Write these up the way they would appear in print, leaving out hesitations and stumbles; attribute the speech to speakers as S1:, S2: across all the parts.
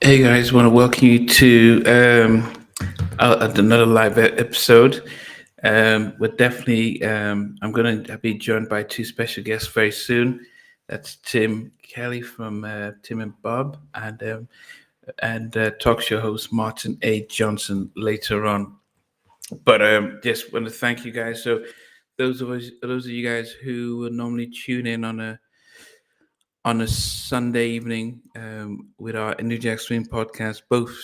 S1: Hey guys, want to welcome you to another live episode. We're definitely, I'm going to be joined by two special guests very soon. That's Tim Kelley from Tim and Bob, and talk show host Martyn A Johnson later on. But just want to thank you guys. So those of you guys who would normally tune in on a Sunday evening with our New Jack Swing podcast. Both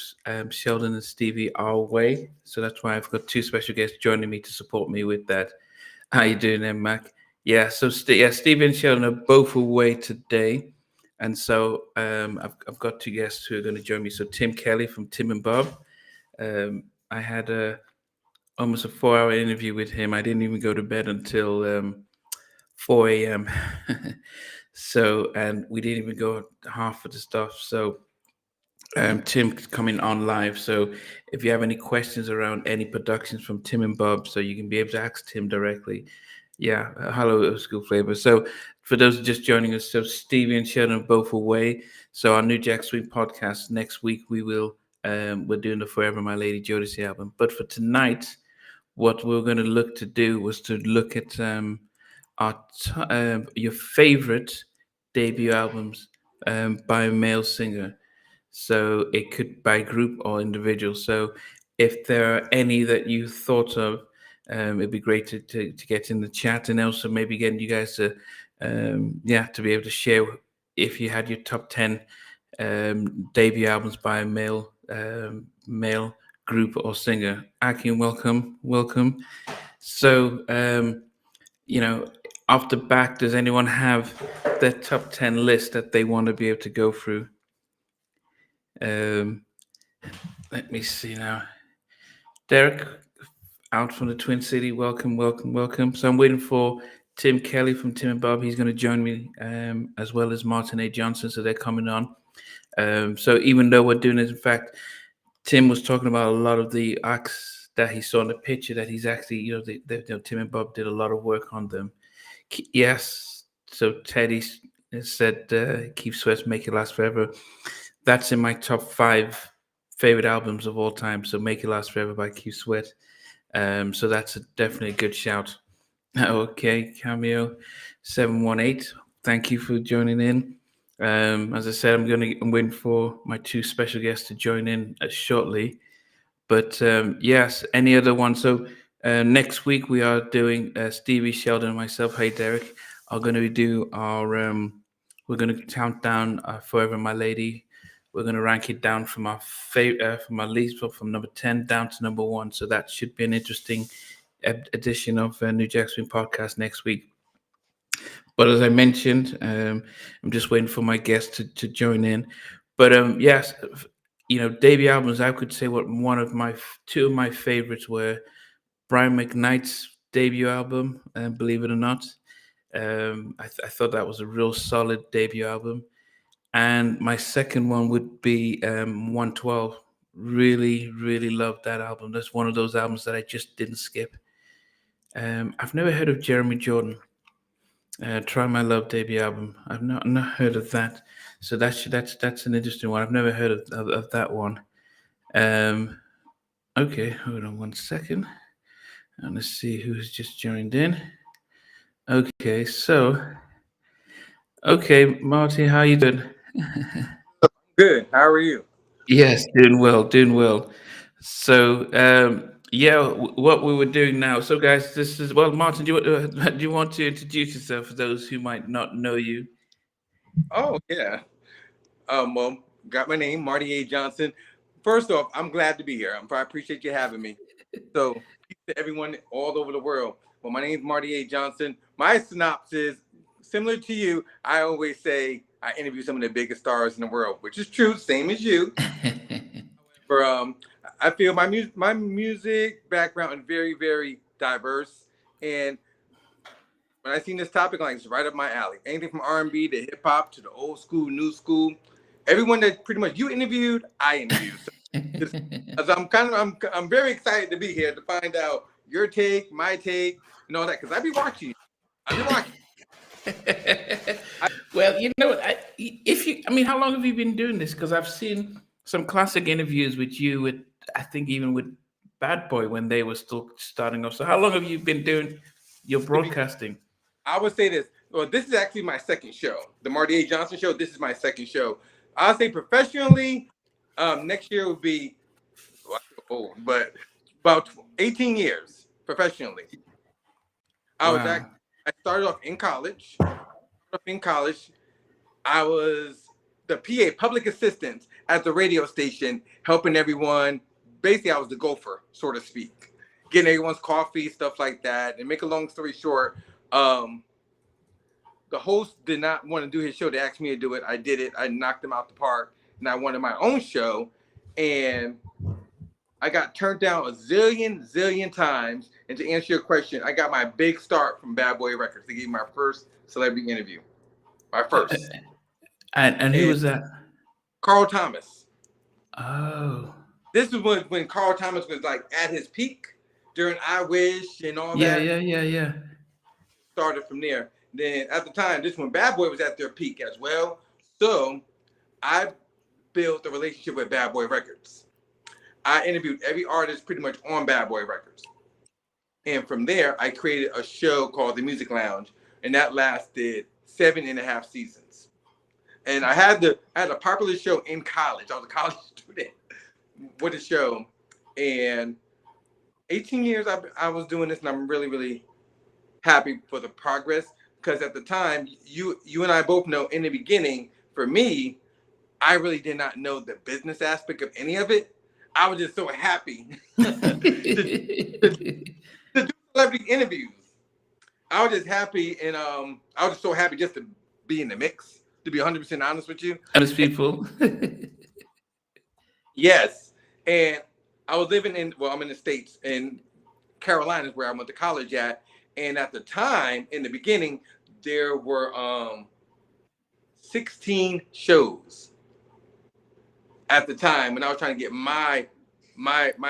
S1: Sheldon and Stevie are away, so that's why I've got two special guests joining me to support me with that. How you doing, there, Mac? Yeah, so Stevie and Sheldon are both away today, and so I've got two guests who are going to join me. So Tim Kelley from Tim and Bob. I had almost a 4 hour interview with him. I didn't even go to bed until 4 a.m. So, and we didn't even go half of the stuff. So, Tim coming on live. So, if you have any questions around any productions from Tim and Bob, so you can be able to ask Tim directly. Yeah, hello, School Flavor. So, for those just joining us, so Stevie and Sheldon are both away. So, our New Jack Swing podcast next week, we're doing the Forever My Lady Jodeci album. But for tonight, what we're going to look to do was to look at your favorite debut albums by a male singer. So it could by group or individual. So if there are any that you thought of, it'd be great to get in the chat, and also maybe getting you guys to to be able to share if you had your top 10 debut albums by a male group or singer. Akin, welcome. So off the back, does anyone have their top 10 list that they want to be able to go through? Um, Let me see now. Derek, out from the Twin City, welcome. So I'm waiting for Tim Kelley from Tim and Bob. He's going to join me, as well as Martyn A Johnson. So they're coming on. So even though we're doing this, in fact, Tim was talking about a lot of the acts that he saw in the picture that he's actually, Tim and Bob did a lot of work on them. Yes. So Teddy said, "Keith Sweat's Make It Last Forever." That's in my top 5 favorite albums of all time. So "Make It Last Forever" by Keith Sweat. So that's definitely a good shout. Okay, Cameo 718. Thank you for joining in. As I said, I'm waiting for my two special guests to join in shortly. But yes, any other one? So next week we are doing Stevie, Sheldon, and myself. Hey, Derek, are going to do our. We're going to count down Forever My Lady. We're going to rank it down from our from our least, from number 10 down to number 1. So that should be an interesting edition of New Jack Swing podcast next week. But as I mentioned, I'm just waiting for my guests to join in. But yes, debut albums, I could say what two of my favorites were Brian McKnight's debut album, believe it or not. I thought that was a real solid debut album. And my second one would be 112. Really, really loved that album. That's one of those albums that I just didn't skip. I've never heard of Jeremy Jordan. Try My Love debut album. I've not heard of that. So that's an interesting one. I've never heard of that one. Okay, hold on one second. And let's see who's just joined in. Okay, Marty, how you doing?
S2: Good. How are you?
S1: Yes, doing well. So, what we were doing now. So, guys, this is Martin. Do you want to introduce yourself for those who might not know you?
S2: Oh yeah. Well, got my name, Marty A Johnson. First off, I'm glad to be here. I appreciate you having me. So, peace to everyone all over the world. Well, my name is Marty A Johnson. My synopsis, similar to you, I always say I interview some of the biggest stars in the world, which is true, same as you. For I feel my music background is very, very diverse, and when I seen this topic, like it's right up my alley. Anything from R&B to hip hop to the old school, new school. Everyone that pretty much you interviewed, I interviewed. So I'm very excited to be here to find out your take, my take, and all that. Because I be watching you. I be watching.
S1: Well, how long have you been doing this? Because I've seen some classic interviews with you, with I think even with Bad Boy when they were still starting off. So how long have you been doing your broadcasting?
S2: I would say this. Well, this is actually my second show. The Martyn A Johnson show. This is my second show. I'll say professionally, next year will be, well, I feel old, but about 18 years professionally.
S1: Wow.
S2: I started off in college. I was the PA, public assistant at the radio station, helping everyone. Basically, I was the gopher, so to speak, getting everyone's coffee, stuff like that. And make a long story short, the host did not want to do his show. They asked me to do it. I did it. I knocked them out the park, and I wanted my own show. And I got turned down a zillion times. And to answer your question, I got my big start from Bad Boy Records. They gave me my first celebrity interview. My first.
S1: And who was that?
S2: Carl Thomas.
S1: Oh.
S2: This was when Carl Thomas was like at his peak during I Wish and all that.
S1: Yeah.
S2: Started from there. Then at the time, this when Bad Boy was at their peak as well. So I built a relationship with Bad Boy Records. I interviewed every artist pretty much on Bad Boy Records. And from there, I created a show called The Music Lounge. And that lasted 7.5 seasons. And I had a popular show in college. I was a college student with a show. And 18 years I was doing this, and I'm really, really happy for the progress. Because at the time, you and I both know in the beginning, for me, I really did not know the business aspect of any of it. I was just so happy to do celebrity interviews. I was just happy, and I was just so happy just to be in the mix, to be 100% honest with you.
S1: Honest people.
S2: Yes. And I was living I'm in the States, in Carolinas, where I went to college at. And at the time, in the beginning, there were 16 shows at the time when I was trying to get my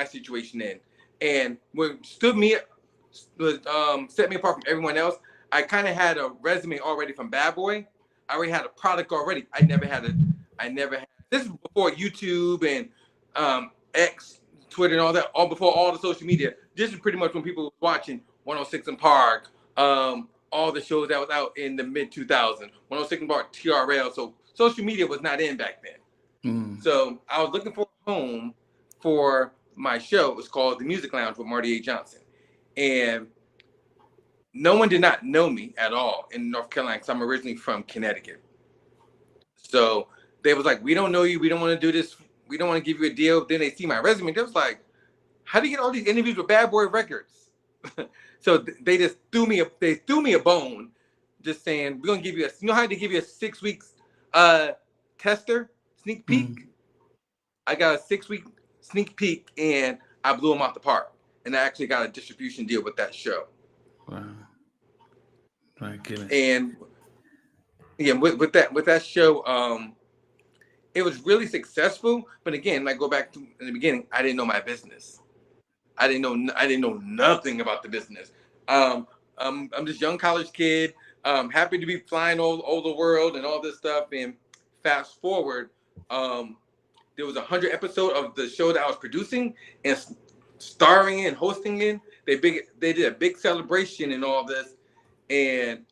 S2: situation in. And what set me apart from everyone else, I kind of had a resume already from Bad Boy. I already had a product already. I never had this is before YouTube and X, Twitter, and all that, all before all the social media. This is pretty much when people were watching 106 in Park, all the shows that was out in the mid 2000s, 106 in Park, TRL. So social media was not in back then. So I was looking for a home for my show. It was called The Music Lounge with Martyn A Johnson. And no one did not know me at all in North Carolina, because I'm originally from Connecticut. So they was like, we don't know you. We don't want to do this. We don't want to give you a deal. Then they see my resume. They was like, how do you get all these interviews with Bad Boy Records? So they just threw me a bone, just saying, we're gonna give you you know how to give you a 6 weeks tester sneak peek? I got a 6-week sneak peek, and I blew them out the park. And I actually got a distribution deal with that show.
S1: Wow. My goodness.
S2: And yeah, with that show, it was really successful. But again, like go back to in the beginning, I didn't know my business. I didn't know nothing about the business. I'm this young college kid, happy to be flying all the world and all this stuff. And fast forward, there was 100 episode of the show that I was producing and starring in, hosting in. They did a big celebration and all this, and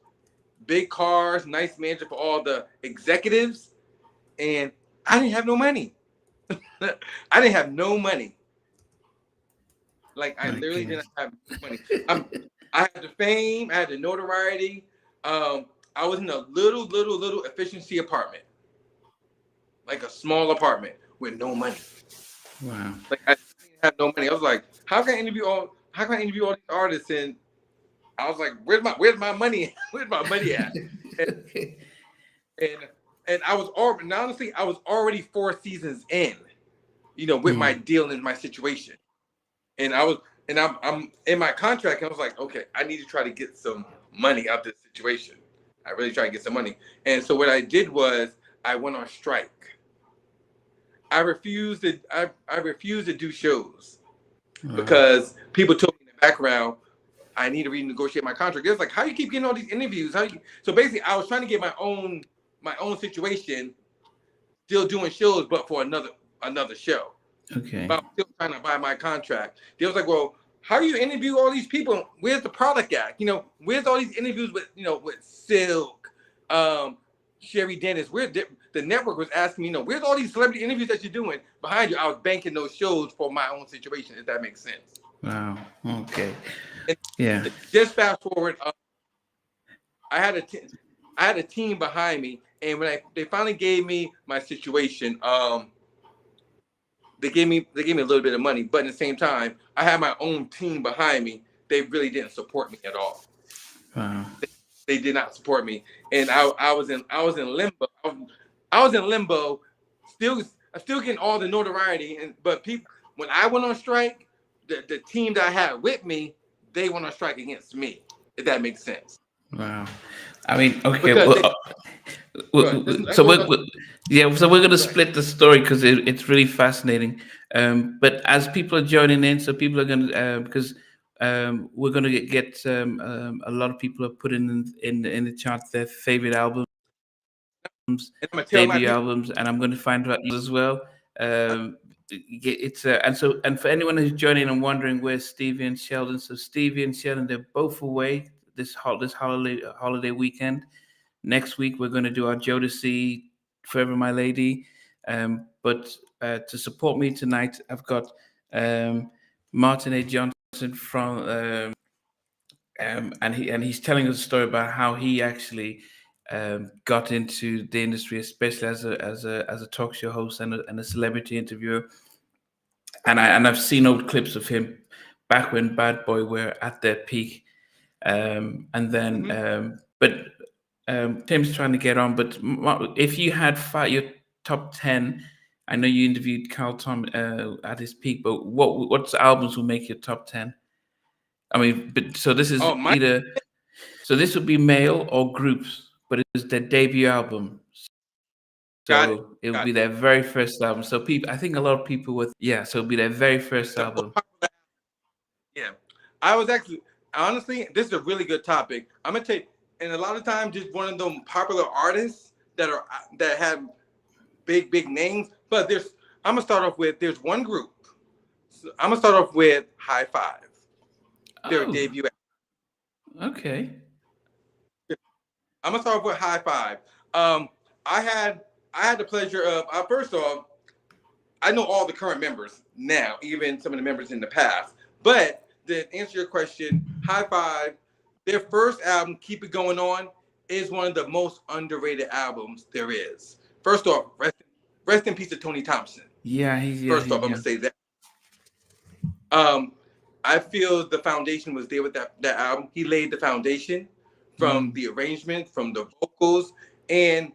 S2: big cars, nice mansion for all the executives, and I didn't have no money. I didn't have no money. Like I literally didn't have money. I had the fame, I had the notoriety. I was in a little efficiency apartment, like a small apartment with no money.
S1: Wow.
S2: Like I didn't have no money. I was like, how can I interview all these artists? And I was like, where's my money? Where's my money at? and I was already 4 seasons in, with my deal and my situation. And I'm in my contract, and I was like, okay, I need to try to get some money out of this situation. I really tried to get some money. And so what I did was I went on strike. I refused to do shows because people told me in the background, I need to renegotiate my contract. It was like, how you keep getting all these interviews? So basically I was trying to get my own situation, still doing shows, but for another another show.
S1: Okay.
S2: But I'm still trying to buy my contract. They was like, well, how do you interview all these people? Where's the product at? Where's all these interviews with, with Silk, Sherry Dennis? Where the network was asking me, where's all these celebrity interviews that you're doing behind you? I was banking those shows for my own situation, if that makes sense.
S1: Wow. Okay.
S2: And
S1: Yeah.
S2: just fast forward, I had a team behind me, and when they finally gave me my situation, they gave me a little bit of money, but at the same time, I had my own team behind me. They really didn't support me at all.
S1: Wow.
S2: They did not support me, and I was in limbo. I was in limbo, still getting all the notoriety, but people, when I went on strike, the team that I had with me, they went on strike against me. If that makes sense.
S1: Wow. I mean, okay.
S2: So
S1: we're going to split the story because it's really fascinating. But as people are joining in, so people are going to because we're going to get a lot of people are putting in the chat their favorite albums, debut albums, and I'm going to find out as well. It's and for anyone who's joining and wondering where's Stevie and Sheldon, so Stevie and Sheldon, they're both away this holiday weekend. Next week we're going to do our Jodeci Forever My Lady. But to support me tonight, I've got Martyn A Johnson from and he's telling us a story about how he actually got into the industry, especially as a talk show host and a celebrity interviewer. And I've seen old clips of him back when Bad Boy were at their peak. And then, but Tim's trying to get on. But if you had your top 10, I know you interviewed Carl Tom at his peak, but what albums will make your top 10? I mean, but so this is so this would be male or groups, but it was their debut album. So it would be their very first album. So people, I think a lot of people would, so it'll be their very first album.
S2: Yeah. I was actually, honestly, this is a really good topic. I'm going to take, and a lot of times just one of them popular artists that have big names, but I'm going to start off with, there's one group. So I'm going to start off with High Five. Their debut album.
S1: Okay.
S2: I'm going to start off with High Five. I had the pleasure of, first off, I know all the current members now, even some of the members in the past. But to answer your question, High Five, their first album, Keep It Going On, is one of the most underrated albums there is. First off, rest in peace to Tony Thompson.
S1: Yeah,
S2: I'm going to say that. I feel the foundation was there with that album. He laid the foundation from the arrangement, from the vocals, and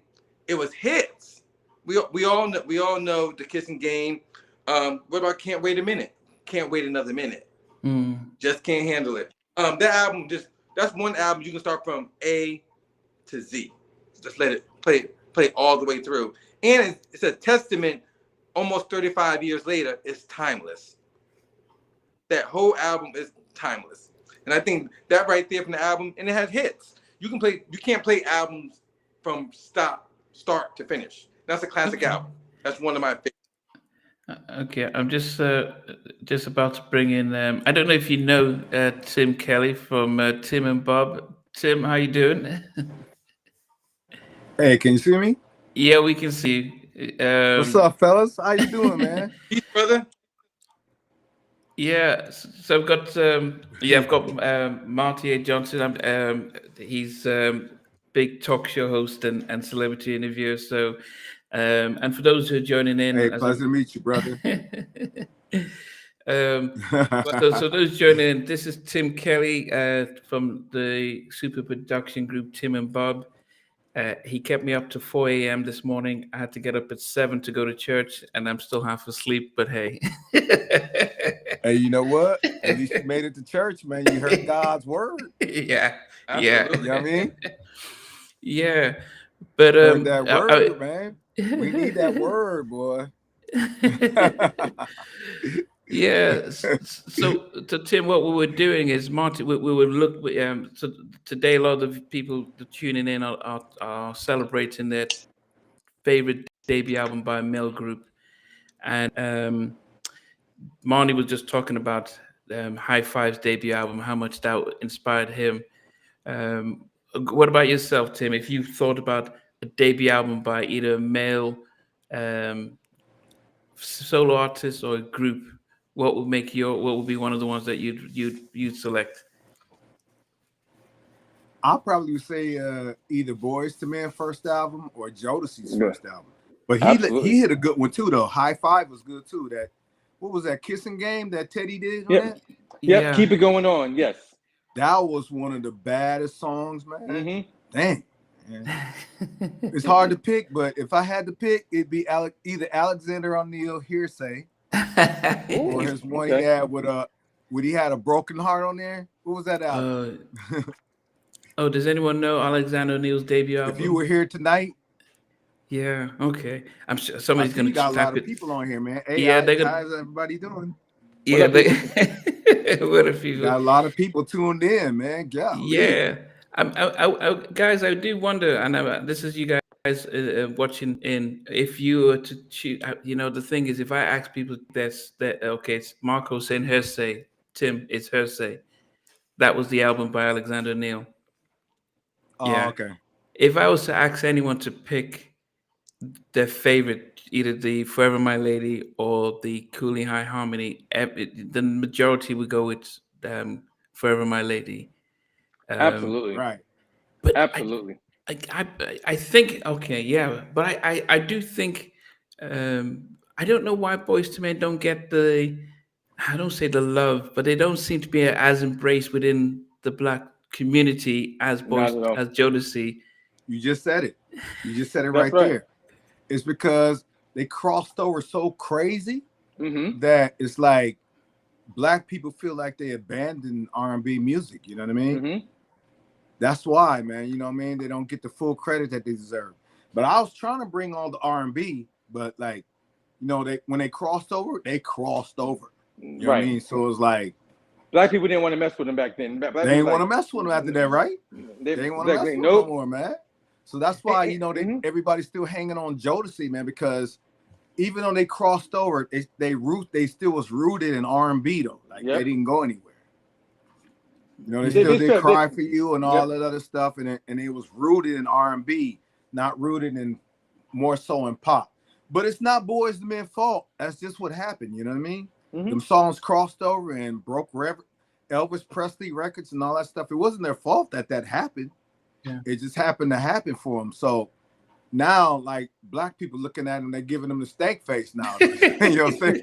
S2: it was hits. We all know The Kissing Game. What about Can't Wait a Minute? Can't Wait Another Minute. Just Can't Handle It. That album, that's one album you can start from A to Z. Just let it play all the way through. And it's a testament, almost 35 years later, it's timeless. That whole album is timeless. And I think that right there from the album, and it has hits. You can't play albums from start to finish. That's a classic album. That's one of my favorites.
S1: Okay, I'm just about to bring in. I don't know if you know Tim Kelley from Tim and Bob. Tim, how you doing?
S3: Hey, can you see me?
S1: Yeah, we can see you.
S3: What's up, fellas? How you doing, man?
S2: Peace, brother.
S1: Yeah, so I've got Martyn A Johnson. He's big talk show host and celebrity interviewer. So, and for those who are joining in,
S3: hey, pleasure to meet you, brother.
S1: So those joining in, this is Tim Kelley from the super production group Tim and Bob. He kept me up to 4 a.m. this morning. I had to get up at 7 to go to church, and I'm still half asleep. But hey,
S3: hey, you know what? At least you made it to church, man. You heard God's word.
S1: Yeah,
S2: absolutely.
S3: You know what I mean?
S1: Yeah, but
S3: heard that word, man. We need that word, boy.
S1: Yeah. So Tim, what we were doing is, Marty, we would look. So today, a lot of people tuning in are celebrating their favorite debut album by a male group, And Marty was just talking about High Five's debut album, how much that inspired him. What about yourself, Tim? If you thought about a debut album by either a male solo artist or a group, what would be one of the ones that you'd select?
S3: I'll probably say either Boyz II Men first album or Jodeci's first album. But he hit a good one too, though. High Five was good too. That what was that Kissing Game that Teddy did?
S2: Yep. Yeah. Keep it going on. Yes.
S3: That was one of the baddest songs, man. Dang. Man. It's hard to pick, but if I had to pick, it'd be either Alexander O'Neal Hearsay or his one he had with when he had a broken heart on there. What was that album?
S1: Does anyone know Alexander O'Neal's debut album?
S3: If You Were Here Tonight.
S1: Yeah, okay. I'm sure somebody's going to
S3: got a lot of people on here, man. Hey, how's everybody doing?
S1: Yeah, what if you
S3: got a lot of people tuned in, man.
S1: Yeah. Guys, I do wonder, and this is you guys watching in. If you were to choose, the thing is, if I ask people it's Marco saying Hearsay, Tim, it's Hearsay. That was the album by Alexander O'Neal.
S3: Oh, yeah. Okay.
S1: If I was to ask anyone to pick their favorite, either the Forever My Lady or the Cooley High Harmony, the majority would go with Forever My Lady.
S2: Absolutely.
S3: Right.
S1: But
S2: absolutely.
S1: I think, okay, yeah. But I do think, I don't know why Boyz II Men don't get I don't say the love, but they don't seem to be as embraced within the Black community as Jodeci.
S3: You just said it. You just said it right there. It's because they crossed over so crazy that it's like Black people feel like they abandoned R&B music. You know what I mean? That's why, man. You know what I mean? They don't get the full credit that they deserve. But I was trying to bring all the R&B, but like, when they crossed over, they crossed over. You know what I mean? So it was like
S2: Black people didn't want to mess with them back then.
S3: They didn't want to mess with them after that, right? They didn't want to mess with them no more, man. So that's why, everybody's still hanging on Jodeci, man, because even though they crossed over, they still was rooted in R&B though. Like they didn't go anywhere. They still did Cry for You and all that other stuff, and it was rooted in R&B, not rooted in more so in pop. But it's not Boyz II Men's fault. That's just what happened. You know what I mean? Them songs crossed over and broke Elvis Presley records and all that stuff. It wasn't their fault that happened. Yeah. It just happened to happen for them. So now, like, Black people looking at them, they're giving them the stank face now. You know what I'm saying?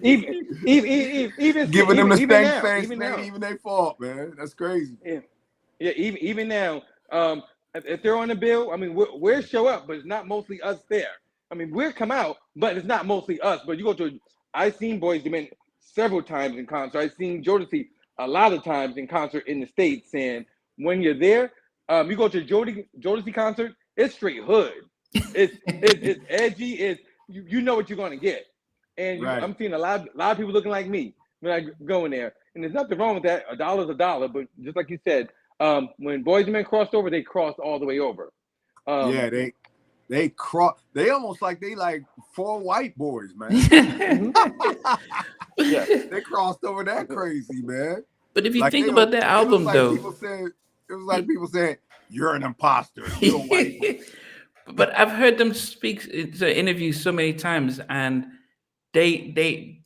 S3: even giving them the stank face, even their fault, man. That's crazy.
S2: Yeah. Even now, if they're on the bill, I mean, we'll show up, but it's not mostly us there. I mean, we'll come out, but it's not mostly us. But you go to, I've seen Boyz II Men several times in concert. I've seen Jodeci a lot of times in concert in the States. And when you're there, you go to Jodeci concert, it's straight hood. It's edgy. It's you know what you're gonna get. And I'm seeing a lot of people looking like me when I go in there. And there's nothing wrong with that. $1 is $1. But just like you said, when Boyz II Men crossed over, they crossed all the way over.
S3: They almost like they like 4 white boys, man. They crossed over that crazy, man.
S1: But if you think about that album, though,
S3: it was like people saying, "You're an imposter." You're a white boy.
S1: But I've heard them speak in interviews so many times, and Nate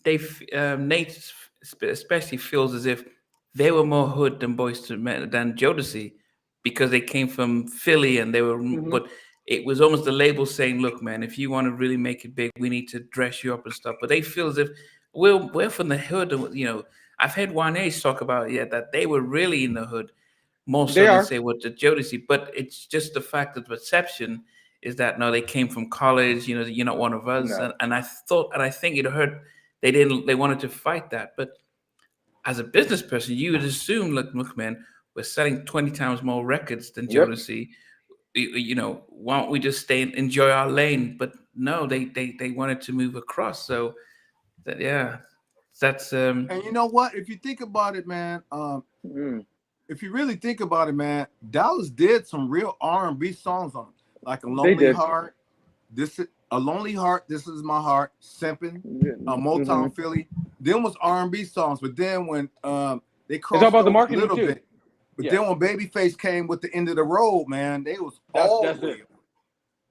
S1: especially feels as if they were more hood than Jodeci, because they came from Philly and they were, but it was almost the label saying, "Look, man, if you want to really make it big, we need to dress you up and stuff." But they feel as if we're from the hood. I've heard Juan talk about that they were really in the hood more so than say what the Jodeci. But it's just the fact that the perception is that no, they came from college. You're not one of us. No. And I think it hurt. They wanted to fight that. But as a business person, you would assume, look, man, we're selling 20 times more records than Jodeci. Why don't we just stay and enjoy our lane? But no, they wanted to move across. So that's
S3: and you know what? If you think about it, man, if you really think about it, Dallas did some real R&B songs on it, like A Lonely Heart. A Lonely Heart, This Is My Heart, Simpin', Motown Philly. Then was R&B songs, but then when they crossed
S2: about the
S3: over a
S2: marketing
S3: little
S2: too.
S3: bit, but then when Babyface came with The End of the Road, man, they was all the way.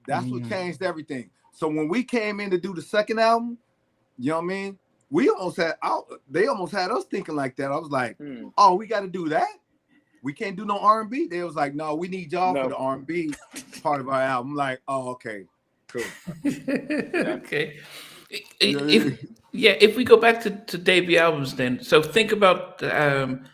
S3: That's what changed everything. So when we came in to do the second album, you know what I mean? They almost had us thinking like that. I was like, oh, we got to do that? We can't do no R&B? They was like, no, we need y'all for the R&B part of our album. I'm like, oh, okay, cool.
S1: Okay. If we go back to debut albums then, so think about Brian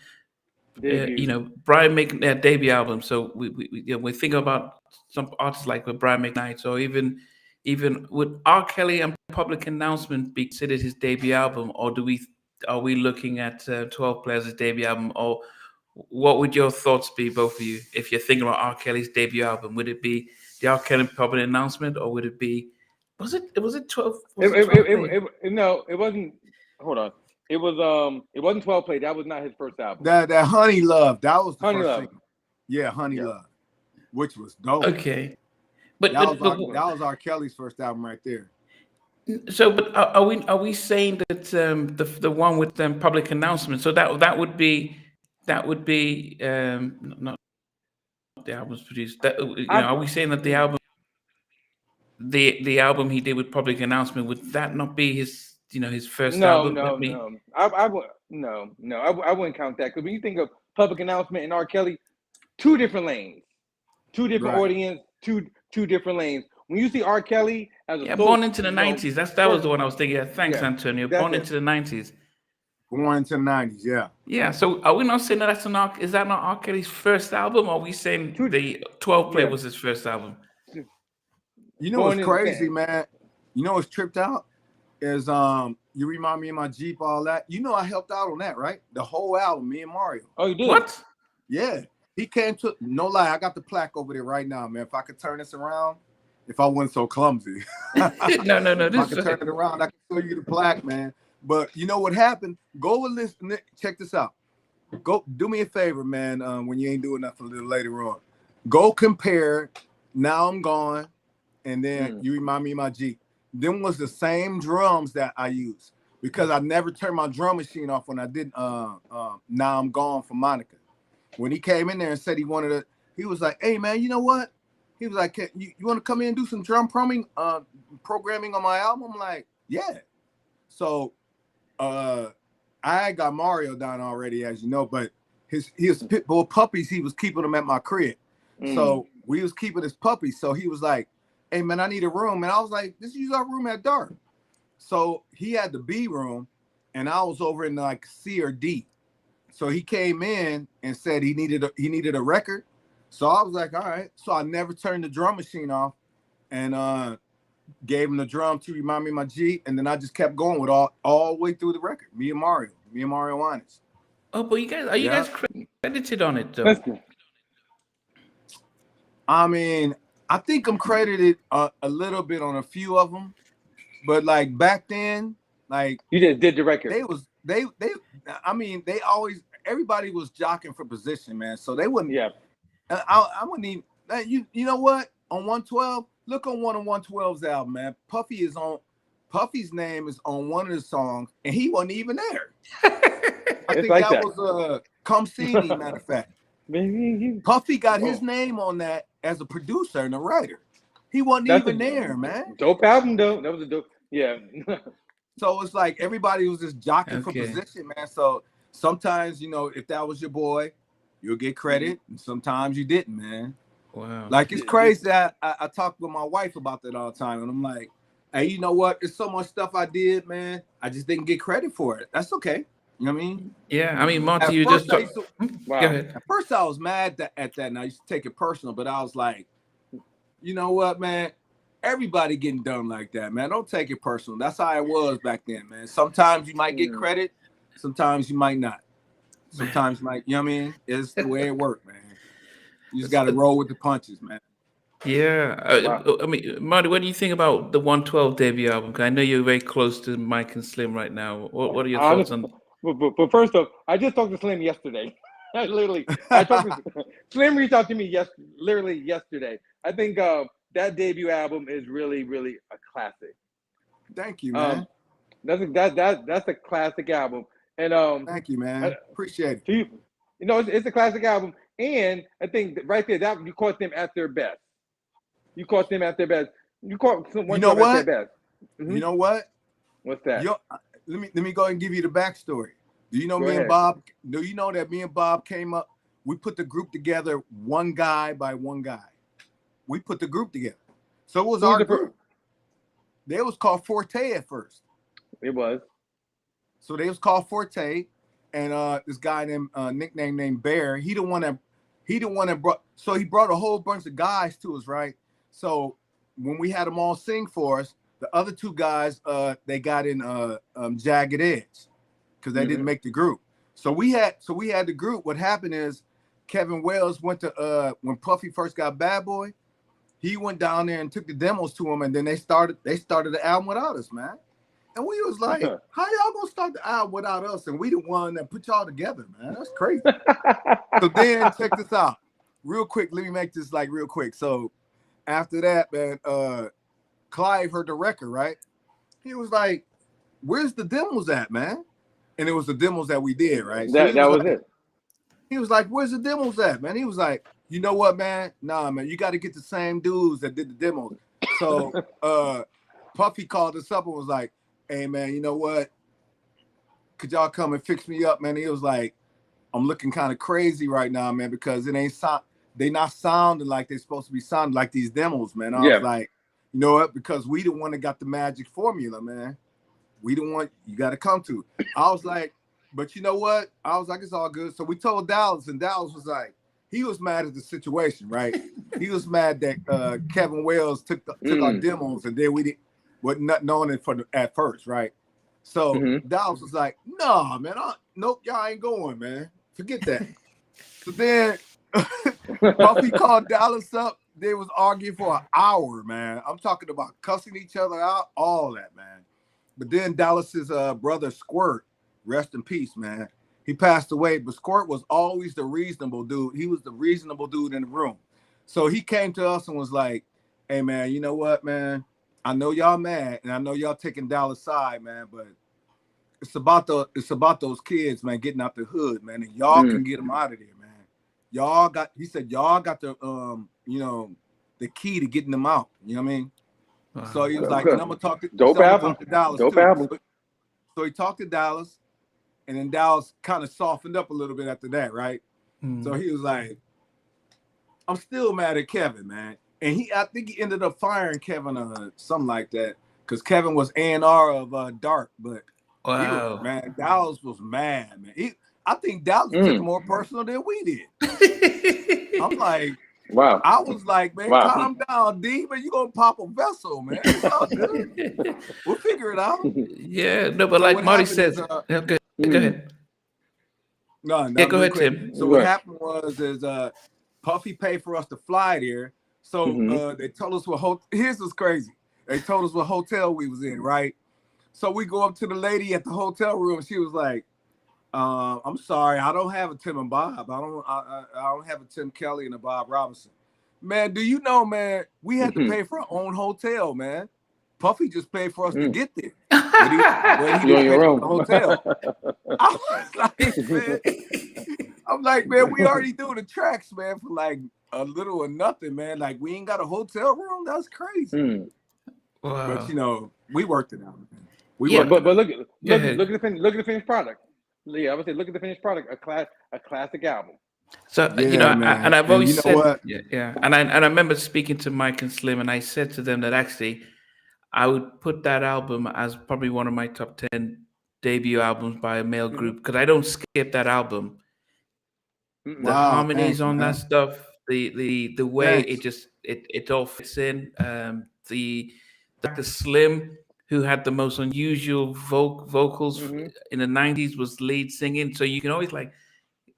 S1: making that debut album. So we think about some artists like with Brian McKnight, or even would R. Kelley and Public Announcement be considered his debut album, or are we looking at 12 Players' debut album, or what would your thoughts be, both of you, if you're thinking about R. Kelley's debut album? Would it be the R. Kelley Public Announcement, or would it be was it 12?
S2: No, it wasn't. Hold on. It wasn't 12 Play. That was not his first album.
S3: That Honey Love, that was the
S2: Honey
S3: first
S2: Love.
S3: single. Yeah, Honey Love, which was dope.
S1: Okay,
S3: that was R. Kelly's first album right there.
S1: So, but are we saying that the one with Public Announcement? So that would be not the albums produced. Are we saying that the album he did with Public Announcement, would that not be his his first album?
S2: No. I wouldn't count that, because when you think of Public Announcement and R. Kelly, two different lanes, two different audience, two different lanes. When you see R. Kelly as a
S1: Born into the 90s, that was the one I was thinking. Thanks, Antonio. Born into the 90s.
S3: Born into the 90s, yeah.
S1: Yeah. So are we not saying that is that not R. Kelly's first album, or are we saying the 12 Play was his first album?
S3: You know what's crazy, man? You know what's tripped out is You Remind Me of My Jeep, all that. You know I helped out on that, right? The whole album, me and Mario.
S2: Oh, you did?
S1: What?
S3: Yeah. He came to, no lie, I got the plaque over there right now, man. If I could turn this around, if I wasn't so clumsy.
S1: No.
S3: If I could turn it around, I can show you the plaque, man. But you know what happened? Go and listen. Check this out. Go do me a favor, man. When you ain't doing nothing a little later on, go compare Now I'm Gone and then You Remind Me of My Jeep. Them was the same drums that I used, because I never turned my drum machine off when I did Now I'm Gone for Monica. When he came in there and said he wanted to, he was like, hey man, you know what? He was like, you want to come in and do some drum programming on my album? I'm like, yeah. So I got Mario down already, as you know, but his pit bull puppies, he was keeping them at my crib. So we was keeping his puppies. So he was like, hey man, I need a room. And I was like, just use our room at dark. So he had the B room and I was over in like C or D. So he came in and said he needed a record. So I was like, all right. So I never turned the drum machine off and gave him the drum to Remind Me of My Jeep. And then I just kept going with all the way through the record. Me and Mario Winans.
S1: Oh, but you guys credited on it though?
S3: I mean, I think I'm credited a little bit on a few of them, but like back then, like
S2: you just did the record.
S3: Everybody was jockeying for position, man. So they wouldn't.
S2: Yeah.
S3: I wouldn't even. You know what? On 112, look on one of 112's album, man. Puffy's name is on one of the songs, and he wasn't even there. I think like that was Come See Me, matter of fact. Puffy got his name on that as a producer and a writer. He wasn't even there, man.
S2: Dope album though. That was a dope. Yeah.
S3: So it's like everybody was just jockeying for position, man. So sometimes, if that was your boy, you'll get credit, and sometimes you didn't, man.
S1: Wow.
S3: Like it's crazy that I talk with my wife about that all the time, and I'm like, hey, you know what? There's so much stuff I did, man. I just didn't get credit for it. That's okay. You know what I mean?
S1: Yeah, I mean, Marty, you just
S3: go ahead. At first, I was mad at that, and I used to take it personal. But I was like, you know what, man? Everybody getting done like that, man. Don't take it personal. That's how it was back then, man. Sometimes you might get credit, sometimes you might not. Sometimes you might, you know what I mean? It's the way it works, man. You just got to roll with the punches, man.
S1: Yeah. I mean, Marty, what do you think about the 112 debut album? Because I know you're very close to Mike and Slim right now. What are your thoughts on?
S2: But first off, I just talked to Slim yesterday. I talked to Slim reached out to me literally yesterday. I think that debut album is really, really a classic.
S3: Thank you, man.
S2: That's a classic album. And
S3: thank you, man. Appreciate
S2: it. You know, it's a classic album, and I think right there, that you caught them at their best. You caught them at their best. You caught someone at their best.
S3: Mm-hmm. You know what?
S2: What's that?
S3: Let me go and give you the backstory. Do you know me and Bob? Do you know that me and Bob came up? We put the group together one guy by one guy. We put the group together. So it was our group. They was called Forte at first.
S2: It was.
S3: So they was called Forte, and this guy named nickname named Bear. He the one that brought. So he brought a whole bunch of guys to us, right? So when we had them all sing for us, the other two guys they got in Jagged Edge because they didn't make the group. So we had the group. What happened is Kevin Wells went to when Puffy first got Bad Boy. He went down there and took the demos to him, and then they started the album without us, man. And we was like, how y'all gonna start the album without us? And we the one that put y'all together, man. That's crazy. So then check this out. Real quick, let me make this like real quick. So after that, man, Clive heard the record, right? He was like, where's the demos at, man? And it was the demos that we did, right? So
S2: that was it.
S3: He was like, where's the demos at, man? He was like, you know what, man? Nah, man, you got to get the same dudes that did the demos. So Puffy called us up and was like, hey, man, you know what? Could y'all come and fix me up, man? He was like, I'm looking kind of crazy right now, man, because it ain't they not sounding like they're supposed to be sounding like these demos, man. I was like, you know what? Because we the one that got the magic formula, man. We the one you got to come to. I was like, but you know what? I was like, it's all good. So we told Dallas, and Dallas was like, he was mad at the situation, right? He was mad that Kevin Wells took our demos, and then we wasn't knowing it at first, right? So Dallas was like, nah, man, nope, y'all ain't going, man. Forget that. So then Puffy called Dallas up. They was arguing for an hour, man. I'm talking about cussing each other out, all that, man. But then Dallas's brother Squirt, rest in peace, man. He passed away, but Squirt was always the reasonable dude. He was the reasonable dude in the room. So he came to us and was like, hey, man, you know what, man? I know y'all mad, and I know y'all taking Dallas' side, man, but it's about those kids, man, getting out the hood, man, and y'all can get them out of there, man. He said, y'all got the, the key to getting them out. You know what I mean? So he was like, and I'm going to talk to Dallas, too. Album. So he talked to Dallas, and then Dallas kind of softened up a little bit after that, right? So he was like, I'm still mad at Kevin, man. And I think he ended up firing Kevin or something like that, because Kevin was A&R of Dark, but man, Dallas was mad, man. I think Dallas took it more personal than we did. I'm like, wow. I was like, man, calm down, D, man. You gonna pop a vessel, man. It's all good. We'll figure it out.
S1: Yeah, no, but so like Marty says, go ahead.
S3: No,
S1: go ahead, Tim.
S3: So what happened was Puffy paid for us to fly there. So they told us here's what's crazy. They told us what hotel we was in, right? So we go up to the lady at the hotel room, and she was like, I'm sorry, I don't have a Tim and Bob. I don't have a Tim Kelley and a Bob Robinson. Man, do you know, man, we had to pay for our own hotel, man. Puffy just paid for us to get there. But he didn't pay for the hotel. I was like, man, I'm like, man, we already do the tracks, man, for like a little or nothing, man. Like, we ain't got a hotel room. That's crazy. Wow. But we worked it out, man.
S2: But look at the finished product. Yeah, I would say look at the finished product. A classic album.
S1: So and I've always said, and I remember speaking to Mike and Slim, and I said to them that actually I would put that album as probably one of my top 10 debut albums by a male group, because I don't skip that album. The harmonies on that stuff, the way it all fits in. The Slim, who had the most unusual vocals in the 90s, was lead singing, so you can always like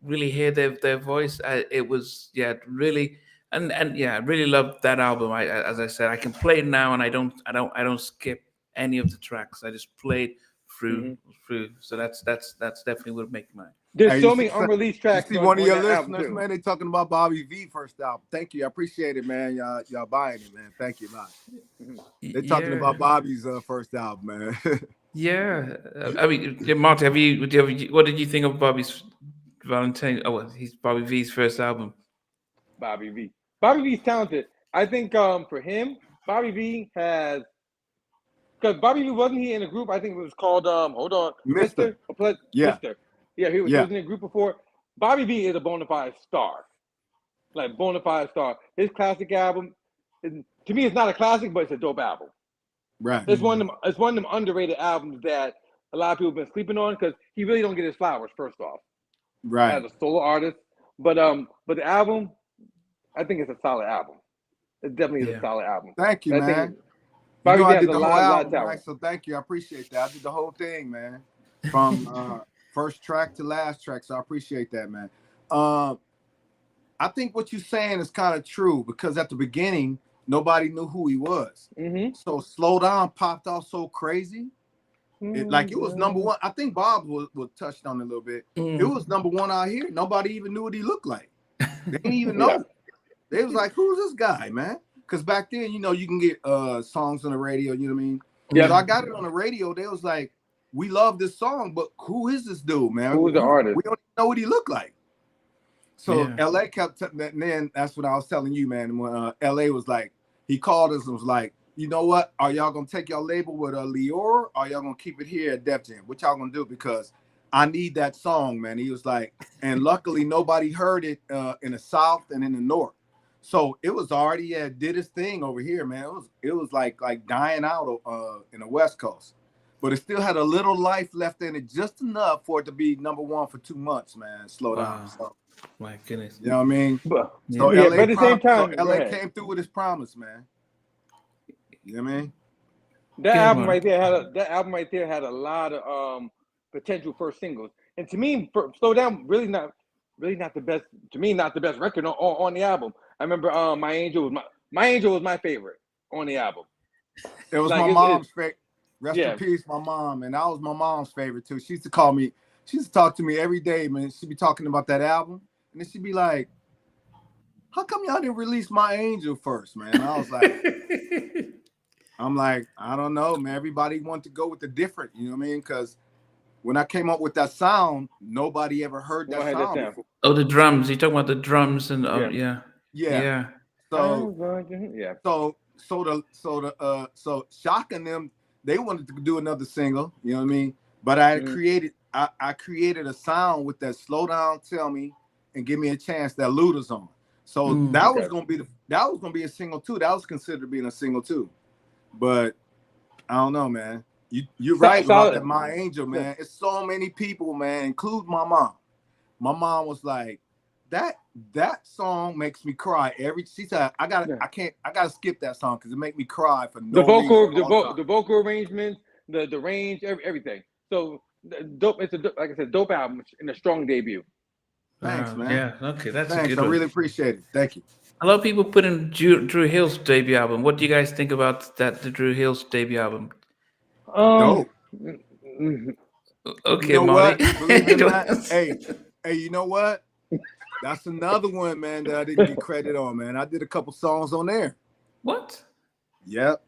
S1: really hear their voice. It was really and I really loved that album. As I said, I can play it now, and I don't skip any of the tracks. I just played through. So that's definitely what make
S2: There's so many unreleased tracks.
S3: You see one of your listeners, man, they talking about Bobby V first album. Thank you. I appreciate it, man. Y'all buying it, man. Thank you a lot. They're talking about Bobby's first album, man.
S1: Yeah. I mean, Marty, what did you think of Bobby's Valentine? Oh, well, he's Bobby V's first album.
S2: Bobby V's talented. I think for him, Bobby V has, because Bobby V, wasn't he in a group? I think it was called
S3: Mr.
S2: Yeah. Mr. Yeah, he was in a group before. Bobby V is a bona fide star. Like bona fide star. His classic album, to me, it's not a classic, but it's a dope album.
S3: Right.
S2: It's one of them underrated albums that a lot of people have been sleeping on, because he really don't get his flowers, first off.
S3: Right.
S2: As a solo artist. But the album, I think it's a solid album. It definitely is a solid album.
S3: Thank you, man.
S2: Bobby
S3: I did
S2: has
S3: the
S2: a
S3: whole
S2: lot of
S3: album,
S2: talent.
S3: right? So thank you. I appreciate that. I did the whole thing, man. From first track to last track. So I appreciate that, man. I think what you're saying is kind of true, because at the beginning, nobody knew who he was. So Slow Down popped off so crazy. It was number one. I think Bob was touched on it a little bit. It was number one out here. Nobody even knew what he looked like. They didn't even know. They was like, who's this guy, man? Because back then, you can get songs on the radio, you know what I mean? Yeah. So I got it on the radio. They was like, we love this song, but who is this dude, man?
S2: Who's the artist?
S3: We don't know what he looked like. So LA kept, and then that's what I was telling you, man. When LA was like, he called us and was like, you know what? Are y'all gonna take your label with Leor, or are y'all gonna keep it here at Def Jam? What y'all gonna do? Because I need that song, man. He was like, and luckily nobody heard it in the South and in the North. So it was already did its thing over here, man. It was like dying out in the West Coast, but it still had a little life left in it, just enough for it to be number one for 2 months, man. Slow down. So,
S1: my goodness.
S3: You know what I mean?
S2: But,
S3: so
S2: LA, but at the same time,
S3: LA came through with his promise, man. You know what I mean?
S2: That album right there had a lot of potential first singles. And to me, Slow Down really not the best. To me, not the best record on the album. I remember My Angel was my favorite on the album.
S3: It was my mom's favorite. Rest in peace, my mom, and that was my mom's favorite too. She used to call me. She used to talk to me every day, man. She'd be talking about that album, and then she'd be like, "How come y'all didn't release My Angel first, man?" I was like, I'm like, I don't know, man. Everybody wanted to go with the different, you know what I mean? Because when I came up with that sound, nobody ever heard that sound before.
S1: Oh, the drums. You're talking about the drums and
S3: So Shock and them, they wanted to do another single, you know what I mean? But I created a sound with that Slow Down, Tell Me, and Give Me a Chance that Luda's on. So that was gonna be a single too. That was considered being a single too. But I don't know, man. You're right about that My Angel, man. It's so many people, man, include my mom. My mom was like, that song makes me cry. She said, I gotta skip that song because it make me cry for no reason.
S2: The vocal arrangements, the range, everything. So dope. It's like I said, dope album and a strong debut.
S3: Thanks, man.
S1: Yeah, okay, that's
S3: Thanks.
S1: a good one.
S3: I really appreciate it. Thank you.
S1: A lot of people put in Drew Hill's debut album. What do you guys think about the Drew Hill's debut album?
S3: Dope.
S1: Okay,
S3: you know
S1: Marty.
S3: Hey, you know what? That's another one, man, that I didn't get credit on, man. I did a couple songs on there.
S1: What?
S3: Yep.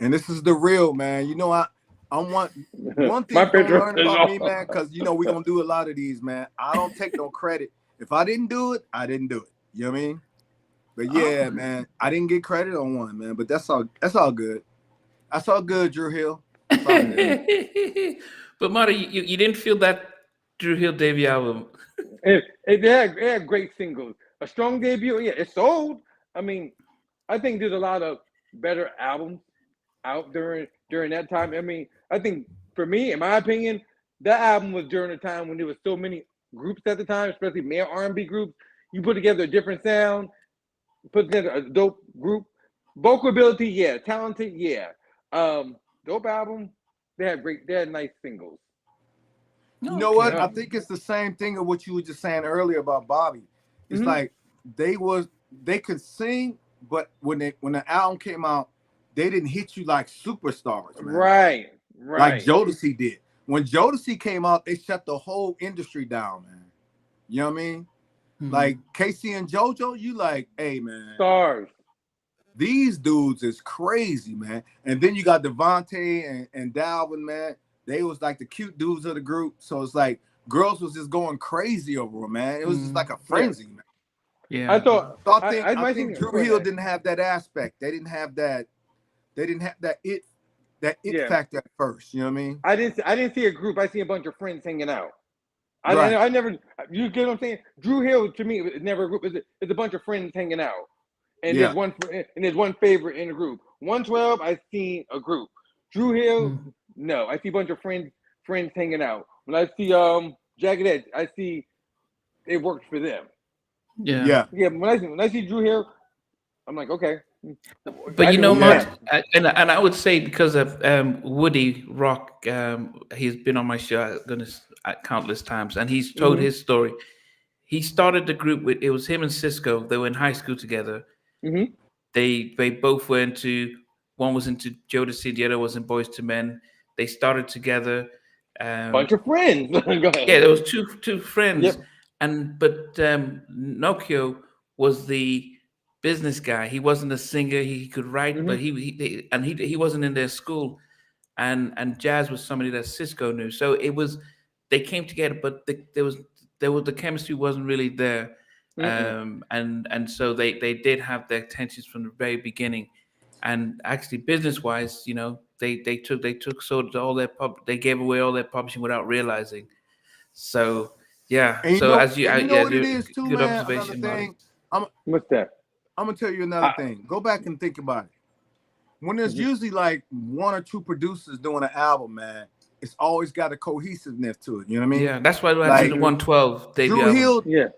S3: And this is the real, man. You know, I want one thing to learn about me, man, because we're gonna do a lot of these, man. I don't take no credit. If I didn't do it, I didn't do it. You know what I mean? But yeah, man, I didn't get credit on one, man. But that's all good. That's all good, Drew Hill.
S1: But Marty, you didn't feel that Drew Hill debut album.
S2: It had great singles. A strong debut, yeah, it sold. I mean, I think there's a lot of better albums out during that time. I mean, I think for me, in my opinion, that album was during a time when there was so many groups at the time, especially male R&B groups. You put together a different sound, put together a dope group. Vocal ability, yeah. Talented, yeah. Dope album. They had nice singles.
S3: You know what? I think it's the same thing of what you were just saying earlier about Bobby. It's like they could sing, but when the album came out, they didn't hit you like superstars, man.
S2: Right.
S3: Like Jodeci did. when Jodeci came out, they shut the whole industry down, man. You know what I mean? Like Casey and JoJo, you like, hey man,
S2: stars.
S3: These dudes is crazy, man. And then you got Devontae and Dalvin, man. They was like the cute dudes of the group. So it's like girls was just going crazy over them, man. It was just like a frenzy, man.
S1: Yeah.
S3: I think Drew Hill didn't have that aspect. They didn't have that it factor at first. You know what I mean?
S2: I didn't see a group. I see a bunch of friends hanging out. I never. You get what I'm saying? Drew Hill to me is never a group. It's a bunch of friends hanging out, and there's one favorite in the group. 112, I seen a group. Drew Hill, no, I see a bunch of friends hanging out. When I see Jagged Edge, I see it worked for them.
S1: Yeah.
S2: When I see Drew Hill, I'm like, okay.
S1: But you know, Marty, and I would say because of Woody Rock, he's been on my show countless times, and he's told his story. He started the group with, it was him and Cisco. They were in high school together. They both were into, one was into Jodeci, the other was in Boys to Men. They started together.
S2: Bunch of friends. Go ahead.
S1: Yeah, there was two friends, but Nokio was the business guy. He wasn't a singer. He could write, but he wasn't in their school. And Jazz was somebody that Cisco knew. So it was, they came together, but the chemistry wasn't really there. And so they did have their tensions from the very beginning. And actually, business wise, you know, they took sort of all their they gave away all their publishing without realizing. So yeah.
S3: And
S1: so as you
S3: know what it is too,
S1: good
S3: man.
S1: observation.
S3: Thing,
S2: what's that?
S3: I'm gonna tell you another thing. Go back and think about it. When there's usually like one or two producers doing an album, man, it's always got a cohesiveness to it. You know what I mean?
S1: Yeah, that's why I did the 112 debut album.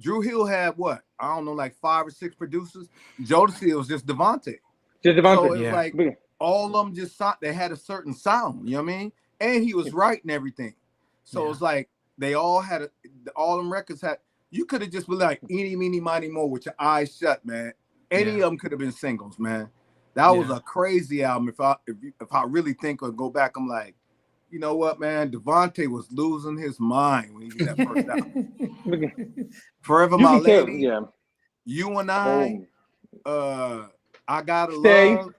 S3: Drew Hill had what? I don't know, like 5 or 6 producers. Jodeci was just Devontae. So it was like all of them just they had a certain sound. You know what I mean? And he was writing everything. So it's like they all had all them records had. You could have just been like eeny, meeny, miny, mo with your eyes shut, man. Any of them could have been singles, man. That was a crazy album. If I really think or go back, I'm like, you know what, man? Devontae was losing his mind when he did that first album. Forever My Lady, You and I, I Gotta Love,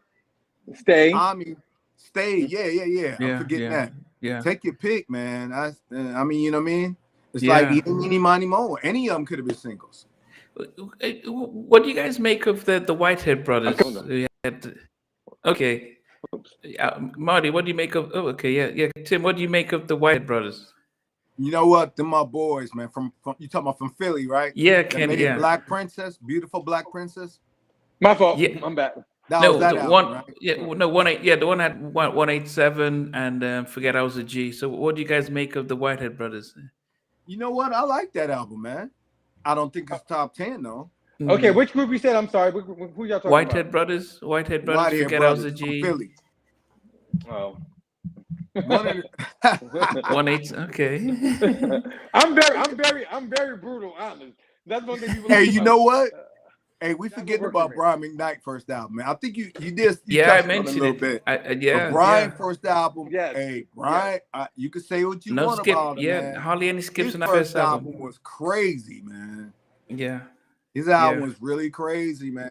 S2: Stay.
S3: I mean, Stay. Yeah. I'm forgetting that.
S1: Yeah.
S3: Take your pick, man. I mean, you know what I mean? It's like eeny, miny, mo. Any of them could have been singles.
S1: What do you guys make of the Whitehead brothers? Okay. Marty, what do you make of? Oh, okay, Tim, what do you make of the Whitehead brothers?
S3: You know what? They're my boys, man. From you talking about from Philly, right?
S1: Yeah, Kenny.
S3: Black Princess, beautiful Black Princess.
S2: My fault. Yeah, I'm back.
S3: The one.
S1: Right? The one had 187 and Forget I Was a G. So, what do you guys make of the Whitehead brothers?
S3: You know what? I like that album, man. I don't think it's top 10 though.
S2: Okay, which group you said? I'm sorry. Who y'all talking
S1: Whitehead
S2: about?
S1: Brothers. Whitehead Brothers. Forget I Was a G.
S3: Philly.
S2: Oh.
S1: 1-8. Okay.
S2: I'm very brutal, honest. That's one thing people.
S3: Hey, you know what? Hey, we forgetting about Brian McKnight first album, man. I think you did.
S1: I mentioned it a little bit.
S3: Brian first album. Yes. Hey, Brian, you can say what you want about it, man.
S1: Hardly any skips in
S3: the
S1: first
S3: album. Was crazy, man.
S1: Yeah.
S3: His album was really crazy, man.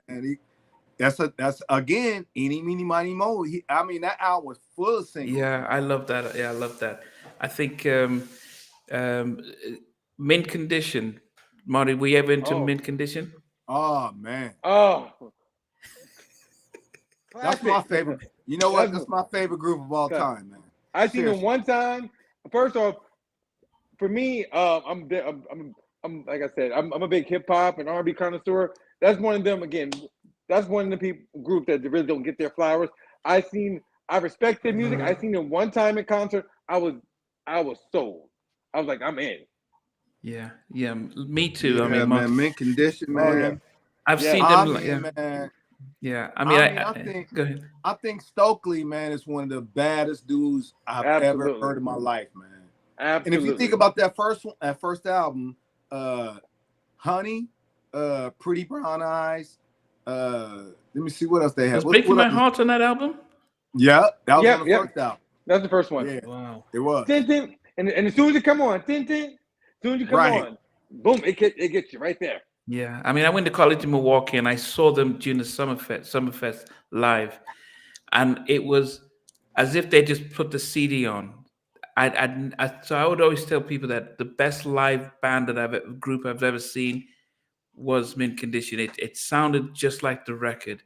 S3: That's again, eeny, meeny, miny, mo. I mean, that album was full of singles.
S1: Yeah, I love that. Yeah, I love that. I think Mint Condition. Marty, were you ever into Mint Condition?
S3: Oh man.
S2: Oh.
S3: That's my favorite. You know what? That's my favorite group of all time, man.
S2: I seen them one time. First off, for me, I'm like I said, I'm a big hip hop and R&B connoisseur. That's one of them again. That's one of the group that really don't get their flowers. I respect their music. I seen them one time in concert. I was sold. I was like, I'm in.
S1: Yeah, me too.
S3: Yeah,
S1: I mean,
S3: man, Mint Condition, man.
S1: I've seen them.
S3: Man.
S1: Yeah, I mean, I think. Go ahead.
S3: I think Stokely, man, is one of the baddest dudes I've ever heard in my life, man.
S2: Absolutely.
S3: And if you think about that first album, Honey, Pretty Brown Eyes. Let me see what else they have.
S1: Was Breaking My Heart on that album?
S3: Yeah, that was on the first album.
S2: That's the first one.
S3: Yeah,
S1: Wow.
S3: it was.
S2: Tin, tin. And as soon as you come on, tin, tin. As soon as you come on, boom, it gets you right there.
S1: Yeah, I mean, I went to college in Milwaukee and I saw them during the Summerfest live, and it was as if they just put the CD on. So I would always tell people that the best live band group I've ever seen was Mint Condition. It sounded just like the record,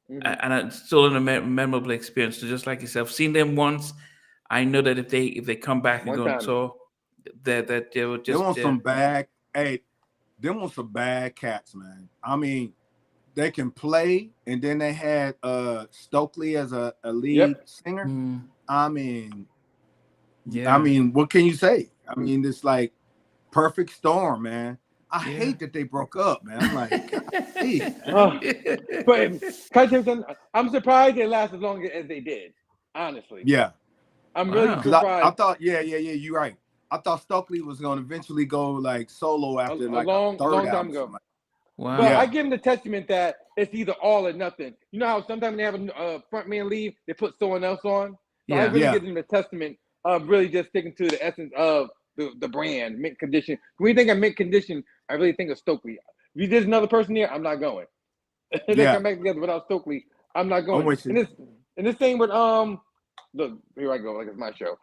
S1: and it's still a memorable experience. So just like yourself, seen them once, I know that if they come back and go on tour, that they would just.
S3: Them on some bad. Hey, them on some bad cats, man. I mean, they can play, and then they had Stokely as a lead singer. I mean,
S1: yeah.
S3: I mean, what can you say? I mean, it's like perfect storm, man. I hate that they broke up, man. I'm like,
S2: but I'm surprised they last as long as they did. Honestly,
S3: yeah,
S2: I'm really surprised.
S3: I thought, you're right. I thought Stokely was going to eventually go like solo after
S2: a long time ago.
S1: Wow.
S2: But I give them the testament that it's either all or nothing. You know how sometimes they have a front man leave, they put someone else on. So I really give them the testament of really just sticking to the essence of the brand, Mint Condition. When you think of Mint Condition, I really think of Stokely. If there's another person here, I'm not going. If they come back together without Stokely, I'm not going. And this thing with look, here I go, like it's my show.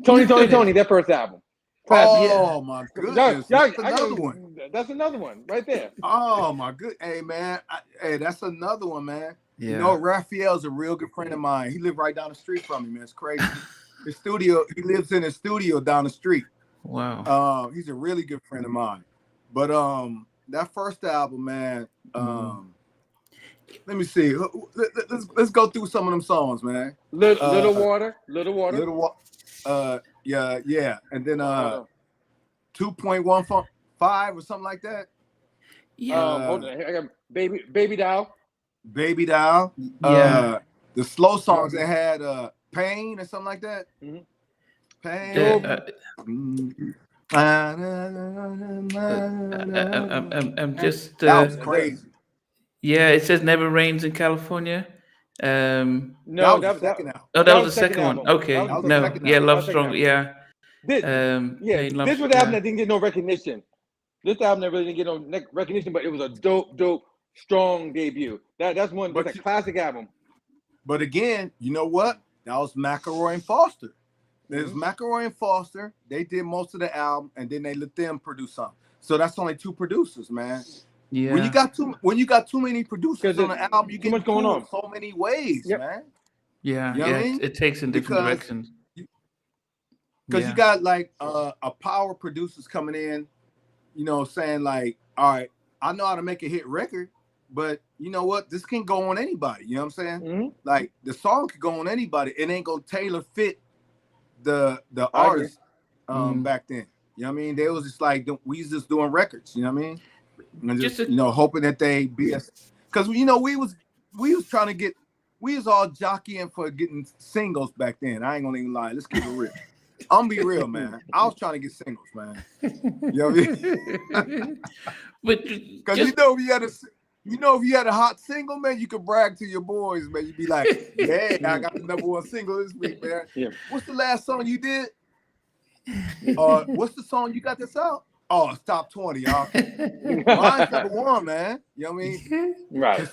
S2: Tony, that first album.
S3: Oh my goodness. That's another one.
S2: That's another one right there.
S3: Oh my good. Hey man. Hey, that's another one, man.
S1: Yeah.
S3: You know, Raphael's a real good friend of mine. He lived right down the street from me, man. It's crazy. His studio, he lives in his studio down the street.
S1: Wow.
S3: He's a really good friend of mine. But that first album, man, let me see. Let's go through some of them songs, man.
S2: Little Water.
S3: Yeah. And then 2.15 or something like that.
S2: Yeah. Hold on. I got Baby Doll.
S3: Yeah. The slow songs that had Pain or something like that. Pain.
S1: I'm just
S3: that was crazy.
S1: Yeah, it says Never Rains in California.
S2: No,
S3: that was the second album.
S1: Oh, that was the second one. Okay. Love Strong. Yeah.
S2: This was the album that didn't get no recognition. This album that really didn't get no recognition, but it was a dope, strong debut. That's a classic album.
S3: But again, you know what? That was McElroy and Foster. There's McElroy and Foster. They did most of the album, and then they let them produce something. So that's only two producers, man.
S1: Yeah.
S3: When you got too many producers on the album, you get
S2: much going on
S3: so many ways, man.
S1: Yeah.
S3: You know what I mean?
S1: It takes in different directions.
S3: Because you got like a power producers coming in, you know, saying like, all right, I know how to make a hit record, but you know what? This can go on anybody. You know what I'm saying? Like the song could go on anybody. It ain't gonna tailor fit the artist back then. You know what I mean? They was just like, we was just doing records. You know what I mean? And just you know, hoping that they be, because you know we was trying to get, we was all jockeying for getting singles back then. I ain't gonna even lie. Let's keep it real. I'm gonna be real, man. I was trying to get singles, man. You know what I mean? Because if you had a hot single, man, you could brag to your boys, man. You'd be like, "Yeah, I got the #1 single this week, man." Yeah. What's the last song you did? What's the song you got this out? Oh, it's top 20, y'all. Mine's #1, man. You know what I mean?
S2: Right.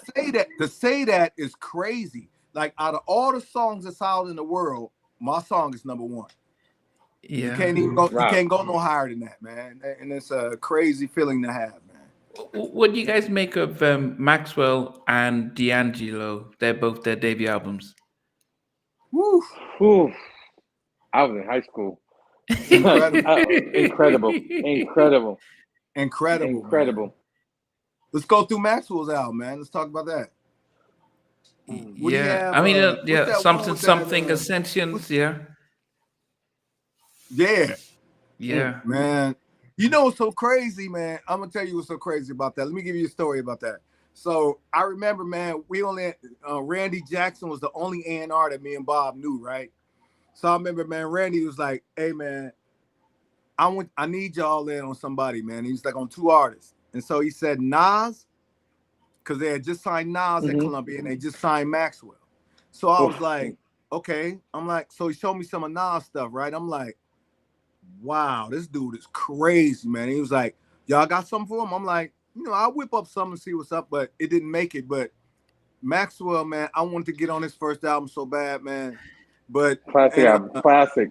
S3: To say that is crazy. Like out of all the songs that's out in the world, my song is #1.
S1: Yeah.
S3: You can't even go. You can't go no higher than that, man. And it's a crazy feeling to have, man.
S1: What do you guys make of Maxwell and D'Angelo? They're both their debut albums.
S3: Woo.
S2: I was in high school. Incredible. Let's
S3: go through Maxwell's album, man. Let's talk about that.
S1: I mean, something Ascensions, Yeah,
S3: man. You know what's so crazy, man? I'm gonna tell you what's so crazy about that. Let me give you a story about that. So I remember, man, we only Randy Jackson was the only A&R that me and Bob knew, right? So I remember, man, Randy was like, "Hey, man, I need y'all in on somebody, man." He's like on 2 artists, and so he said Nas, because they had just signed Nas at Columbia, and they just signed Maxwell. So I was like, okay. I'm like, so he showed me some of Nas stuff, right? I'm like, wow, this dude is crazy, man. He was like, y'all got something for him? I'm like, I'll whip up something and see what's up, but it didn't make it. But Maxwell, man, I wanted to get on his first album so bad, man. But
S2: classic album, classic.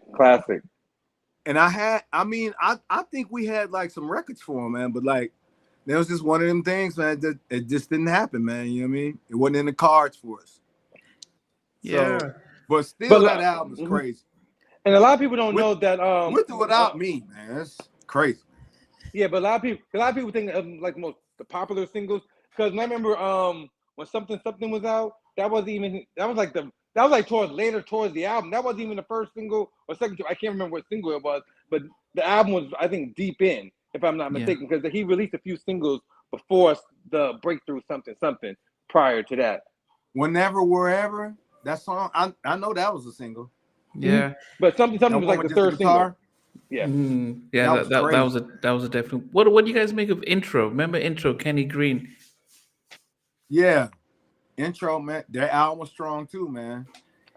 S3: And I think we had like some records for him, man. But like, there was just one of them things, man. That it just didn't happen, man. You know what I mean? It wasn't in the cards for us.
S1: Yeah.
S3: So, but still, that album is crazy.
S2: And a lot of people don't know that.
S3: With or without me, man, that's crazy.
S2: Yeah, but a lot of people think of like the popular singles. Because I remember when something was out, that was like towards the album. That wasn't even the first single or second. I can't remember what single it was, but the album was, I think, deep in, if I'm not mistaken, because he released a few singles before the breakthrough something prior to that.
S3: Whenever, Wherever, that song, I know that was a single.
S1: Yeah,
S2: but something was like the third single. Yeah,
S1: yeah, that was a definite. What do you guys make of Intro? Remember Intro, Kenny Green?
S3: Yeah. Intro, man, that album was strong too, man.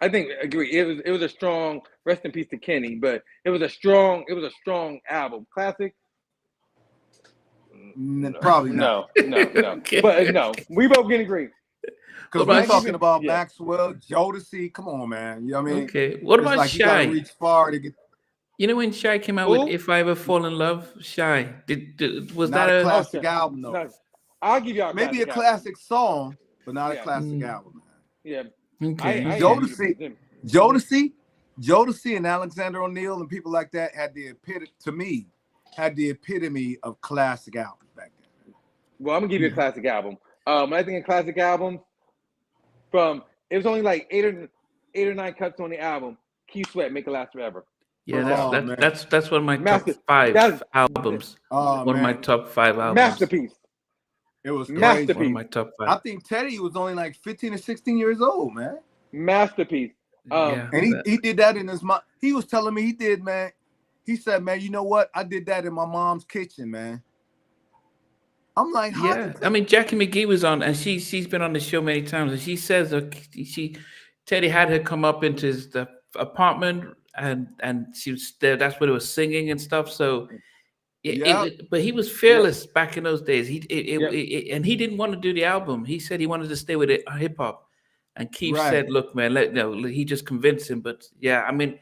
S2: I agree. It was a strong, rest in peace to Kenny, but it was a strong album. Classic.
S3: Probably not.
S2: No. Okay. But no, we both can agree.
S3: Because we're talking about Maxwell, Jodeci. Come on, man. You know what I mean?
S1: Okay. What about
S3: like
S1: Shy?
S3: You gotta reach far to get.
S1: You know when Shy came out with "If I Ever Fall in Love"? Shy was
S3: not
S1: that
S3: a classic album though?
S2: I'll give y'all
S3: maybe a classic song, but not a classic album.
S2: Yeah.
S1: Okay.
S3: Jodeci and Alexander O'Neal and people like that had the epitome of classic albums back then.
S2: Well, I'm gonna give you a classic album. When I think of classic albums, it was only like eight or nine cuts on the album. Keith Sweat, "Make It Last Forever."
S1: Yeah, that's one of my top 5 albums. One of my top 5 albums.
S2: Masterpiece.
S3: It was
S2: masterpiece.
S1: One of my top 5.
S3: I think Teddy was only like 15 or 16 years old, man.
S2: Masterpiece.
S3: And he did that in his mom. He was telling me he did, man. He said, man, you know what? I did that in my mom's kitchen, man. I'm like,
S1: I mean, Jackie McGee was on, and she's been on the show many times, and she says Teddy had her come up into the apartment, and she was there. That's where they was singing and stuff. So, but he was fearless back in those days. And he didn't want to do the album. He said he wanted to stay with hip hop. And Keith said, "Look, man, he just convinced him." But yeah, I mean,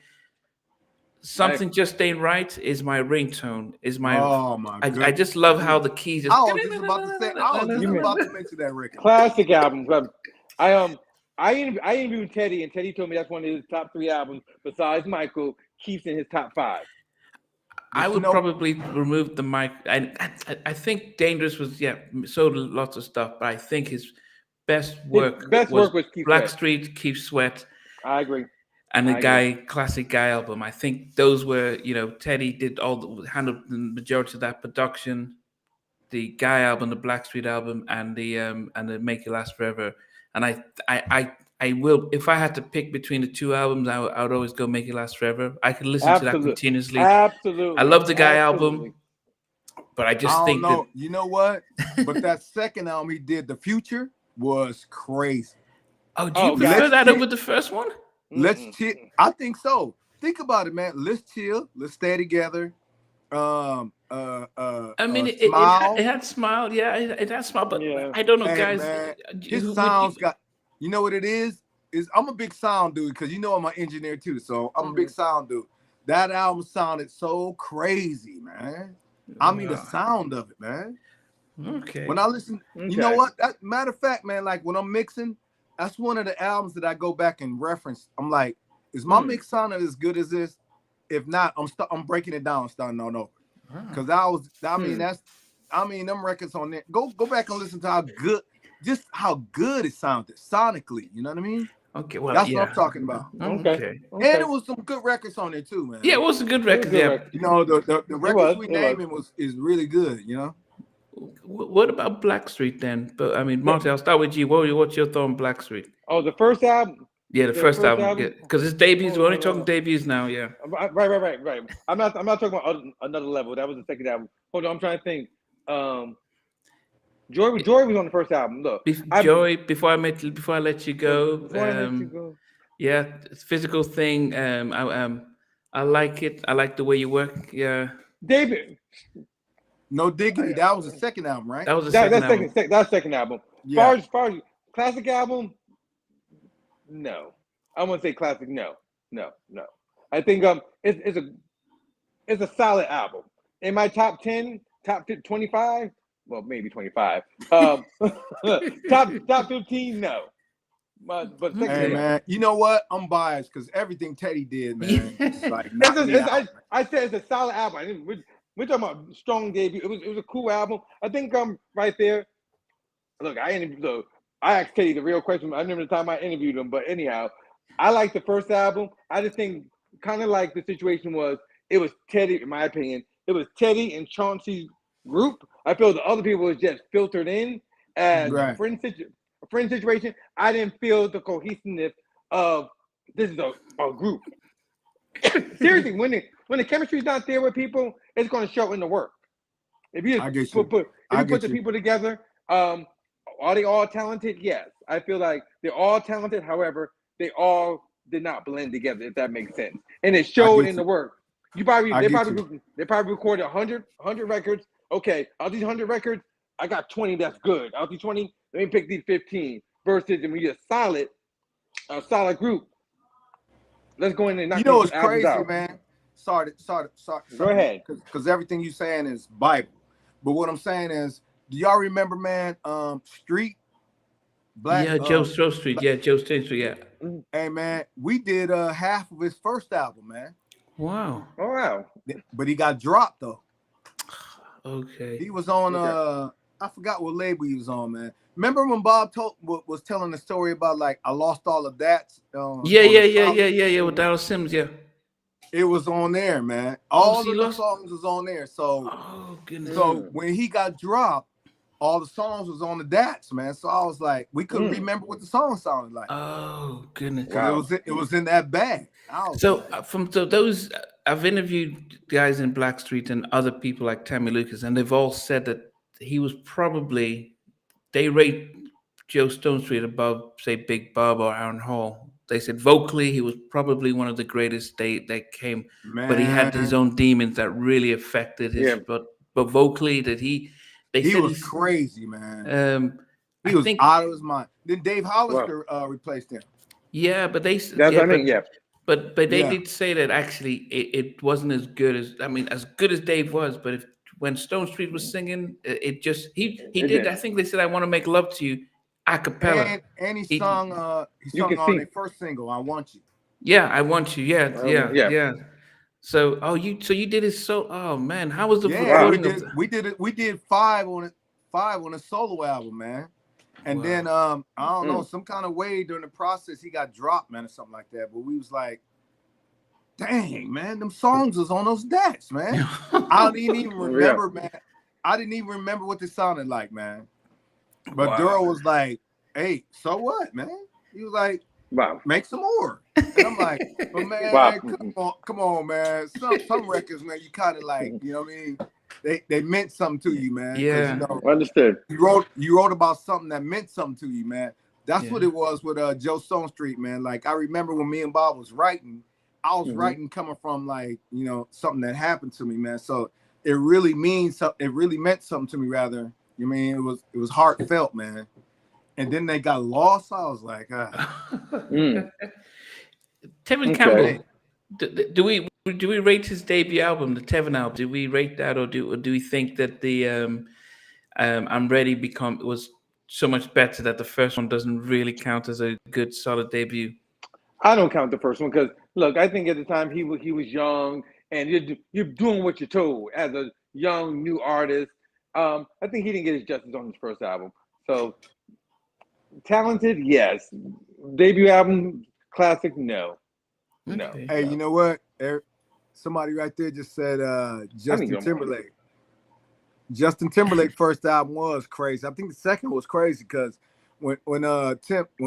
S1: Something Just Ain't Right is my ringtone. Is my I just love how the keys just.
S3: I was just about to mention that record.
S2: Classic album. I interviewed Teddy, and Teddy told me that's one of his top 3 albums. Besides Michael, Keith's in his top 5.
S1: I would probably remove the mic. I think Dangerous was sold lots of stuff, but I think his best work was Blackstreet, Keith Sweat.
S2: I agree.
S1: And the Classic Guy album. I think those were, Teddy did handled the majority of that production. The Guy album, the Blackstreet album, and the Make It Last Forever. And I will, if I had to pick between the 2 albums, I would always go Make It Last Forever. I could listen to that continuously.
S2: Absolutely.
S1: I love the Guy album, but I just think that,
S3: you know what? But that second album he did, The Future, was crazy.
S1: Oh, do you prefer that over the first one?
S3: Let's chill. I think so. Think about it, man. Let's chill. Let's stay together.
S1: I mean, it had Smile. Yeah, it had Smile, but I don't know, guys.
S3: Man, his sounds got. You know what it is? I'm a big sound dude because I'm an engineer too. So I'm a big sound dude. That album sounded so crazy, man. I mean, the sound of it, man.
S1: Okay.
S3: When I listen, you know what? Matter of fact, man, like when I'm mixing, that's one of the albums that I go back and reference. I'm like, is my mix sounding as good as this? If not, I'm breaking it down, starting on over. Because them records on there. Go back and listen to how good it sounded sonically. You know what I mean?
S1: Okay, well,
S3: that's what I'm talking about.
S2: Okay.
S3: And it was some good records on there too, man.
S1: Yeah, it was a good record.
S3: The records we naming is really good.
S1: What about Blackstreet then? But I mean, Marty, I'll start with you. What's your thought on Blackstreet?
S2: Oh, the first album.
S1: Yeah, the first album. Because it's debuts. We're only talking debuts now. Yeah.
S2: Right. I'm not talking about another level. That was the second album. Hold on, I'm trying to think. Joy was on the first album. Look,
S1: Joy. Before I let you go. Yeah, it's a physical thing. I like it. I like the way you work. Yeah,
S2: David,
S3: No Diggity. That was the second album, right?
S1: that was the second album.
S2: That's second album.
S3: Yeah.
S2: Far as classic album, no. I wouldn't say classic. No. I think it's a solid album. In my top 10, top 25, well maybe 25. Top 15, no. But second,
S3: Hey man, you know what? I'm biased because everything Teddy did, man. It's like
S2: I said it's a solid album. We're talking about strong debut. It was a cool album. I think right there. Look, I asked Teddy the real question. I remember the time I interviewed him, but anyhow, I like the first album. I just think kind of like the situation was, it was Teddy, in my opinion, it was Teddy and Chauncey's group. I feel the other people was just filtered in as a friend situation. I didn't feel the cohesiveness of this is a group. Seriously, when the chemistry's not there with people, it's going to show in the work. If you just put the people together, are they all talented? Yes. I feel like they're all talented. However, they all did not blend together, if that makes sense. And it showed in the work. They probably recorded 100 records. Okay, out of these 100 records, I got 20 that's good. Out of these 20, let me pick these 15. Versus when you're a solid group. Let's go in and knock
S3: you know what's
S2: these
S3: crazy,
S2: out.
S3: man? Sorry.
S2: Go ahead.
S3: Because everything you're saying is Bible. But what I'm saying is, do y'all remember, man, Street?
S1: Joe Street. Yeah, Joe Street. Yeah.
S3: Hey, man, we did half of his first album, man.
S1: Wow.
S2: Oh, wow.
S3: But he got dropped, though.
S1: Okay.
S3: He was on, I forgot what label he was on, man. Remember when Bob was telling the story about, like, I lost all of that?
S1: Yeah, with Darryl Sims, yeah.
S3: It was on there, man. All of the songs was on there. So,
S1: goodness.
S3: So when he got dropped, all the songs was on the DATs, man. So I was like, we couldn't remember what the song sounded like.
S1: Oh goodness!
S3: Wow. It was in that bag.
S1: So those I've interviewed guys in Blackstreet and other people like Tammy Lucas, and they've all said that he was probably, they rate Joe Stonestreet above, say, Big Bob or Aaron Hall. They said vocally he was probably one of the greatest that came, man. But he had his own demons that really affected his. Yeah. But vocally, that he
S3: was crazy, man. He was out of his mind. Then Dave Hollister replaced him.
S1: Yeah, but they. But they did say that actually it wasn't as good as, as good as Dave was. But when Stonestreet was singing, it just he did. I think they said, "I Want to Make Love to You," a cappella.
S3: And he sung on their first single, "I Want You."
S1: Yeah, "I Want You." Yeah. So, you did it. So, oh man, how was the recording?
S3: We did five on a solo album, man. And then I don't know, some kind of way during the process he got dropped, man, or something like that. But we was like, dang, man, them songs was on those DATs, man. I didn't even remember, man. I didn't even remember what they sounded like, man. But Duro was like, hey, so what, man? He was like, make some more. And I'm like, but man, come on, man. Some records, man, you kind of like, you know what I mean? They meant something to you, man.
S1: Yeah,
S2: understood.
S3: You wrote about something that meant something to you, man. That's what it was with Joe Stonestreet, man. Like, I remember when me and Bob was writing, I was writing coming from, like, you know, something that happened to me, man. So it really means something. It really meant something to me, rather. You mean it was heartfelt, man. And then they got lost. I was like,
S1: Tevin Campbell. Do we rate his debut album, the Tevin album? Do we rate that, or do we think that the I'm Ready was so much better that the first one doesn't really count as a good solid debut?
S2: I don't count the first one because, look, I think at the time he was young, and you're doing what you're told as a young new artist. I think he didn't get his justice on his first album. So talented, yes. Debut album, classic, no. No.
S3: Hey, you know what? Somebody right there just said Justin Timberlake. Justin Timberlake's first album was crazy. I think the second was crazy because when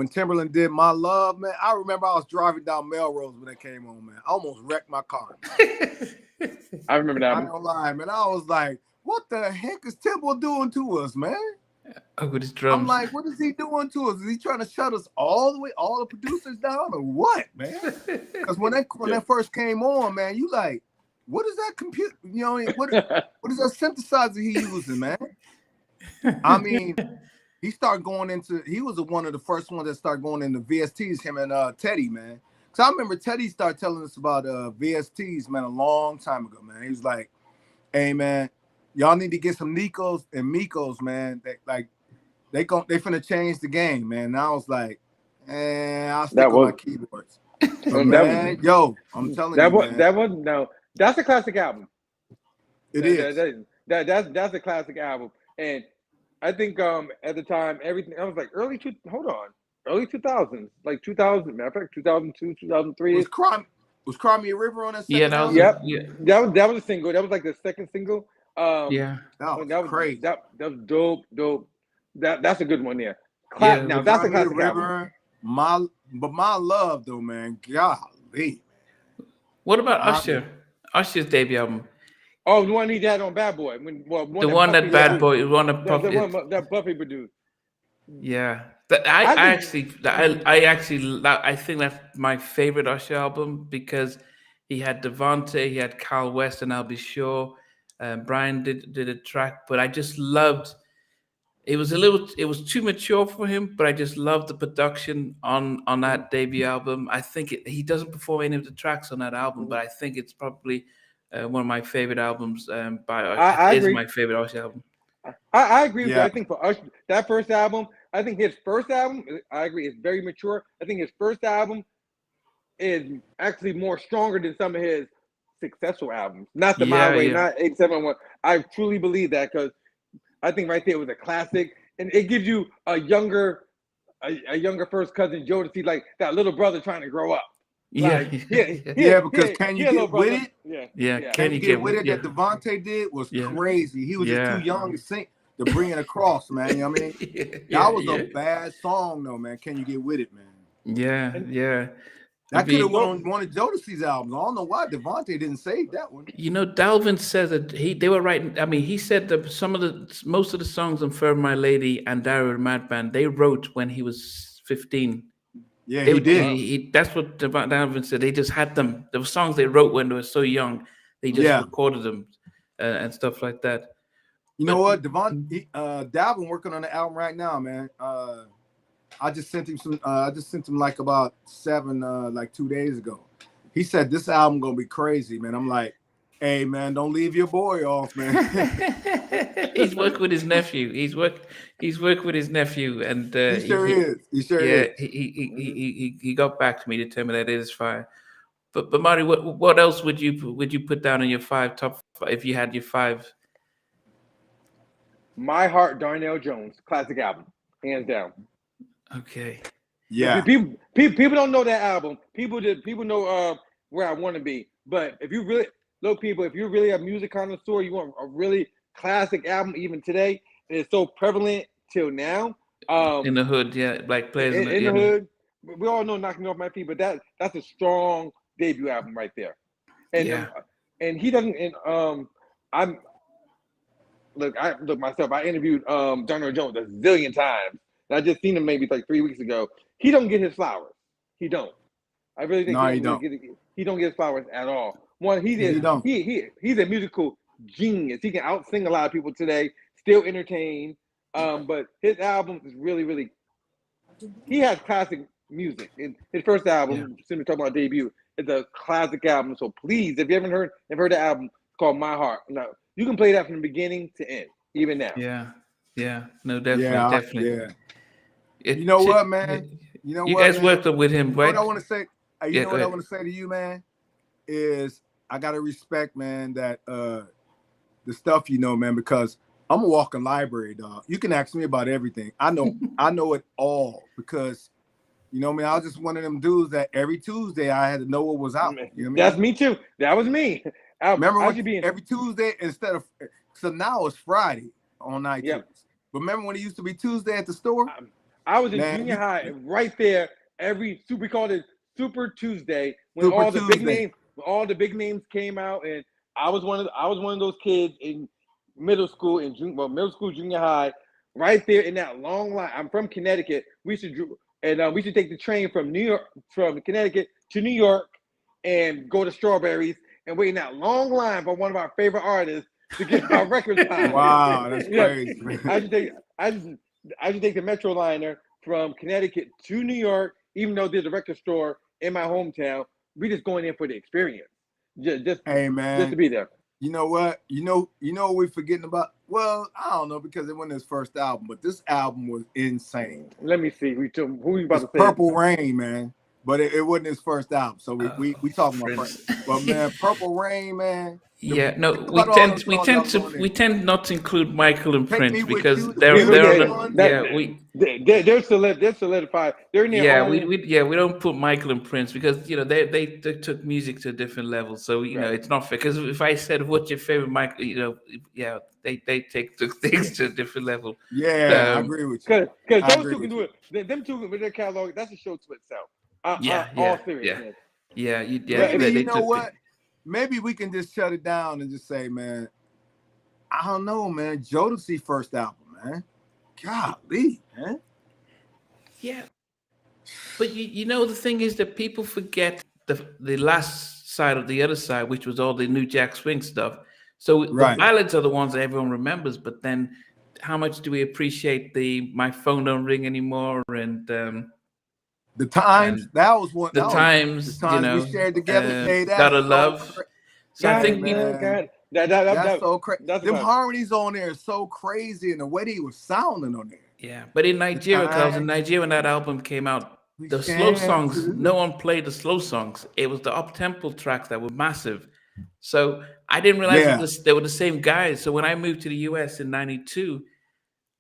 S3: Timberland did My Love, man, I remember I was driving down Melrose when that came on, man. I almost wrecked my car.
S2: I remember that.
S3: I don't lie, man. I was like, what the heck is Timberland doing to us, man?
S1: Oh, with his drums.
S3: I'm like, what is he doing to us? Is he trying to shut us all the way, all the producers down, or what, man? Because when that first came on, man, you like, what is that computer? You know, what is that synthesizer he using, man? I mean, he started going into. He was one of the first ones that started going into VSTs. Him and Teddy, man. Because I remember Teddy started telling us about VSTs, man, a long time ago, man. He was like, "Hey, man, y'all need to get some Nikos and Mikos, man. They finna change the game, man." And I was like, I'll stick with my keyboards. But man, I'm telling you, man.
S2: That's a classic album.
S3: It is.
S2: That's a classic album. And I think at the time, everything, I was like early 2000s, like 2000, matter of fact, 2002, 2003.
S3: Was Cry Me a River on that second
S1: Yeah, that was
S3: album?
S2: That was a single. That was like the second single.
S3: That was crazy.
S2: That was dope. That's a good one there.
S1: Now
S2: that's a classic album.
S3: My Love though, man. Golly.
S1: What about Usher? Usher's debut album.
S2: Oh, the one he had on Bad Boy. That Buffy produced.
S1: Yeah, I think that's my favorite Usher album because he had Devontae, he had Kyle West, and I'll Be Sure. Brian did a track, but I just loved. It was too mature for him, but I just loved the production on that debut album. I think he doesn't perform any of the tracks on that album, but I think it's probably one of my favorite albums by Usher. It's my favorite Usher album.
S2: I agree with you. I think for Usher, that first album, I think his first album, I agree, is very mature. I think his first album is actually more stronger than some of his successful albums. Not the My Way, not 871. I truly believe that because I think right there was a classic, and it gives you a younger first cousin Jodeci, like that little brother trying to grow up.
S3: Because Can You Get With It?
S1: Yeah.
S3: Can You Get With It that Devontae did was crazy. He was just too young to sing, to bring it across, man. You know what I mean? That was a bad song though, man. Can You Get With It, man?
S1: Yeah.
S3: That could have went on one of Jodeci's albums. I don't know why Devontae didn't save that one.
S1: You know, Dalvin says that they were writing. I mean, he said that most of the songs on "Forever My Lady" and "Diary of a Madman" they wrote when he was 15.
S3: Yeah, he
S1: did. That's what Dalvin said. They just had them. There were songs they wrote when they were so young. They just recorded them and stuff like that.
S3: You know what, Dalvin working on the album right now, man. I just sent him some. I just sent him like about 7, like 2 days ago. He said this album gonna be crazy, man. I'm like, hey, man, don't leave your boy off, man.
S1: He's worked with his nephew. He's worked with his nephew, and
S3: he sure is.
S1: He got back to me to tell me that it is fire. But Marty, what else would you put down in your top 5 if you had your 5?
S2: My Heart, Darnell Jones, classic album, hands down.
S1: Okay.
S3: Yeah.
S2: People don't know that album. People know Where I Want to Be. But if you really if you're really a music connoisseur, you want a really classic album even today, and it's so prevalent till now.
S1: In the Hood, like players
S2: in the Hood. We all know Knocking Off My Feet, but that's a strong debut album right there. And and he doesn't. And I interviewed Darnell Jones a zillion times. I just seen him maybe like 3 weeks ago. He don't get his flowers. He don't. I really think he don't get his flowers at all. One, he's a musical genius. He can out-sing a lot of people today, still entertain. But his album is really, really. He has classic music. And his first album, since we're talking about debut, it's a classic album. So please, if you haven't heard the album, it's called My Heart. Now you can play that from the beginning to end, even now.
S1: Yeah. No, definitely.
S3: Yeah. You know what, man?
S1: You guys worked up with him, right?
S3: What I want to say, what I want to say to you, man, is I gotta respect, man, that the stuff man, because I'm a walking library, dog. You can ask me about everything. I know it all because I was just one of them dudes that every Tuesday I had to know what was out. You know what I mean?
S2: That's me too. That was me.
S3: Remember every Tuesday instead of so now it's Friday on iTunes. Yep. But remember when it used to be Tuesday at the store?
S2: I was in junior high, right there. We called it Super Tuesday when all the big names came out, and I was one of those kids in middle school, junior high, right there in that long line. I'm from Connecticut. We should take the train from Connecticut to New York, and go to Strawberries and wait in that long line for one of our favorite artists to get our record signed.
S3: Wow, that's crazy.
S2: I should take the Metro liner from Connecticut to New York, even though there's a record store in my hometown. We just going in for the experience. Just to be there.
S3: You know what? You know what we're forgetting about? Well, I don't know, because it wasn't his first album, but this album was insane.
S2: Let me see. Who you about to say?
S3: Purple Rain, man. But it wasn't his first album, so we talking about first. But man, Purple Rain, man.
S1: Yeah, no, we tend not to include Michael and Prince because they're
S2: solidified. They're in their own.
S1: We don't put Michael and Prince because they took music to a different level. So it's not fair, because if I said what's your favorite Michael, they took things to a different level.
S3: Yeah, I agree with you.
S2: Because those two can do it. Them two with their catalog, that's a show to itself. All seriousness.
S3: You know what? Maybe we can just shut it down and just say, man, I don't know, man. Jodeci first album, man. Golly, man.
S1: Yeah. But the thing is that people forget the last side of the other side, which was all the New Jack Swing stuff. So the ballads are the ones that everyone remembers, but then how much do we appreciate the My Phone Don't Ring Anymore and
S3: the Times? That was one.
S1: The Times,
S3: we shared together.
S1: Gotta Love. So I think
S3: that's so crazy. Them harmonies on there is so crazy, and the way he was sounding on there.
S1: Yeah, but in Nigeria, because in Nigeria when that album came out, the slow songs, no one played the slow songs. It was the up-tempo tracks that were massive. So I didn't realize they were the same guys. So when I moved to the US in '92,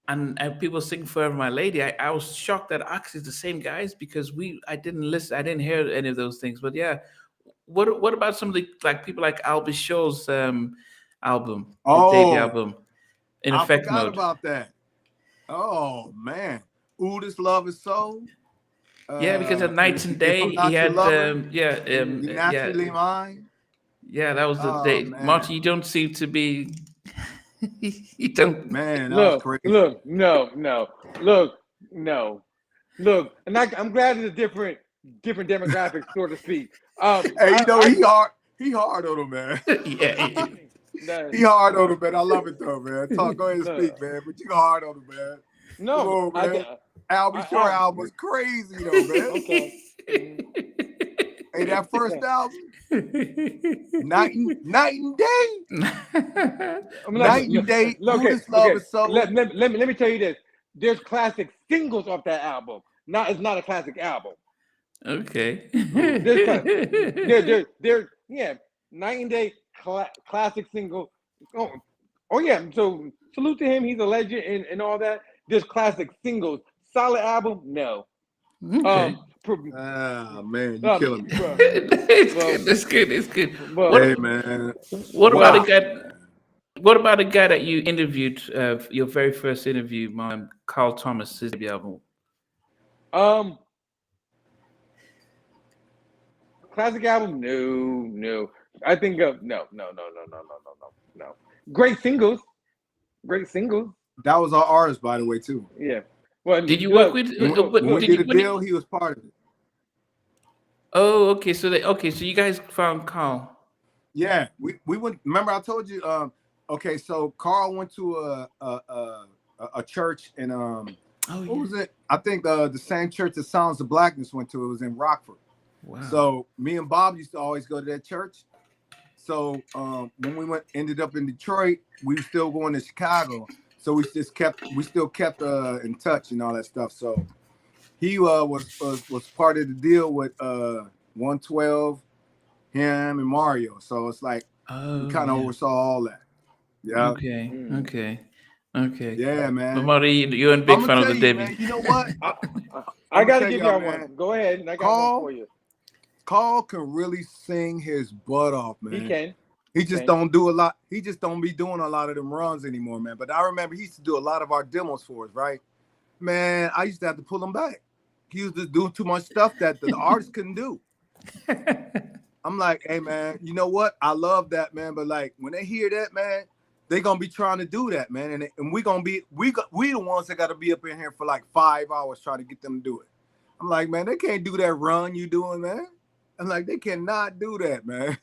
S1: and people sing Forever My Lady, I was shocked that actually it's the same guys, because I didn't hear any of those things. But yeah, what about some of the people like Albie Shaw's album, the debut album, In Effect Mode?
S3: I forgot about that. Oh man, Ooh, This Love Is So.
S1: Yeah, because at Night and Day he had
S3: Naturally Mine.
S1: Yeah, that was the day. Marty, you don't seem to be. You don't.
S3: Man, that was crazy.
S2: Look, and I'm glad it's a different demographic, so to speak.
S3: Hey, he hard on him, man.
S1: Yeah.
S3: He hard on him, man. I love it though, man. Go ahead and speak, man. But you hard on him, man.
S2: No,
S3: come on, man. Albie Shore album was crazy though, man.
S2: Okay.
S3: Hey, that first album, night and day. Night and day. This love is so.
S2: Let me tell you this. There's classic singles off that album. It's not a classic album.
S1: Okay.
S2: There's Night and Day classic single. Oh yeah. So salute to him. He's a legend and all that. There's classic singles. Solid album, no.
S1: Okay.
S3: Man, you're killing me.
S1: It's good.
S3: Hey, man.
S1: What about the guy that you interviewed? Your very first interview, Carl Thomas, his debut album.
S2: Classic album? No. I think no. Great singles.
S3: That was our artist, by the way, too.
S2: Yeah.
S1: Well, did you work with?
S3: When we did a deal, he was part of it.
S1: Oh, okay. So you guys found Carl.
S3: Yeah, we went. Remember, I told you. Okay, so Carl went to a church in what was it? I think the same church that Sounds of Blackness went to. It was in Rockford.
S1: Wow.
S3: So me and Bob used to always go to that church. So when we ended up in Detroit, we were still going to Chicago. So we still kept in touch and all that stuff. So he was part of the deal with 112, him and Mario. So it's like we kind of oversaw all that. Yeah.
S1: Okay.
S3: Yeah, man.
S1: But Marty, you're a big fan of the debut.
S3: Man, you know what?
S2: I gotta give y'all one. Go ahead, and I got one for you.
S3: Carl can really sing his butt off, man.
S2: He can.
S3: He just don't do a lot. He just don't be doing a lot of them runs anymore, man. But I remember he used to do a lot of our demos for us, right? Man, I used to have to pull him back. He was just doing too much stuff that the artist couldn't do. I'm like, hey, man, you know what? I love that, man. But like when they hear that, man, they gonna be trying to do that, man, and we the ones that got to be up in here for like 5 hours trying to get them to do it. I'm like, man, they can't do that run you doing, man. I'm like, they cannot do that, man.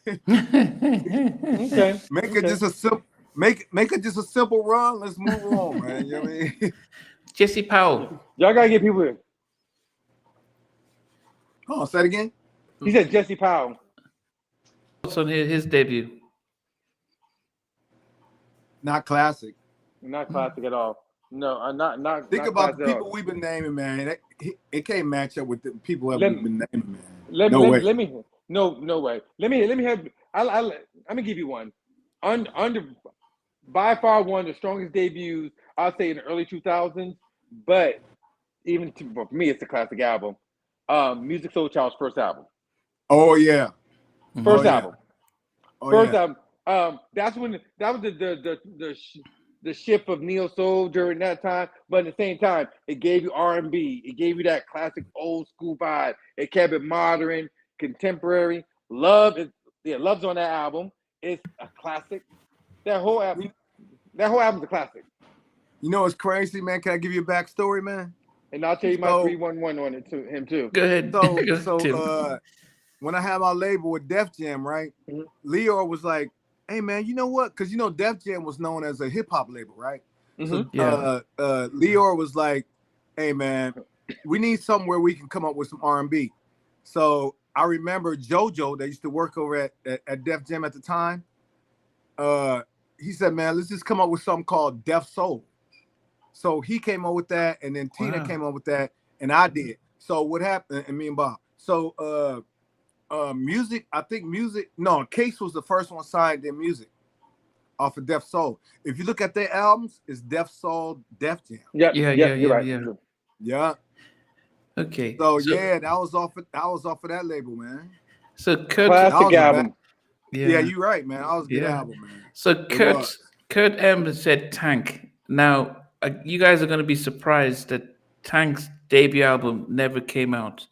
S2: Okay.
S3: Make it just a simple. Make it just a simple run. Let's move on, man. You know what I mean?
S1: Jesse Powell.
S2: Y'all gotta get people in.
S3: Oh, say it again.
S2: He said Jesse Powell.
S1: What's on his debut?
S3: Not classic.
S2: Not classic at all. No, not.
S3: Think
S2: not
S3: about the people we've been naming, man. It can't match up with the people that we've been naming, man.
S2: No way. Let me have. I'm gonna give you one. Under by far one of the strongest debuts, I'll say in the early 2000s. But for me, it's a classic album. Music Soul Child's first album.
S3: Oh yeah.
S2: First album.
S3: Oh,
S2: first
S3: yeah.
S2: album. That was the shift of neo soul during that time. But at the same time, it gave you R&B. It gave you that classic old school vibe. It kept it modern, contemporary. Love's on that album. It's a classic. That whole album's a classic.
S3: You know what's crazy, man? Can I give you a backstory, man?
S2: And I'll tell you my 311 on it to him too.
S1: Go ahead.
S3: So when I had my label with Def Jam, right? Leo was like, "Hey man, you know what? Because you know Def Jam was known as a hip hop label, right?" So Leo was like, "Hey man, we need somewhere we can come up with some R&B." So I remember JoJo that used to work over at Def Jam at the time. He said, "Man, let's just come up with something called Def Soul." So he came up with that, and then Tina came up with that, and I did. So what happened? And me and Bob. So Case was the first one signed in music off of Def Soul. If you look at their albums, it's Def Soul, Def Jam.
S2: Yeah,
S3: you're right. Yeah.
S1: Okay.
S3: So yeah, that was off of that label, man.
S1: So Kurt,
S2: classic album.
S3: Yeah, you're right, man. That was a good album, man.
S1: So Kurt M said Tank. Now you guys are going to be surprised that Tank's debut album never came out.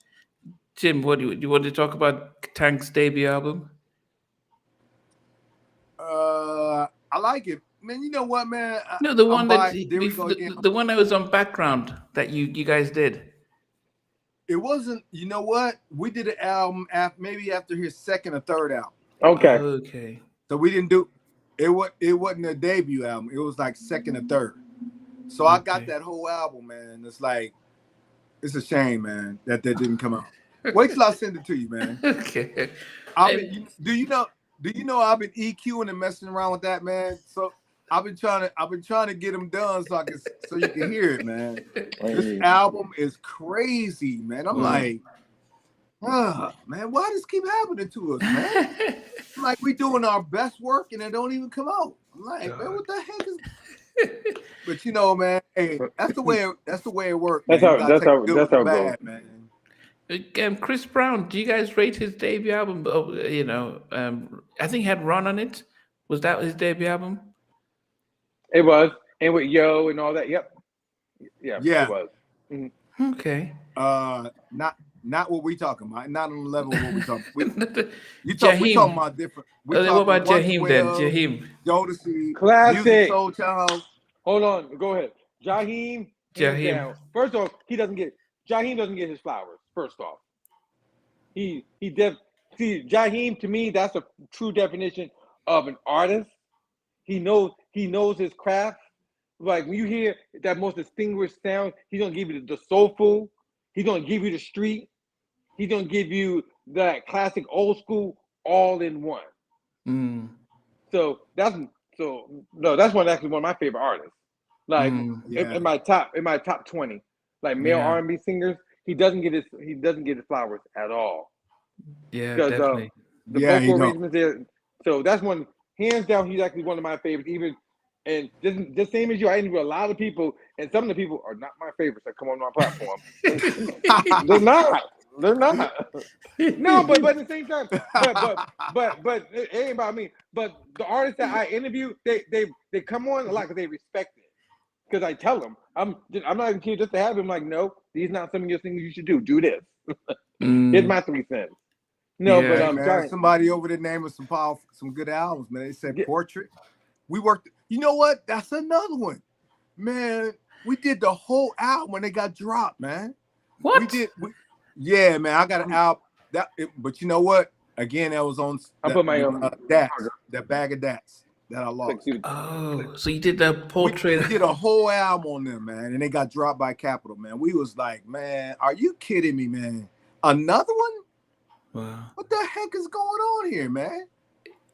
S1: Jim, what do you want to talk about Tank's debut album?
S3: I like it, man. You know what, man?
S1: No, the one the one that was on Background that you guys did.
S3: It wasn't. You know what? We did an album maybe after his second or third album.
S2: Okay.
S3: So we didn't do it. It wasn't a debut album. It was like second or third. So I got that whole album, man. It's like, it's a shame, man, that didn't come out. Wait till I send it to you, man.
S1: Okay.
S3: Do you know I've been EQing and messing around with that, man? So I've been trying to get them done so you can hear it, man. This album is crazy, man. I'm like, man, why does this keep happening to us, man? Like we doing our best work and it don't even come out. I'm like, man, what the heck is? But you know, man, hey, that's the way it works.
S2: That's how it goes,
S3: man.
S1: Chris Brown, do you guys rate his debut album? I think he had Run on it. Was that his debut album?
S2: It was, and with Yo and all that. Yep. Yeah. It was.
S1: Mm-hmm. Okay.
S3: Not what we talking about. Not on the level of what we talking. We talking about different.
S1: What about Jaheim then? Jaheim.
S3: Jodeci.
S2: Classic.
S3: Music Soul Child.
S2: Hold on. Go ahead. Jaheim. First off, Jaheim doesn't get his flowers. First off, Jaheim, to me, that's a true definition of an artist. He knows his craft. Like when you hear that most distinguished sound, he's gonna give you the soulful. He's gonna give you the street. He's gonna give you that classic old school all in one. So that's actually one of my favorite artists. Like in my top 20, like male R&B singers, he doesn't get his flowers at all.
S1: Yeah, definitely.
S2: The vocal arrangements there. So that's one, hands down. He's actually one of my favorites. Even and just same as you, I interview a lot of people, and some of the people are not my favorites that come on my platform. They're not. No, but at the same time, but it ain't about me. But the artists that I interview, they come on a lot because they respect it. Because I tell them, I'm not even here just to have them. Like, no, these not some of your things you should do. Do this. Here's my 3 cents. No, but
S3: man, somebody over there naming some good albums, man. They said Portrait, We worked. You know what? That's another one, man. We did the whole album when they got dropped, man.
S1: What?
S3: We did. Yeah, man. I got an album but you know what? Again, that was on.
S2: I put my
S3: that bag of dats that I lost.
S1: Oh, so you did the portrait?
S3: We did a whole album on them, man, and they got dropped by Capitol, man. We was like, man, are you kidding me, man? Another one?
S1: Wow.
S3: What the heck is going on here, man?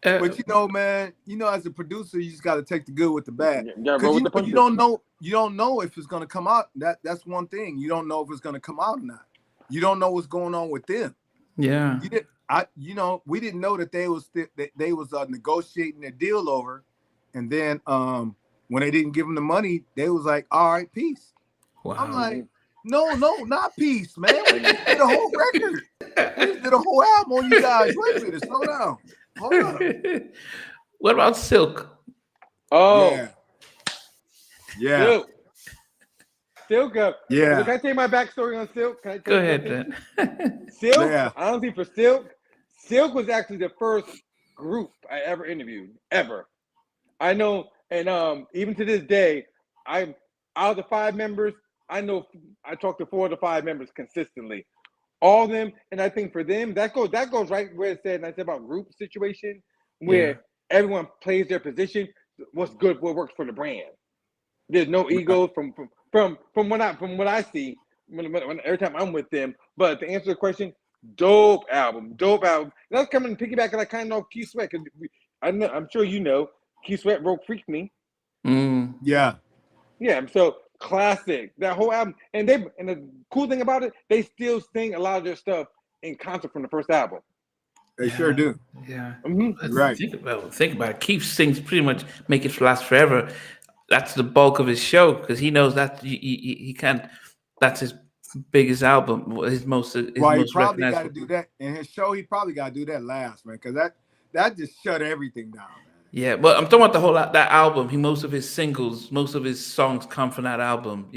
S3: But you know, man, as a producer, you just got to take the good with the bad. Because you don't know if it's gonna come out. That's one thing. You don't know if it's gonna come out or not. You don't know what's going on with them.
S1: Yeah.
S3: We didn't know that they was negotiating their deal over, and then when they didn't give them the money, they was like, all right, peace.
S1: Wow.
S3: I'm like, no, not peace, man. We just did a whole record. We just did a whole album on you guys. Wait a minute, slow down. Hold up.
S1: What about Silk?
S2: Oh,
S3: yeah.
S2: Silk.
S3: Yeah.
S2: Can I tell you my backstory on Silk?
S1: Go ahead, then.
S2: Silk.
S3: Yeah.
S2: Honestly, for Silk was actually the first group I ever interviewed ever. I know, and even to this day, out of the 5 members, I know I talked to 4 of the 5 members consistently. All of them, and I think for them, that goes right where it said, and I said about group situation, where everyone plays their position. What's good, what works for the brand. There's no ego from what I see when every time I'm with them. But to answer the question, dope album. And that's coming and piggybacking. I kind of know Keith Sweat, because I'm sure you know Keith Sweat wrote "Freak Me."
S3: Yeah.
S2: So classic, that whole album, and the cool thing about it, they still sing a lot of their stuff in concert from the first album.
S3: They sure do.
S1: Yeah.
S3: Right.
S1: Think about it. Keith sings pretty much "Make It Last Forever." That's the bulk of his show, because he knows that he can't. That's his biggest album. His most
S3: he probably got to do that in his show. He probably got to do that last, man, because that just shut everything down, man.
S1: Yeah, but I'm talking about the whole that album. Most of his singles, most of his songs come from that album.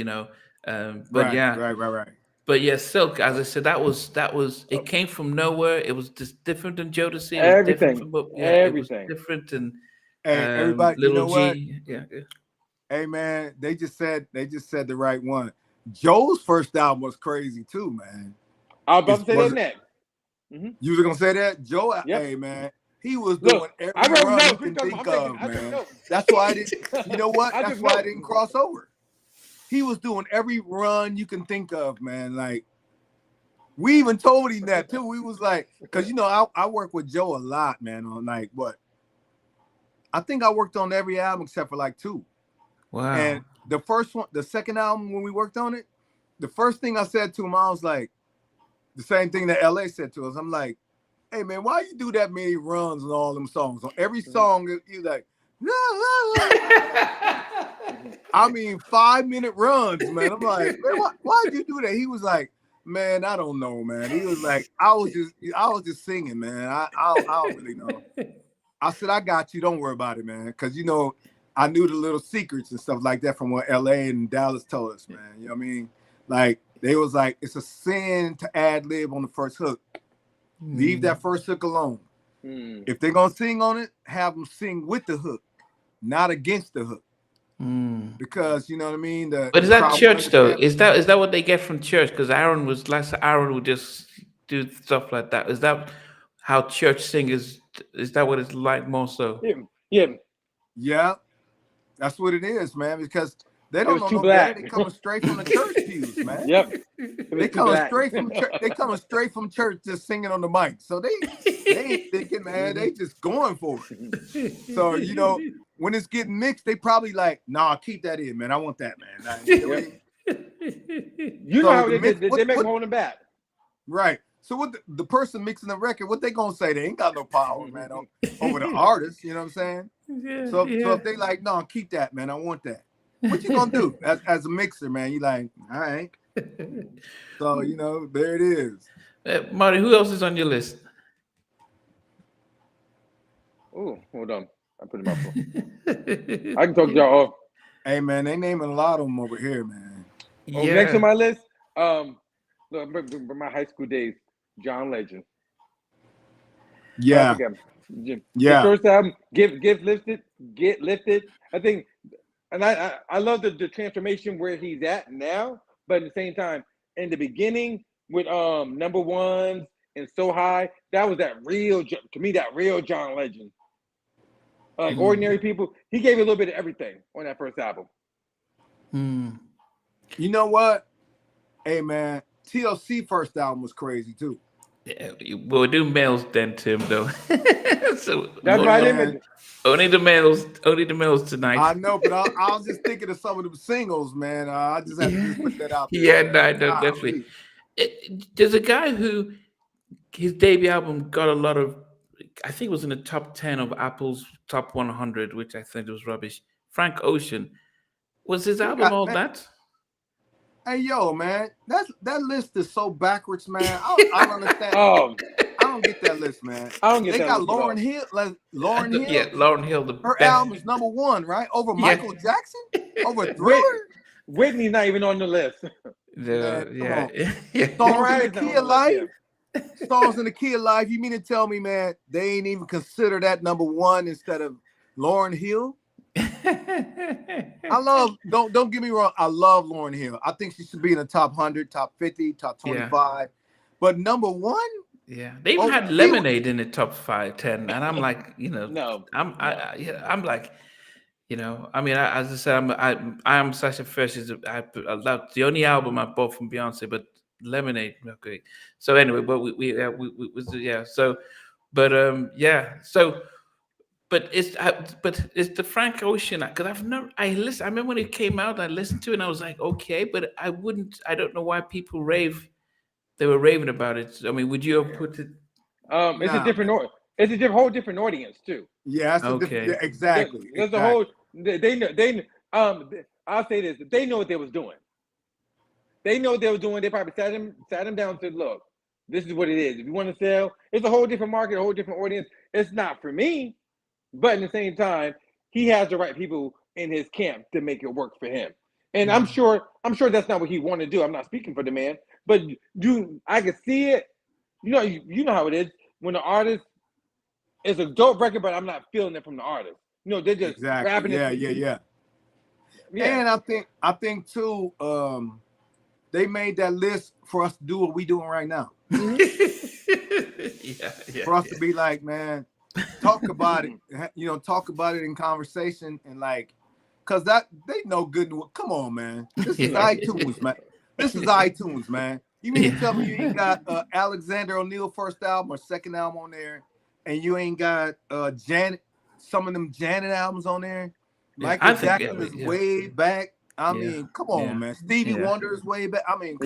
S1: Right. But yeah, Silk, as I said, that was it came from nowhere. It was just different than Jodeci.
S2: Everything.
S1: It was different and
S3: everybody,
S1: Little
S3: G.
S1: What? Yeah.
S3: Hey man, they just said the right one. Joe's first album was crazy too, man.
S2: I was about to say that next.
S3: You was gonna say that, Joe? Yep. Hey man, he was doing every run you can think of, man. That's why I didn't. You know what? That's why I didn't cross over. He was doing every run you can think of, man. Like, we even told him that too. We was like, because I work with Joe a lot, man. On like what? I think I worked on every album except for like 2.
S1: Wow.
S3: And the second album when we worked on it, the first thing I said to him, I was like, the same thing that LA said to us. I'm like, hey man, why you do that many runs on all them songs? On every song, you like, I mean, 5-minute runs, man. I'm like, man, why'd you do that? He was like, man, I don't know, man. He was like, I was just singing, man. I don't really know. I said, I got you. Don't worry about it, man. Because I knew the little secrets and stuff like that from what LA and Dallas told us, man. You know what I mean? Like, they was like, it's a sin to ad-lib on the first hook. Leave that first hook alone. If they're going to sing on it, have them sing with the hook, not against the hook. Because, you know what I mean?
S1: But is that church, though? Is that what they get from church? Because Aaron would just do stuff like that. Is that how church singers, is that what it's like more so?
S3: Yeah. That's what it is, man, because they don't know no better. They coming straight from the church pews, man.
S2: Yep.
S3: They coming straight from church. They coming straight from church just singing on the mic. So they ain't thinking, man, they just going for it. So, when it's getting mixed, they probably like, nah, keep that in, man. I want that, man.
S2: You know how they make them holding back.
S3: Right. So what the person mixing the record, what they gonna say? They ain't got no power, man, over the artist. You know what I'm saying? So if they like, no, keep that, man. I want that. What you gonna do as a mixer, man? You like, all right. So there it is.
S1: Marty, who else is on your list?
S2: Oh, hold on. I put him up. I can talk y'all off.
S3: Hey man, they naming a lot of them over here, man.
S2: Next on my list, my high school days, John Legend.
S3: Yeah.
S2: The first album, Get Lifted. I think, and I love the transformation where he's at now. But at the same time, in the beginning with Number Ones and So High, that was that real John Legend. Like Ordinary People, he gave a little bit of everything on that first album.
S3: You know what? Hey man, TLC first album was crazy too.
S1: Yeah, we'll do males then, Tim. Though, so
S2: that's right.
S1: Only the males tonight.
S3: I know, but I was just thinking of some of the singles, man. I just have to put that out there.
S1: Yeah, no, definitely. There's a guy who his debut album got a lot of, I think it was in the top 10 of Apple's top 100, which I think was rubbish. Frank Ocean. Was his album all that?
S3: Hey, yo, man, that list is so backwards, man. I don't understand. I don't get that list, man.
S2: I don't get
S3: they
S2: that.
S3: They got Lauryn Hill. Lauryn Hill.
S1: Yeah, Lauryn Hill.
S3: Her album is number 1, right? Over Michael Jackson? Over Thriller?
S2: Whitney's not even on the list.
S3: Songs in the Key of Life. Songs in the Key of Life. You mean to tell me, man, they ain't even consider that number 1 instead of Lauryn Hill? Don't get me wrong, I love Lauryn Hill. I think she should be in the top 100, top 50, top 25. But number 1?
S1: Yeah. They even had Lemonade in the top 5, 10. And I'm like, no. I'm like, I mean, as I said, I am Sasha Fierce's. I love the only album I bought from Beyonce, but Lemonade, okay. So anyway, but but it's the Frank Ocean, because I remember when it came out, I listened to it and I was like, okay, but I don't know why people they were raving about it. I mean, would you have put it?
S2: It's a different it's a whole different audience too.
S3: Yeah, exactly.
S2: There's a whole, I'll say this, they know what they was doing. They know what they were doing. They probably sat him down and said, look, this is what it is. If you want to sell, it's a whole different market, a whole different audience. It's not for me. But at the same time, he has the right people in his camp to make it work for him. And I'm sure that's not what he wanted to do. I'm not speaking for the man, but I can see it. You know how it is when the artist is a dope record, but I'm not feeling it from the artist. They're just grabbing it.
S3: Yeah. And I think too, they made that list for us to do what we doing right now. For us to be like, man, talk about it, talk about it in conversation, and like, cause that they know good. Come on, man. This is iTunes, man. This is iTunes, man. You mean to tell me you ain't got Alexander O'Neal first album or second album on there, and you ain't got Janet, some of them Janet albums on there? Michael Jackson is way back. I mean, come on, man. Stevie Wonder is way back. I mean,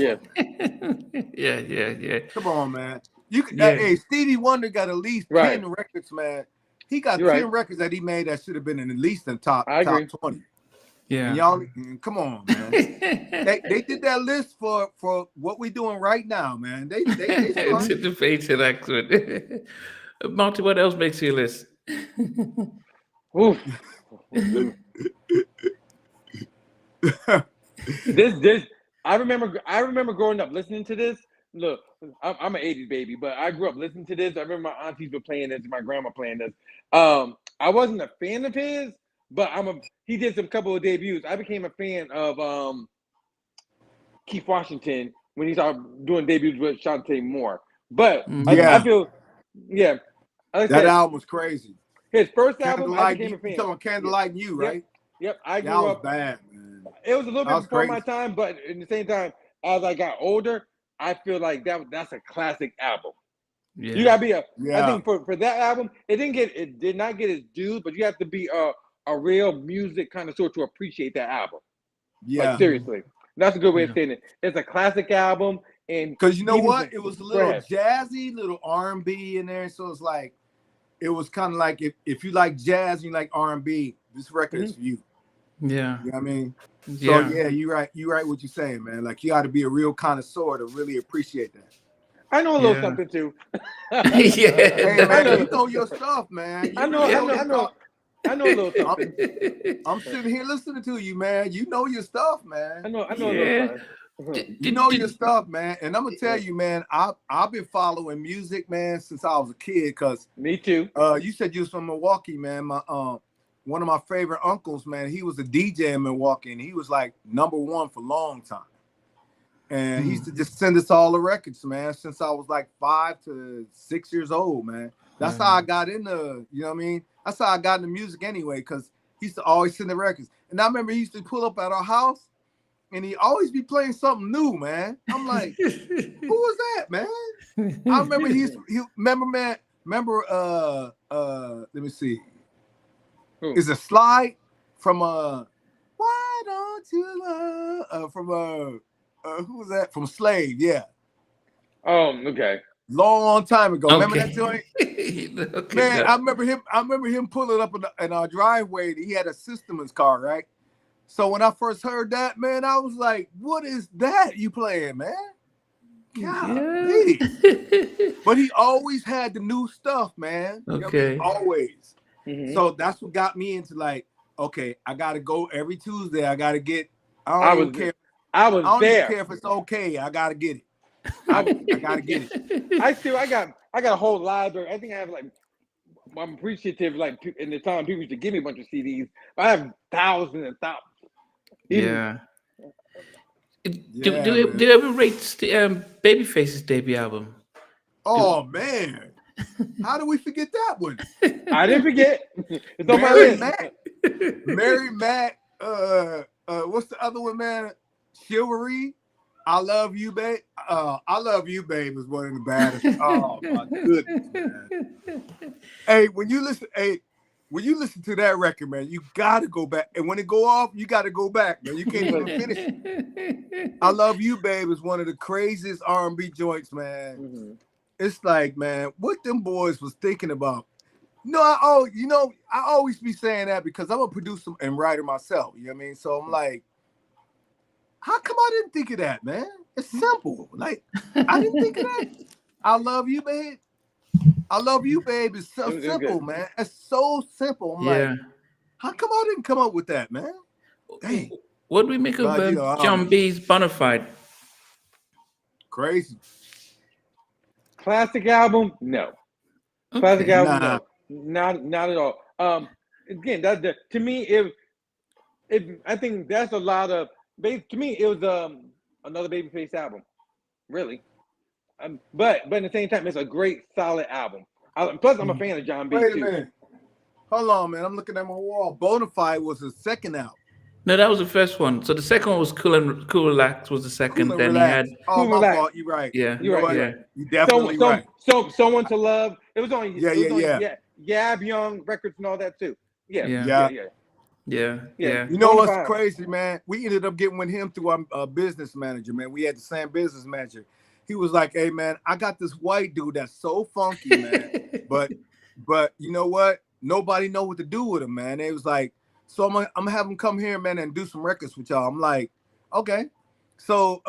S1: yeah.
S3: Come on, man. You can, hey, Stevie Wonder got at least 10 records, man. He got 10 records that he made that should have been in at least in top 20. Yeah. And y'all, come on, man. they did that list for what we doing right now, man. They
S1: anticipated excellent. Marty, what else makes your list?
S2: Oof. This I remember growing up listening to this. Look, I'm an 80s baby, but I grew up listening to this. I remember my aunties were playing this, my grandma playing this. I wasn't a fan of his, but he did some couple of debuts. I became a fan of Keith Washington when he started doing debuts with Shantae Moore. But I feel,
S3: that album was crazy.
S2: His first album, I became a fan.
S3: You talking Candlelight and You, right?
S2: Yep, I grew
S3: up.
S2: That was
S3: bad, man.
S2: It was a little bit before my time, but at the same time, as I got older, I feel like that's a classic album. Yeah. You gotta be I think for that album, it did not get its due, but you have to be a real music connoisseur to appreciate that album. Yeah, like, seriously, that's a good way of saying it. It's a classic album, and
S3: because you know what, it was a little jazzy, little R&B in there, so it's like it was kind of like if you like jazz and you like R&B, this record is for you.
S1: Yeah,
S3: you know what I mean. So you're right what you're saying, man. Like you got to be a real connoisseur to really appreciate that.
S2: I know a little something too.
S3: Hey man, you know your stuff, man.
S2: I know a little something.
S3: I'm sitting here listening to you, man. You know your stuff, man.
S2: I know a little something.
S3: You know your stuff, man. And I'm gonna tell you, man, I've been following music, man, since I was a kid. Cause
S2: me too.
S3: You said you was from Milwaukee, man. My one of my favorite uncles, man, he was a DJ in Milwaukee, and he was like #1 for a long time. And he used to just send us all the records, man, since I was like 5 to 6 years old, man. That's how I got into, you know what I mean? That's how I got into music anyway, because he used to always send the records. And I remember he used to pull up at our house, and he always be playing something new, man. I'm like, who was that, man? I remember let me see. It's a slide from why don't you from who was that? From Slave, yeah.
S2: Oh, okay.
S3: Long time ago.
S1: Okay.
S3: Remember that joint?
S1: Okay,
S3: Man,
S1: no.
S3: I remember him pulling up in our driveway. He had a system in his car, right? So when I first heard that, man, I was like, what is that you playing, man? Golly. But he always had the new stuff, man.
S1: Okay.
S3: You know what I mean? Always. So that's what got me into like, okay, I gotta go every Tuesday. I gotta get. I don't care if it's okay. I gotta get it. I gotta get it.
S2: I got a whole library. I think I have like. I'm appreciative. Like in the time, people used to give me a bunch of CDs. I have thousands and thousands.
S1: Yeah. Do you ever rate Babyface's debut album?
S3: Oh man, how do we forget that one?
S2: I didn't forget. It's on my list.
S3: Mary Mac. What's the other one, man? Chivalry. I Love You, Babe. I Love You, Babe is one of the baddest. Oh my goodness, man. Hey, when you listen to that record, man, you gotta go back. And when it go off, you gotta go back, man. You can't even finish it. I Love You, Babe is one of the craziest R&B joints, man. It's like, man, what them boys was thinking about. No, I always be saying that because I'm a producer and writer myself. You know what I mean? So I'm like, how come I didn't think of that, man? It's simple. Like, I didn't think of that. I Love You, Babe. I Love You, Babe is so simple, man. It's so simple. I'm like, how come I didn't come up with that, man? Dang.
S1: What do we make of John B's Bonafide?
S3: Crazy.
S2: Classic album? No. Okay. Classic album? No. Not at all. Again, to me, I think that's a lot of. To me, it was another Babyface album, really. But at the same time, it's a great, solid album. Plus, I'm a fan of John B.
S3: Wait a minute. Hold on, man. I'm looking at my wall. Bonafide was his second album.
S1: No, that was the first one. So the second one was Cool Relax was the second.
S3: Cool
S1: then
S3: Relax.
S1: he had.
S3: Oh, my fault. You're right.
S1: Yeah,
S3: you're right.
S1: Yeah.
S3: You definitely right.
S2: So Someone to Love. It was on.
S3: Yeah.
S2: Yab Young Records and all that too. Yeah.
S3: You know what's crazy, man? We ended up getting with him through our business manager, man. We had the same business manager. He was like, hey, man, I got this white dude that's so funky, man. but you know what? Nobody know what to do with him, man. It was like, so I'm gonna have him come here, man, and do some records with y'all. I'm like, okay. So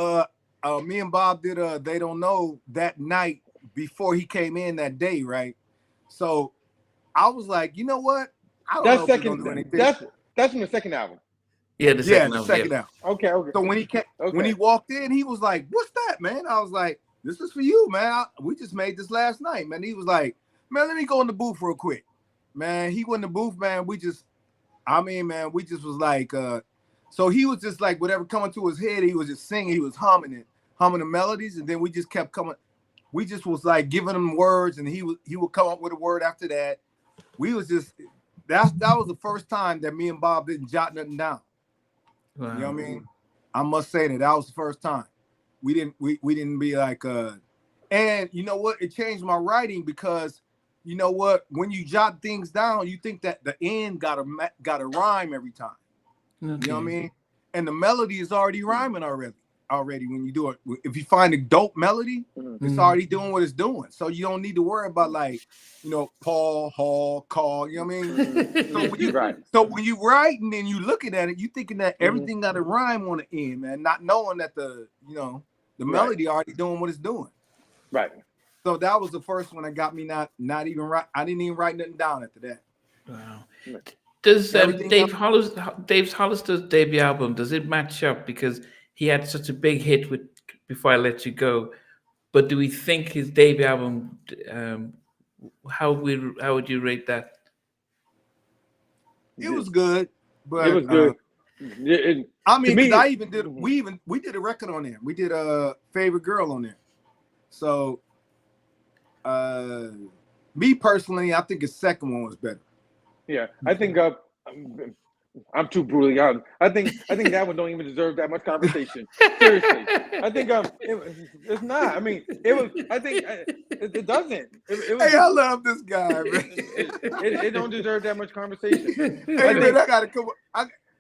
S3: me and Bob did They Don't Know that night before he came in that day, right? So I was like, you know what? I don't know if we're gonna do anything.
S2: That's from the second album.
S3: Yeah, the second album.
S2: Okay.
S3: So when he walked in, he was like, "What's that, man?" I was like, "This is for you, man. We just made this last night, man." He was like, "Man, let me go in the booth real quick." Man, he went in the booth, man. We just was like, so he was just like whatever coming to his head, he was just singing, he was humming the melodies, and then we just kept coming. We just was like giving him words, and he would come up with a word after that. We was just that was the first time that me and Bob didn't jot nothing down. Wow. You know what I mean? I must say that was the first time. We didn't be like and you know what? It changed my writing because you know what? When you jot things down, you think that the end got a rhyme every time. Okay. You know what I mean? And the melody is already rhyming already when you do it. If you find a dope melody, it's already doing what it's doing. So you don't need to worry about like, you know, Paul, Hall, call, you know what I mean? So when you write and then you looking at it, you thinking that everything got a rhyme on the end, man, not knowing that the melody already doing what it's doing.
S2: Right.
S3: So that was the first one that got me not even right. I didn't even write nothing down after that.
S1: Wow. Does Dave Hollister's debut album, does it match up? Because he had such a big hit with Before I Let You Go. But do we think his debut album? How would you rate that?
S3: It was good, but
S2: it was good.
S3: I mean, because I even did. We did a record on there. We did a Favorite Girl on there. So, me personally, I think his second one was better.
S2: Yeah, I think I'm too brutally honest. I think that one don't even deserve that much conversation. Seriously, I think it's not. I mean, it was. I think it doesn't. It was,
S3: hey, I love this guy, man.
S2: it don't deserve that much conversation.
S3: Hey, man, I gotta come.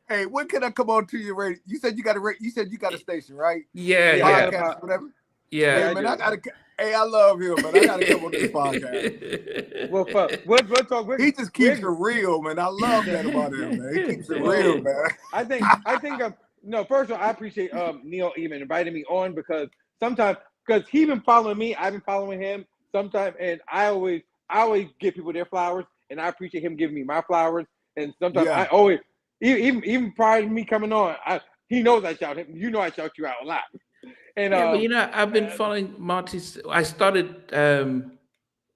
S3: Hey, when can I come on to your radio? You said you got a. You said you got a station, right?
S1: Yeah,
S3: podcast, whatever.
S1: Yeah,
S3: hey, man, I gotta. Hey, I love him, man. I gotta come on this podcast.
S2: Well, we'll talk.
S3: He just keeps it real, man. I love that about him, man. He keeps it real, man.
S2: I think. No, first of all, I appreciate Neil even inviting me on because sometimes he's been following me, I've been following him sometimes, and I always give people their flowers, and I appreciate him giving me my flowers. And sometimes I always, even prior to me coming on, he knows I shout him. You know I shout you out a lot. And
S1: but you know, I've been following Marty's. I started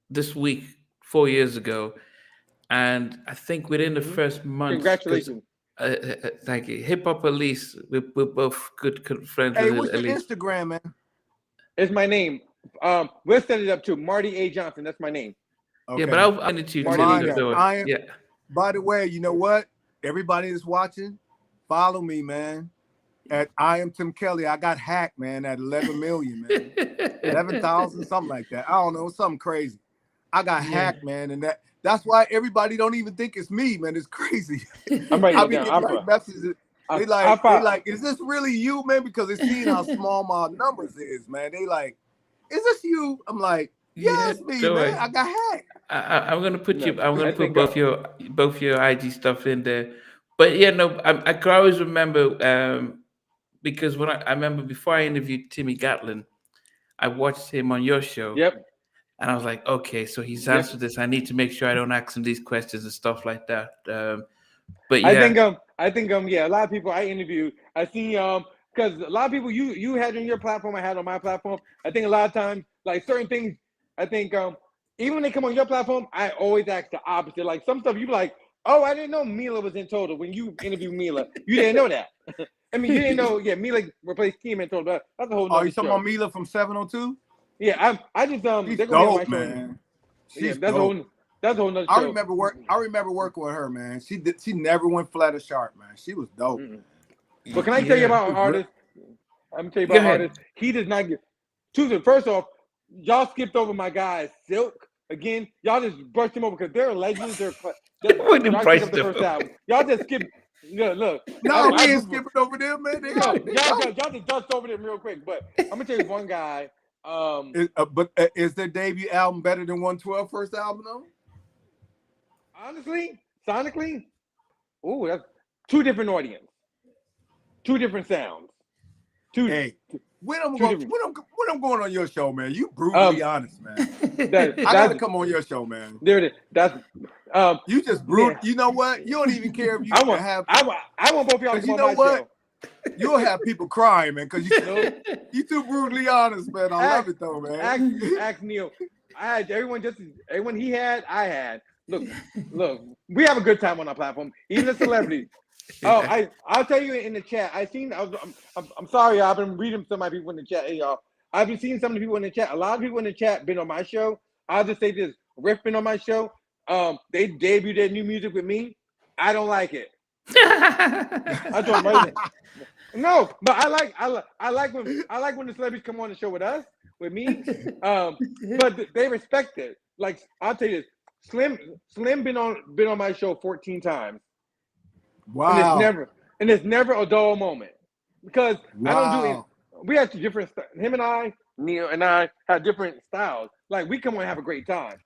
S1: this week 4 years ago, and I think within the first month.
S2: Congratulations!
S1: Thank you. Hip Hop Elise, we're both good friends.
S3: Hey,
S1: with
S3: what's your
S1: Elise.
S3: Instagram, man?
S2: It's my name. We'll set it up to Marty A Johnson. That's my name.
S1: Okay. Yeah, but I'll send it to you.
S3: By the way, you know what? Everybody that's watching, follow me, man. At I am Tim Kelley. I got hacked, man, at 11 million, man. 11,000, something like that. I don't know, something crazy. I got hacked, man, and that's why everybody don't even think it's me, man. It's crazy.
S2: I'm writing it down.
S3: Getting messages. They like, is this really you, man? Because they seen how small my numbers is, man. They like, is this you? I'm like, yeah, it's me, man. I got hacked.
S1: I'm gonna put you. I'm gonna put both your IG stuff in there. But yeah, no, I can always remember. Because when I remember before I interviewed Timmy Gatlin, I watched him on your show.
S2: Yep.
S1: And I was like, okay, so he's answered this. I need to make sure I don't ask him these questions and stuff like that. But yeah,
S2: I think yeah, a lot of people I interviewed, I see because a lot of people you had on your platform, I had on my platform. I think a lot of times, like certain things, I think even when they come on your platform, I always ask the opposite. Like some stuff you be like, oh, I didn't know Mila was in Total. When you interviewed Mila, you didn't know that. I mean, you didn't know, Mila replaced Kim and Total. That's a whole nother
S3: you talking about Mila from 702?
S2: Yeah, I just
S3: She's dope, man.
S2: She's dope. That's a whole nother show.
S3: I remember working with her, man. She never went flat or sharp, man. She was dope.
S2: Mm-hmm. But can I tell you about an artist? I'm gonna tell you about an artist. He does not get first off, y'all skipped over my guy Silk again. Y'all just brushed him over because they're legends. They're
S1: we didn't price the
S2: first album. Y'all just skipped. Look.
S3: No, we ain't skipping over them, man.
S2: Y'all just dust over them real quick. But I'm gonna tell you one guy.
S3: Is their debut album better than 112 first album though?
S2: Honestly, sonically, that's two different audience, two different sounds.
S3: When I'm going on your show, man, you brutally honest, man. I gotta come on your show, man.
S2: There it is.
S3: You just brutal. Yeah. You know what? You don't even care if you have.
S2: I want both of y'all to come on my show.
S3: You'll have people crying, man, because you too brutally honest, man. I love it though, man.
S2: Ask Neil. I had everyone he had, I had. Look, we have a good time on our platform, even the celebrities. I'll tell you in the chat. I'm sorry, I've been reading some of my people in the chat. Hey y'all, I've been seeing some of the people in the chat. A lot of people in the chat been on my show. I'll just say this: Riff been on my show. They debuted their new music with me. I don't like it. I told them right now. No, but I like when the celebrities come on the show with me. But they respect it. Like I'll tell you this: Slim been on my show 14 times.
S3: Wow.
S2: And it's never a dull moment because I don't do it. We have different him and I, Neil and I have different styles. Like we come on and have a great time.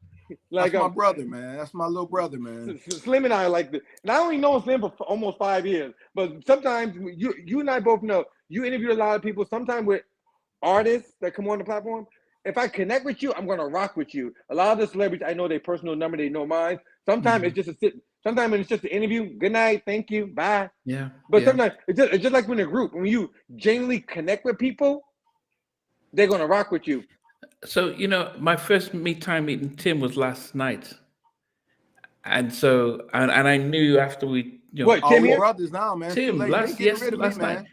S2: Like
S3: that's my brother, man. That's my little brother, man.
S2: Slim and I like this. And I only know Slim for almost 5 years, but sometimes you and I both know you interview a lot of people. Sometimes with artists that come on the platform. If I connect with you, I'm gonna rock with you. A lot of the celebrities, I know their personal number, they know mine. Sometimes it's just Sometimes when it's just an interview, good night, thank you, bye.
S1: Yeah.
S2: But sometimes it's just like when a group, when you genuinely connect with people, they're gonna rock with you.
S1: So my first time meeting Tim was last night, and so and I knew after we
S2: What, Tim here?
S3: brothers now, man.
S1: Tim last night,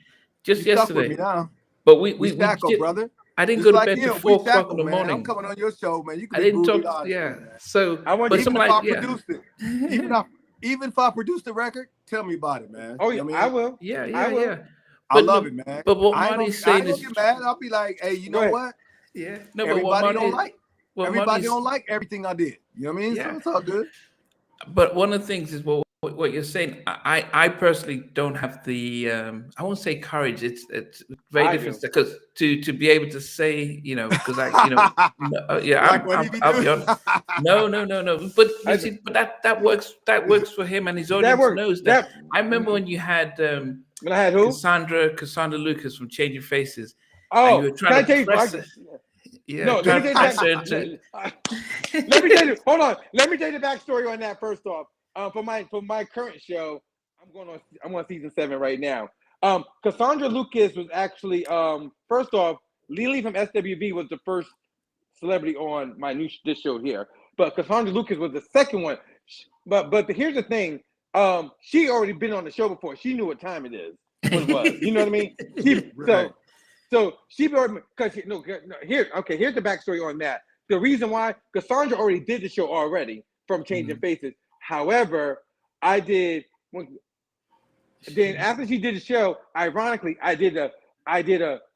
S1: just
S3: you
S1: yesterday.
S3: With me now.
S1: But we
S3: stack up, brother.
S1: I didn't go to bed till 4 o'clock in the
S3: man.
S1: morning.
S3: I'm coming on your show, man. You can
S1: I didn't talk. Yeah. So
S2: I want
S1: but
S3: even
S1: like,
S3: if I produced it, even if I produced the record, tell me about it, man.
S2: Oh yeah, I will.
S1: Yeah.
S3: I love it, man.
S1: But what Marty's saying is,
S3: I don't get mad. I'll be like, hey, you know what?
S1: Yeah. No,
S3: everybody don't like.
S1: Well,
S3: everybody don't like everything I did. You know what I mean?
S1: Yeah.
S3: So it's all good.
S1: But one of the things is what you're saying. I personally don't have the I won't say courage. It's very different because to be able to say because I'll be honest. No. But you see, but that works for him and his audience knows that. I remember when you had
S2: when I had who?
S1: Cassandra Lucas from Changing Faces.
S2: Oh,
S1: and you were trying to press it. Yeah,
S2: no, let me tell you. Hold on. Let me tell you the backstory on that. First off, for my current show, I'm on season 7 right now. Cassandra Lucas was actually first off, Lily from SWV was the first celebrity on this show here, but Cassandra Lucas was the second one. But here's the thing. She already been on the show before. She knew what time it is. What it was. You know what I mean? So she because here's the backstory on that. The reason why Cassandra already did the show already from Changing Faces. However, I did then after she did the show. Ironically, I did a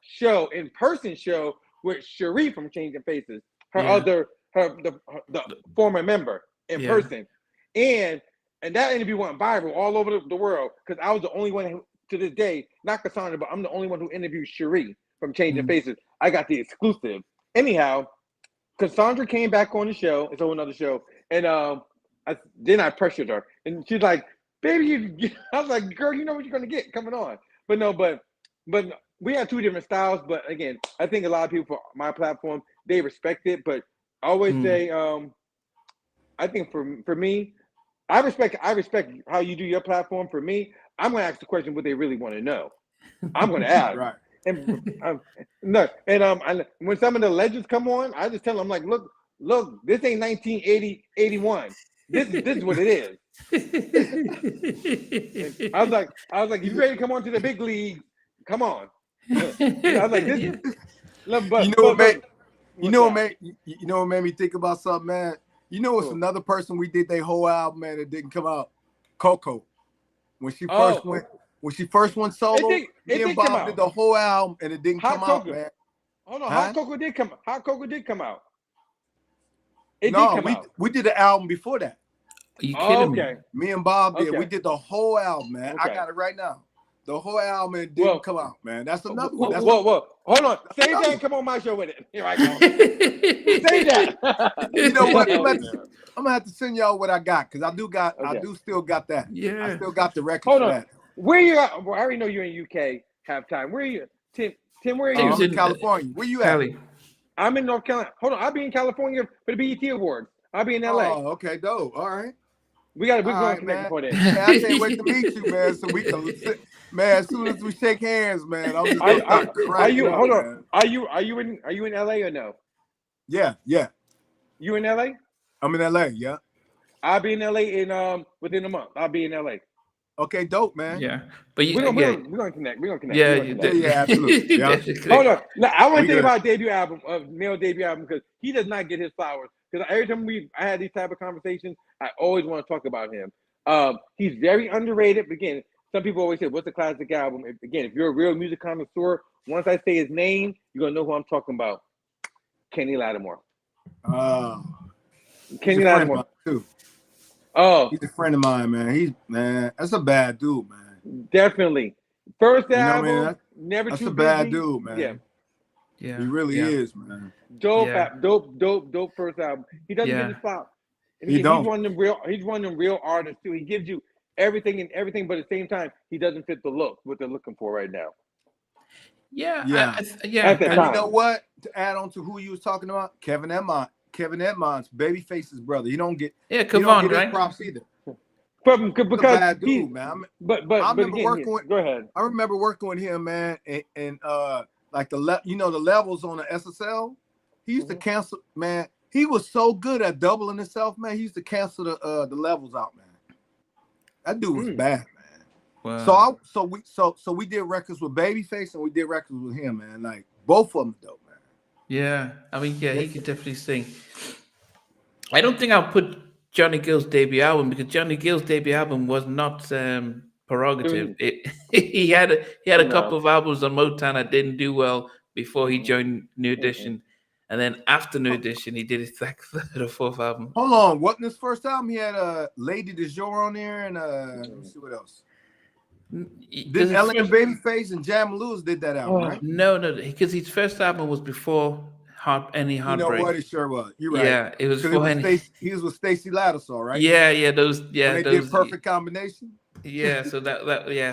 S2: show in-person show with Cherie from Changing Faces, the former member in person, and that interview went viral all over the world because I was the only one to this day, not Cassandra, but I'm the only one who interviewed Cherie from Changing Faces. I got the exclusive. Anyhow, Cassandra came back on the show. It's a whole other show. And I pressured her. And she's like, baby, I was like, girl, you know what you're going to get coming on. But we have two different styles. But again, I think a lot of people for my platform, they respect it. But I always say, I think for me, I respect how you do your platform. For me, I'm going to ask the question what they really want to know. I'm going to ask.
S3: Right.
S2: And when some of the legends come on, I just tell them, like, look, this ain't 1980, 81. This is what it is. I was like, you ready to come on to the big league? Come on. I was like, this.
S3: You know what made me think about something, man. You know, it's another person we did their whole album, man, that didn't come out. Coco, when she first went solo, me and Bob did the whole album, and it didn't come out, man.
S2: Hold on, Hot Coco did come out.
S3: We did the album before that.
S1: Are you kidding me?
S3: Me and Bob did. We did the whole album, man. I got it right now. The whole album and didn't come out, man. That's another one.
S2: Whoa. Hold on. Say that and come on my show with it. Here I go. Say that.
S3: You know what? I'm gonna have to send y'all what I got because I do still got that.
S1: Yeah.
S3: I still got the record
S2: for
S3: that.
S2: Where you at? Well, I already know you're in UK halftime. Where are you? Tim, where are you?
S3: I'm in California. Where you at?
S1: Kelley.
S2: I'm in North Carolina. Hold on. I'll be in California for the BET Awards. I'll be in LA.
S3: Oh, okay, dope. All right.
S2: We're going to connect before that.
S3: Man, I can't wait to meet you, man. So we can, man. As soon as we shake hands, man, I'm just
S2: are you? Hold on. Are you in LA or no?
S3: Yeah.
S2: You in LA?
S3: I'm in LA. Yeah.
S2: I'll be in LA within a month. I'll be in LA.
S3: Okay, dope, man.
S1: Yeah, but
S2: we're gonna connect.
S3: Yeah, absolutely. Yeah.
S2: Hold on. Now, I want to think about male debut album because he does not get his flowers. Because every time I had these type of conversations, I always want to talk about him. He's very underrated. But again, some people always say, "What's a classic album?" If you're a real music connoisseur, once I say his name, you're gonna know who I'm talking about. Kenny Lattimore. Kenny Lattimore
S3: too.
S2: Oh,
S3: he's a friend of mine, man. That's a bad dude, man.
S2: Definitely. First album, never
S3: that's
S2: too
S3: a bad
S2: busy.
S3: Dude, man.
S1: Yeah.
S3: He really is, man.
S2: Dope first album. He doesn't get his flowers. He's one of them real artists too. He gives you everything, but at the same time, he doesn't fit the look what they're looking for right now.
S1: Yeah.
S2: At the time.
S3: You know what? To add on to who you was talking about, Kevin Edmonds, Babyface's brother. You don't get
S1: Kevon, right?
S3: Props either.
S2: because
S3: bad dude, man.
S2: But
S3: remember
S2: again,
S3: working with.
S2: Go ahead.
S3: I remember working with him, man, and like the levels on the SSL. He used to cancel, man. He was so good at doubling himself, man. He used to cancel the levels out, man. That dude was bad, man.
S1: Wow.
S3: So we did records with Babyface and we did records with him, man. Like both of them dope, man.
S1: Yeah, I mean, yeah, he could definitely sing. I don't think I'll put Johnny Gill's debut album because Johnny Gill's debut album was not prerogative. He had a couple of albums on Motown that didn't do well before he joined New Edition, and then after New Edition, he did his like third or fourth album.
S3: Hold on, wasn't his first album? He had Lady Du Jour on there, and let me see what else. Did Ellen and Babyface and Jam Lewis did that album, right?
S1: No, because his first album was before Any Heartbreak.
S3: You know what? It sure was. You're right.
S1: Yeah, it was before
S3: he was with Stacey Lattisaw, right?
S1: Yeah,
S3: when they did Perfect Combination.
S1: Yeah, so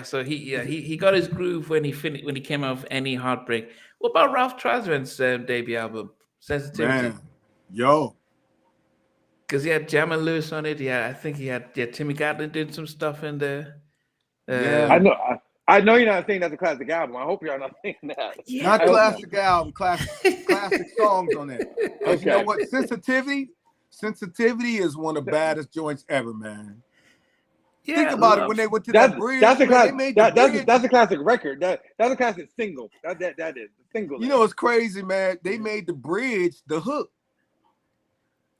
S1: so he got his groove when he came out of Any Heartbreak. What about Ralph Tresvant's debut album, Sensitivity?
S3: Man, yo.
S1: Because he had Jam and Lewis on it. Yeah, I think he had Timmy Gatlin did some stuff in there.
S2: Yeah. I know you're not saying that's a classic album. I hope you're not saying that.
S3: Yeah, not classic album, classic songs on it. Okay. You know what? Sensitivity is one of the baddest joints ever, man. Yeah, think about it when they went to that bridge. That's a
S2: classic record. That's a classic single. That is the single.
S3: You know what's crazy, man? They made the bridge the hook.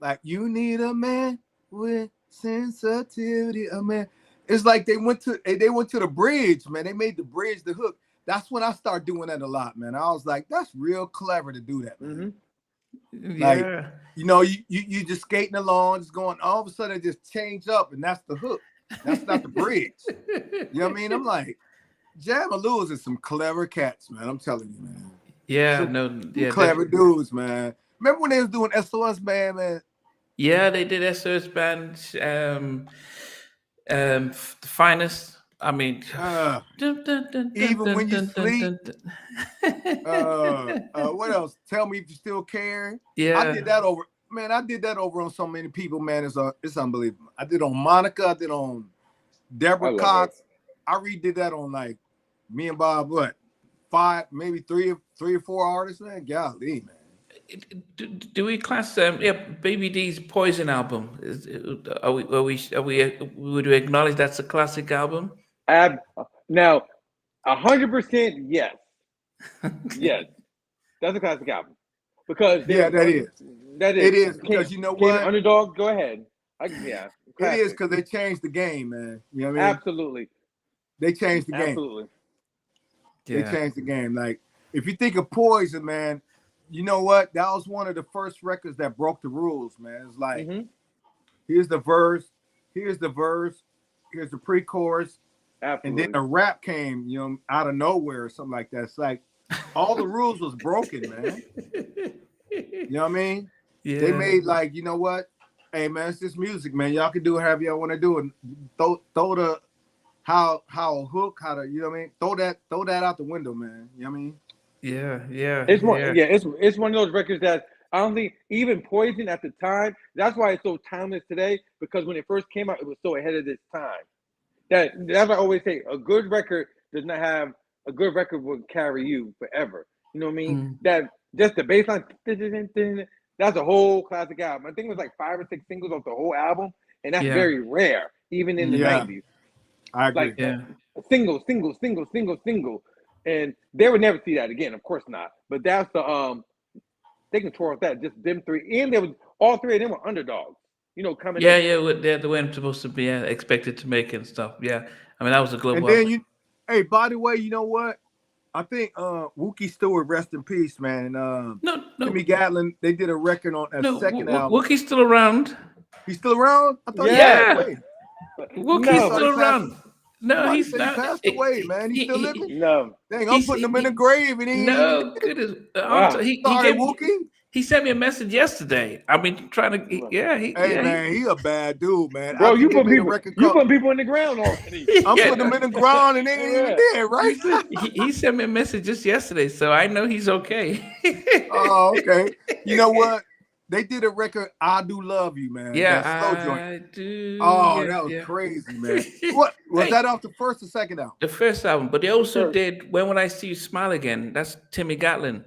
S3: Like, you need a man with sensitivity, a man. It's like they went to the bridge, man. They made the bridge the hook. That's when I started doing that a lot, man. I was like, that's real clever to do that, man. Like, you just skating along, just going, all of a sudden it just changed up, and that's the hook. That's not the bridge. You know what I mean? I'm like, Jam and Lewis is some clever cats, man. I'm telling you, man.
S1: Yeah,
S3: clever dudes, man. Remember when they was doing SOS Band, man?
S1: Yeah, they did SOS Band. The Finest. I mean,
S3: even when you sleep. What else? Tell Me If You Still Care.
S1: Yeah,
S3: I did that over. Man, I did that over on so many people, man. It's unbelievable. I did on Monica. I did on Deborah Cox. I redid that on like me and Bob. What, 5, maybe 3 or 4 artists, man. Golly, man.
S1: Do we class Baby D's Poison album? Would we acknowledge that's a classic album?
S2: Now, 100% yes. Yes, that's a classic album because
S3: that is. It is because you know what?
S2: Underdog, go ahead. It
S3: is because they changed the game, man. You know what I mean?
S2: Absolutely.
S3: They changed the game.
S2: Absolutely.
S3: They changed the game. Like, if you think of Poison, man, you know what? That was one of the first records that broke the rules, man. It's like, here's the verse, here's the pre-chorus, and then the rap came, out of nowhere or something like that. It's like all the rules was broken, man. You know what I mean? Yeah. They made like, you know what? Hey, man, it's just music, man. Y'all can do however y'all want to do it. Throw the how a hook, how to, you know what I mean? Throw that out the window, man. You know what I mean?
S1: Yeah.
S2: It's one of those records that I don't think even Poison at the time. That's why it's so timeless today, because when it first came out, it was so ahead of its time. That's what I always say. A good record will carry you forever. You know what I mean? That just the bass line. That's a whole classic album. I think it was like 5 or 6 singles off the whole album, and that's very rare, even in the 90s.
S3: I agree.
S2: Like single, and they would never see that again. Of course not. But that's the they can tour with that. Just them three, and there was all 3 of them were underdogs. Coming.
S1: Yeah, they weren't supposed to be expected to make it and stuff. Yeah, I mean that was a global.
S3: And then hey, by the way, you know what? I think Wookie Stewart, rest in peace, man.
S1: No.
S3: Timmy Gatlin, they did a record on that second album.
S1: Wookie's still around.
S3: He's still around? I thought
S1: Wookie's still around. No, he's not.
S3: He passed away, man. He's still living?
S2: No.
S3: Dang, I'm putting him in the grave. And
S1: Wookie? He sent me a message yesterday. I mean, trying to,
S3: man, he a bad dude, man.
S2: Bro, you put people in the ground already.
S3: I'm putting them in the ground and they ain't even there, right?
S1: He sent me a message just yesterday, so I know he's okay.
S3: Oh, okay. You know what? they did a record, I Do Love You, man.
S1: Yeah,
S3: that slow joint.
S1: I do.
S3: Oh,
S1: yeah,
S3: that was
S1: yeah.
S3: crazy, man. What was that off the first or second album?
S1: The first album, but they also did When Will I See You Smile Again? That's Timmy Gatlin.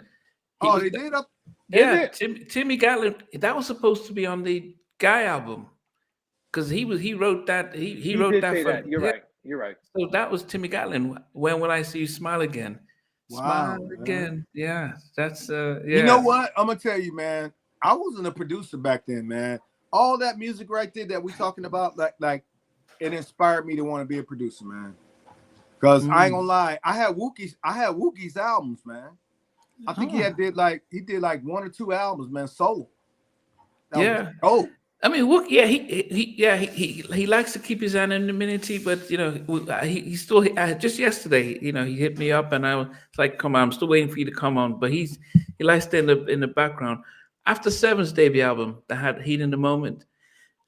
S3: They did up.
S1: Yeah, Timmy Gatlin. That was supposed to be on the Guy album because he wrote that. He wrote that.
S2: That. You're right. You're right.
S1: So that was Timmy Gatlin. When Will I See You Smile Again?
S3: Wow,
S1: Smile again. Yeah, that's yeah.
S3: You know what? I'm gonna tell you, man. I wasn't a producer back then, man. All that music right there that we talking about, like, it inspired me to want to be a producer, man. Because I ain't gonna lie, I had Wookie's albums, man. I think he did like 1 or 2 albums, man, solo. Oh.
S1: I mean, Wook, he likes to keep his anonymity, but you know, he still just yesterday, you know, he hit me up and I was like, "Come on, I'm still waiting for you to come on." But he likes to end up in the background. After Seven's debut album, that had Heat in the Moment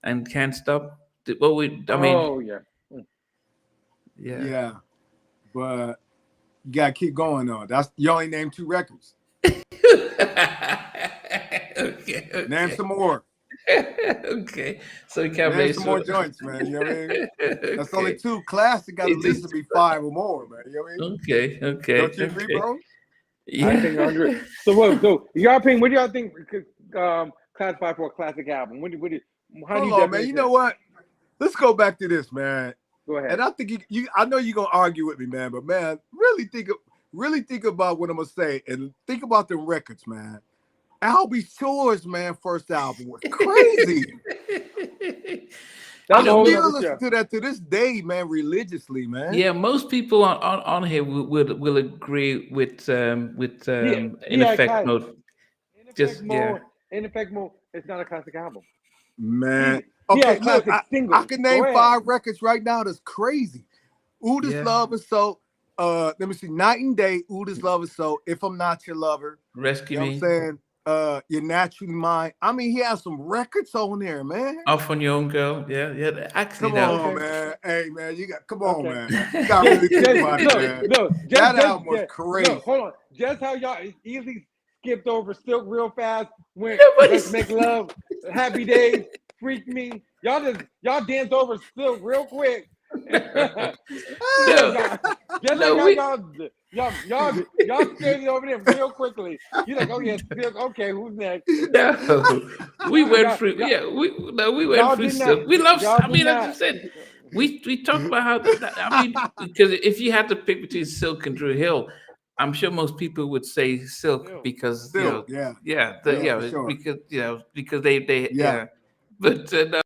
S1: and Can't Stop.
S3: Yeah, but you gotta keep going though. That's you only named 2 records.
S1: Okay.
S3: Name some more.
S1: Okay, so you can't
S3: name some more joints, man. You know what I mean? That's only 2. Classic got at least to be 5 or more, man. You know what I mean?
S1: Okay.
S3: Don't you agree, bro?
S2: Yeah. I think 100. So your opinion, what do y'all think classify for a classic album? How do you
S3: man? You know what? Let's go back to this, man.
S2: Go ahead.
S3: And I think I know you're gonna argue with me, man, but man, really think about what I'm gonna say and think about the records, man. Albie Shore's, man, first album was crazy. I still listen to that to this day, man, religiously, man.
S1: Yeah, most people on here will agree with In Effect Mode.
S3: In
S2: Effect Mode, it's not a classic album.
S3: Man. Okay, look, I can name 5 records right now that's crazy. Ooh, This Love Is So. Let me see. Night and Day, Ooh, This Love Is So. If I'm Not Your Lover.
S1: Rescue Me.
S3: You know what I'm saying? You're Naturally Mine. I mean, he has some records on there, man.
S1: Off on Your Own Girl. Yeah. Actually,
S3: come on, man. Hey, man, come on, man. You gotta really think about it, man. That album was crazy.
S2: Hold on. Just how y'all easily skipped over Silk real fast. Went Let's Make Love, Happy Days, Freak Me. Y'all danced over Silk real quick. Y'all skated over there real quickly. You're like, oh yeah, okay, who's next?
S1: No, we went through. We went through Silk. We love. I mean, as I said, we talk about how. I mean, because if you had to pick between Silk and Dru Hill, I'm sure most people would say Silk because
S3: sure.
S1: because they. But no,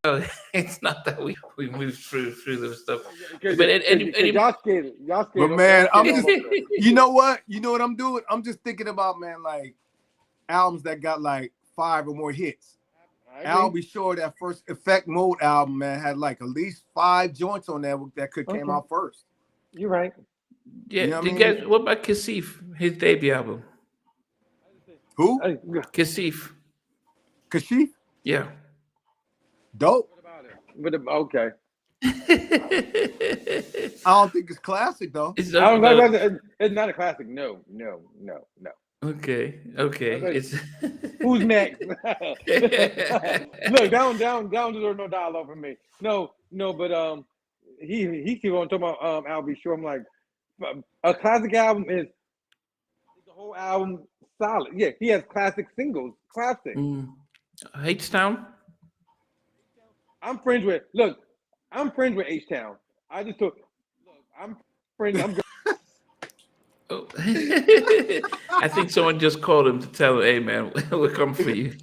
S1: it's not that we moved through those stuff. But
S2: y'all skated.
S3: But man, you know what I'm doing? I'm just thinking about, man, like albums that got like 5 or more hits. I'll be sure that first Effect Mode album, man, had like at least 5 joints on there that could came out first.
S2: You're right.
S1: Yeah. You know what about Kasif, his debut album?
S3: Who?
S1: Kasif. Yeah.
S3: Dope.
S2: What about it? Okay.
S3: I don't think it's classic though.
S2: It's not a classic. No.
S1: Okay. It's
S2: who's next? Look, down to no dialogue for me. No, but he keep on talking about Albie Shore. I'm like, a classic album is the whole album solid. Yeah, he has classic singles. Classic.
S1: H-Town.
S2: I'm friends with H-Town. I just took. Look, I'm friends. I'm good.
S1: Oh. I think someone just called him to tell him, "Hey man, we'll come for you."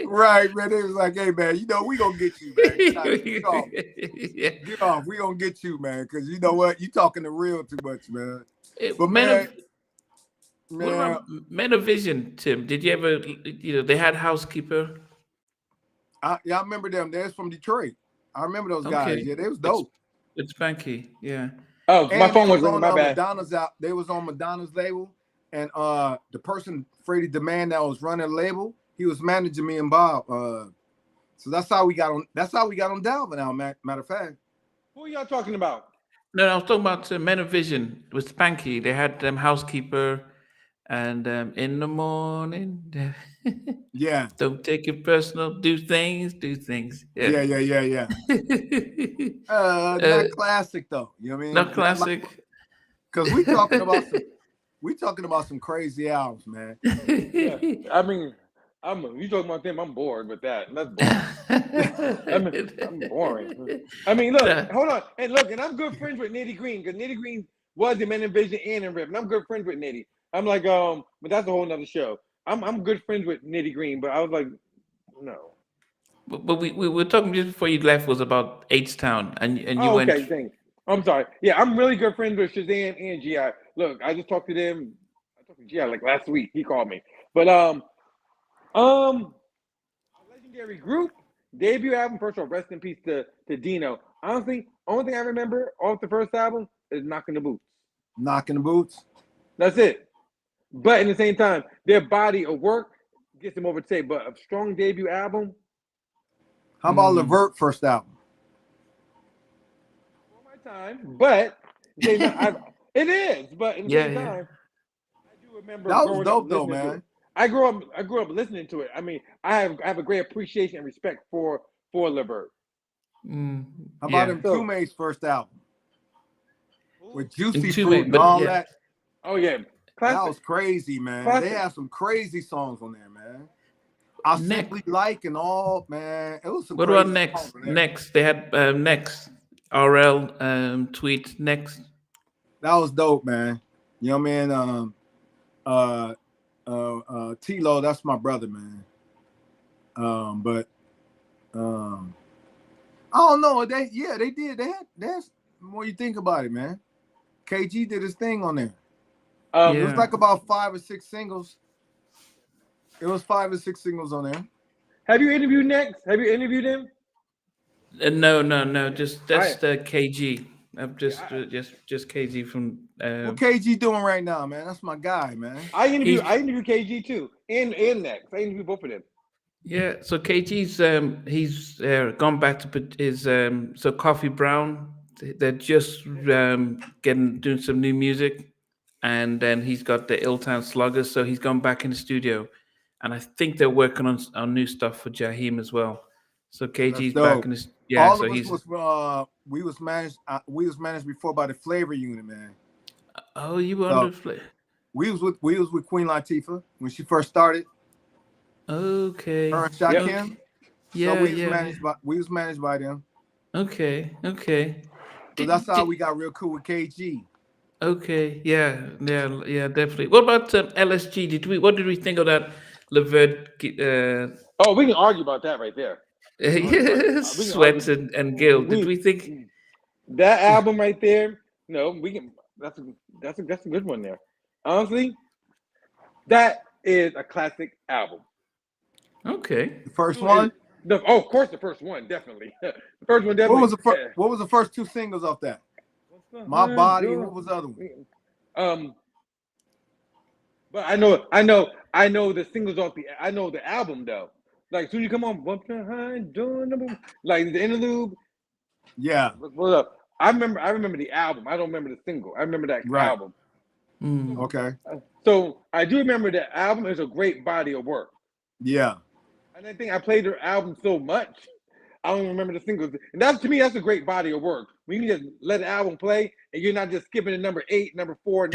S3: Right, man. They was like, "Hey man, we gonna get you, man. Get off. We gonna get you, man, because you know what? You talking the real too much, man." But man,
S1: what about Men of Vision, Tim? Did you ever? They had Housekeeper.
S3: I remember them. They're from Detroit. I remember those guys. Yeah, they was dope.
S1: It's Spanky. Yeah.
S2: Oh, my phone was ringing. My bad.
S3: They was on Madonna's label, and the person Freddie Demand that was running the label, he was managing me and Bob. So that's how we got on. That's how we got on Dalvin now. Matter of fact.
S2: Who are y'all talking about?
S1: No, I was talking about Men of Vision with Spanky. They had them Housekeeper, And in the morning,
S3: Yeah.
S1: don't take it personal. Do things.
S3: Yeah. Not classic though. You know what I mean?
S1: Not classic.
S3: Because we talking about some crazy albums, man.
S2: Yeah. I mean, you talking about them? I'm bored with that. That's boring. I'm boring. I mean, look, hold on, and I'm good friends with Nitty Green because Nitty Green was in Men in Vision and in Rip, and I'm good friends with Nitty. I'm like, but that's a whole nother show. I'm good friends with Nitty Green, but I was like, no.
S1: But we were talking just before you left was about H-Town, and you
S2: Oh,
S1: went.
S2: okay, thanks. I'm sorry. Yeah, I'm really good friends with Shazam and GI. Look, I just talked to them. I talked to GI like last week. He called me, but a legendary group debut album. First of all, rest in peace to Dino. Honestly, only thing I remember off the first album is Knocking the Boots.
S3: Knocking the Boots.
S2: That's it. But at the same time, their body of work gets them over the tape. But a strong debut album.
S3: How about Levert first album?
S2: For my time, but it is. But at the same time, I do remember
S3: that was dope though, man.
S2: I grew up listening to it. I mean, I have a great appreciation and respect for Levert.
S3: How about him Two-Mate's first album with Juicy Fruit and all that?
S2: Oh yeah,
S3: classic. That was crazy, man. Classic. They had some crazy songs on there, man. I simply like and all, man. It was some.
S1: What about Next? Next, they had Next RL tweet Next.
S3: That was dope, man. You know what I mean? T-Lo, that's my brother, man. But I don't know. They did. That's the more you think about it, man. KG did his thing on there. It was like about 5 or 6 singles. It was 5 or 6 singles on there.
S2: Have you interviewed Next? Have you interviewed him?
S1: No. Just that's the KG. I'm just KG from.
S3: What KG doing right now, man? That's my guy, man.
S2: I interviewed KG too, and Next. I interviewed both of them.
S1: Yeah, so KG's he's gone back to put his so Coffee Brown. They're just doing some new music, and then he's got the Illtown Sluggers. So he's gone back in the studio, and I think they're working on new stuff for Jaheim as well. So KG's back in his
S3: All of us we was managed before by the Flavor Unit, man.
S1: Oh, you were under Flavor.
S3: We was with Queen Latifah when she first started.
S1: Okay.
S3: Her and Shakim.
S1: Yeah,
S3: so we was managed by them.
S1: Okay.
S3: So that's how we got real cool with KG.
S1: Okay, yeah, definitely. What about LSG? What did we think of that Levert?
S2: Oh, we can argue about that right there.
S1: Sweats and Gil. Did we think
S2: that album right there? No, we can. That's a good one there. Honestly, that is a classic album.
S1: Okay.
S3: The first one?
S2: Of course, the first one, definitely. The first one, definitely.
S3: What was the first 2 singles off that? My Body. What was the other one?
S2: But I know the singles off I know the album though. Like soon you come on, like the interlude.
S3: Yeah.
S2: What's up? I remember the album. I don't remember the single. I remember that album.
S3: Okay.
S2: So I do remember that album is a great body of work.
S3: Yeah.
S2: And I think I played their album so much, I don't remember the singles. And to me, that's a great body of work. When you just let the album play and you're not just skipping to number 8, number 4,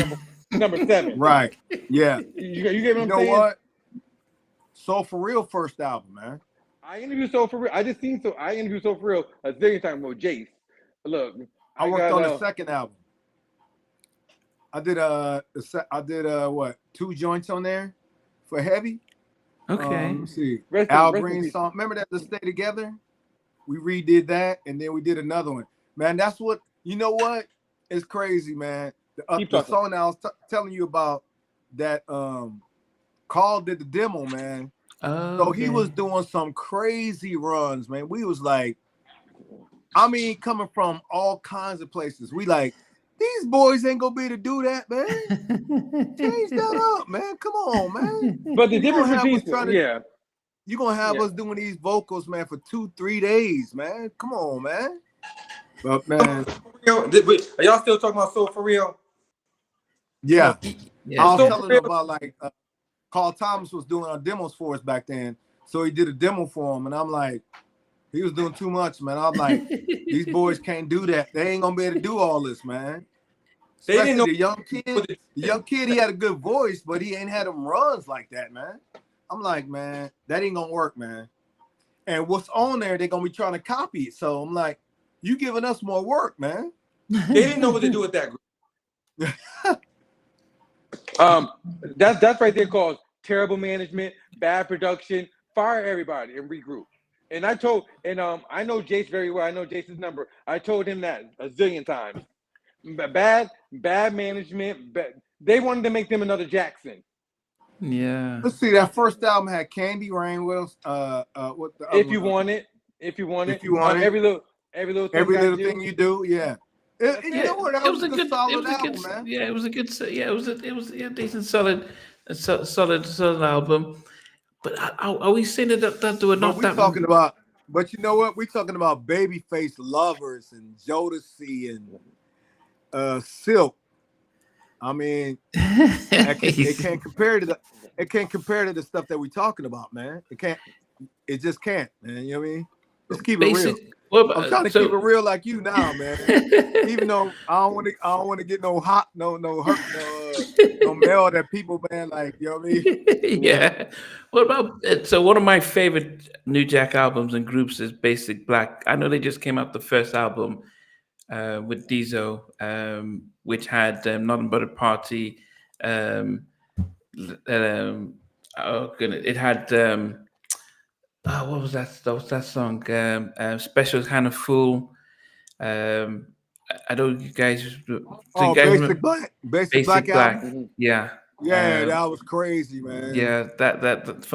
S2: number 7.
S3: Right. Yeah.
S2: You get what I'm saying?
S3: You know what? Soul For Real first album, man.
S2: I interviewed Soul For Real. I interviewed Soul For Real a zillion times with Jace. Look,
S3: I worked on the second album. I did what 2 joints on there for Heavy.
S1: Okay.
S3: Let's see. Al Green song. Remember that to Stay Together? We redid that, and then we did another one. Man, that's what you know. What? It's crazy, man. The song that I was telling you about that. Carl did the demo, man. So he was doing some crazy runs, man. We was like, I mean, coming from all kinds of places. We like, these boys ain't gonna be able to do that, man. Change that up, man. Come on, man.
S2: But the difference between
S3: you're gonna have us doing these vocals, man, for 2-3 days, man. Come on, man. But man,
S2: are y'all still talking about Soul For Real?
S3: Yeah.
S1: Yeah.
S3: I was telling him about like Carl Thomas was doing our demos for us back then. So he did a demo for him, and I'm like, he was doing too much, man. I'm like, these boys can't do that. They ain't gonna be able to do all this, man. Especially they didn't know the young kid. The young kid, he had a good voice, but he ain't had them runs like that, man. I'm like, man, that ain't gonna work, man. And what's on there, they're gonna be trying to copy it. So I'm like, you giving us more work, man.
S2: They didn't know what to do with that group. That's right there called terrible management, bad production, fire everybody and regroup. And I know Jace very well. I know Jace's number. I told him that a zillion times. Bad management. They wanted to make them another Jackson.
S1: Yeah.
S3: Let's see. That first album had Candy Rain Wills. What the
S2: If you want it. Every little thing
S3: you do. Yeah. You know what? That was a good solid album, man.
S1: Yeah, it was a good. Yeah, it was a decent, solid album. But are we saying that there were not that?
S3: Talking about. But you know what? We're talking about Babyface Lovers and Jodeci and Silk. I mean, it can't compare to the stuff that we're talking about, man. It just can't, man. You know what I mean? Let's keep it real. I'm trying to keep it real like you now, man. Even though I don't want to get no hurt, no mail that people, man, like, you know what I mean?
S1: Yeah. What about one of my favorite New Jack albums and groups is Basic Black. I know they just came out the first album with Diesel, which had Nothing But a Party. Oh goodness, it had what was that? That was that song, Special Kind of Fool. I don't you guys.
S3: Basic Black. Basic Black.
S1: Album? Yeah.
S3: Yeah, that was crazy, man.
S1: Yeah, that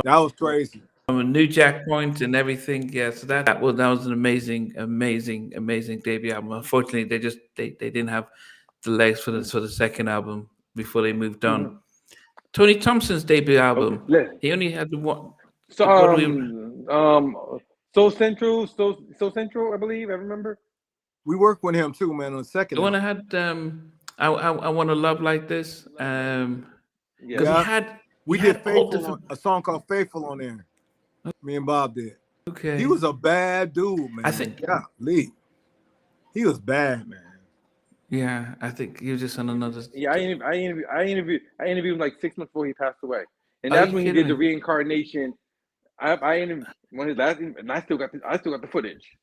S3: was crazy.
S1: From a New Jack point and everything. Yeah, so that was an amazing debut album. Unfortunately, they didn't have the legs for the second album before they moved on. Mm-hmm. Tony Thompson's debut album. Okay. He only had the one.
S2: So So Central, I believe. I remember.
S3: We worked with him too, man. On the second.
S1: The one I had, I Want to Love Like This.
S3: We did Faithful, a song called Faithful on there. Me and Bob did.
S1: Okay.
S3: He was a bad dude, man.
S1: I think.
S3: Yeah, Lee. He was bad, man.
S1: Yeah, I think he was just on another.
S2: Yeah, I interviewed him like 6 months before he passed away, and that's when he did the reincarnation. I interviewed one of his last, and I still got the footage.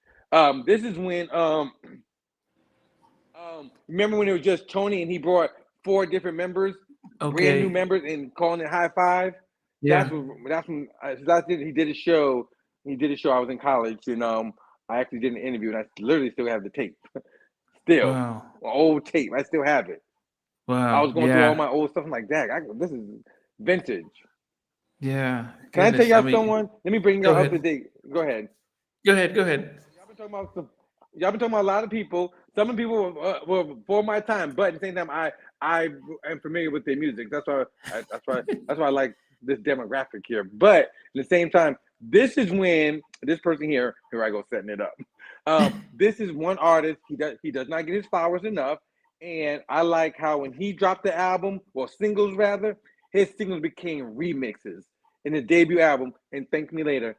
S2: This is when remember when it was just Tony and he brought 4 different members, brand new members, and calling it High Five. Yeah, that's when he did a show. He did a show. I was in college, and I actually did an interview, and I literally still have the tape. Still, old tape. I still have it.
S1: Wow.
S2: I was going through all my old stuff. I'm like, dang, this is vintage.
S1: Yeah.
S2: Can I tell y'all someone? Let me bring y'all up to date. Go ahead.
S1: Go ahead.
S2: Y'all been talking about a lot of people. Some of the people were before my time, but at the same time, I am familiar with their music. That's why I like this demographic here. But at the same time, this is when this person here I go setting it up. This is one artist. He does not get his flowers enough, and I like how when he dropped the album, or singles rather, his singles became remixes in the debut album. And Thank Me Later.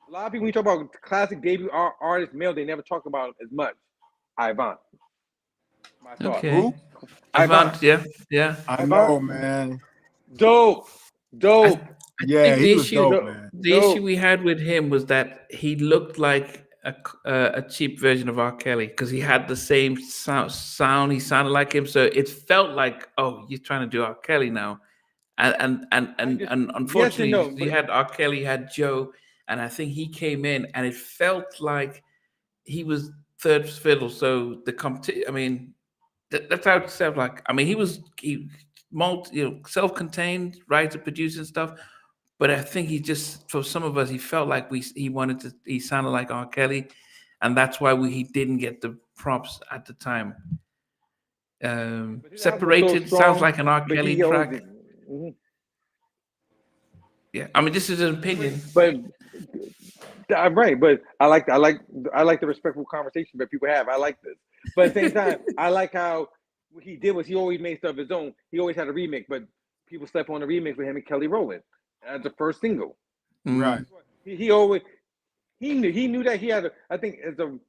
S2: A lot of people, when you talk about classic debut artist male, they never talk about it as much. Ivan.
S1: Okay. Who? Ivan. Yeah.
S3: I know, man.
S2: Dope.
S3: Yeah, he was dope, man.
S1: The issue we had with him was that he looked like a cheap version of R. Kelley because he had the same sound. He sounded like him, so it felt like, oh, you're trying to do R. Kelley now. And unfortunately, yes you had R. Kelley, had Joe, and I think he came in, and it felt like he was third fiddle. So the competition, I mean, that's how it felt like. I mean, he self-contained, writer, producer, and stuff. But I think he just, for some of us, he felt like he sounded like R. Kelley, and that's why he didn't get the props at the time. Separated sounds like an R. Kelley track. Mm-hmm. Yeah, I mean, this is an opinion,
S2: but right. But I like the respectful conversation that people have. I like this, but at the same time, I like how what he did was he always made stuff his own. He always had a remix, but people slept on the remix with him and Kelley Rowland as the first single.
S3: Right.
S2: He always he knew that he had. I think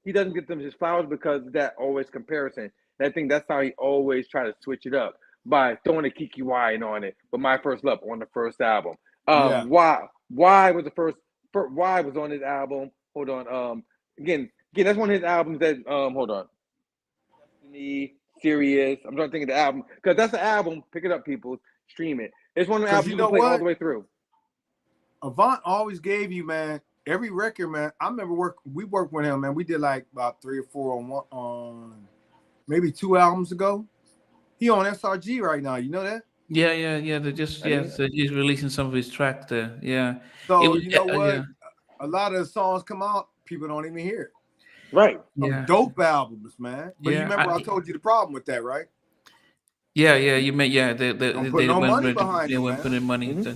S2: he doesn't get them his flowers because of that always comparison. And I think that's how he always try to switch it up by throwing a Kiki Wine on it. But My First Love on the first album. Why was the first? Why was on his album? Hold on. Again, that's one of his albums that. Hold on. Destiny, Serious. I'm trying to think of the album because that's the album. Pick it up, people. Stream it. It's one of the albums you play all the way through.
S3: Avant always gave you, man, every record, man. I remember we worked with him, man. We did like about 3 or 4 on maybe 2 albums ago. He on SRG right now. You know that?
S1: Yeah. So he's releasing some of his tracks there. Yeah.
S3: So you know what? Yeah. A lot of the songs come out, people don't even hear it.
S2: Right.
S3: Dope albums, man. But you remember I told you the problem with that, right?
S1: Yeah. You meant they
S3: put no money behind it. They weren't
S1: putting money into.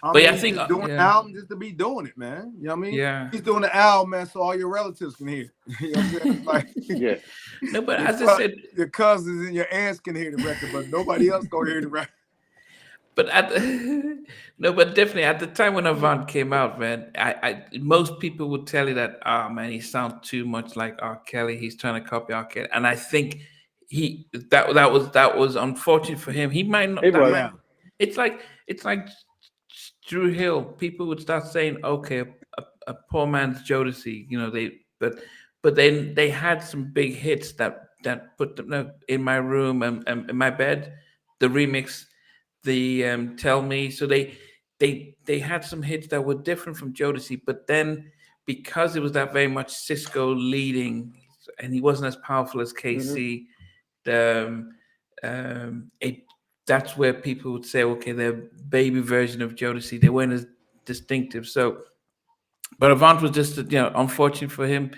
S3: But I think doing an album just to be doing it, man. You know what I mean? Yeah. He's doing the album, man, so all your relatives can hear. You know what I'm saying? Like,
S1: yeah. No, but as I said,
S3: your cousins and your aunts can hear the record, but nobody else gonna hear the record.
S1: But but definitely at the time when Avant came out, man, I most people would tell you that, man, he sounds too much like R. Kelley. He's trying to copy R. Kelley, and I think that was unfortunate for him. He might not. It's like Drew Hill. People would start saying, okay, a poor man's Jodeci, you know. But then they had some big hits that put them In My Room and In My Bed, the remix. The Tell Me, so they had some hits that were different from Jodeci, but then because it was that very much Cisco leading, and he wasn't as powerful as KC, that's where people would say, okay, they're baby version of Jodeci. They weren't as distinctive. So, but Avant was just unfortunate for him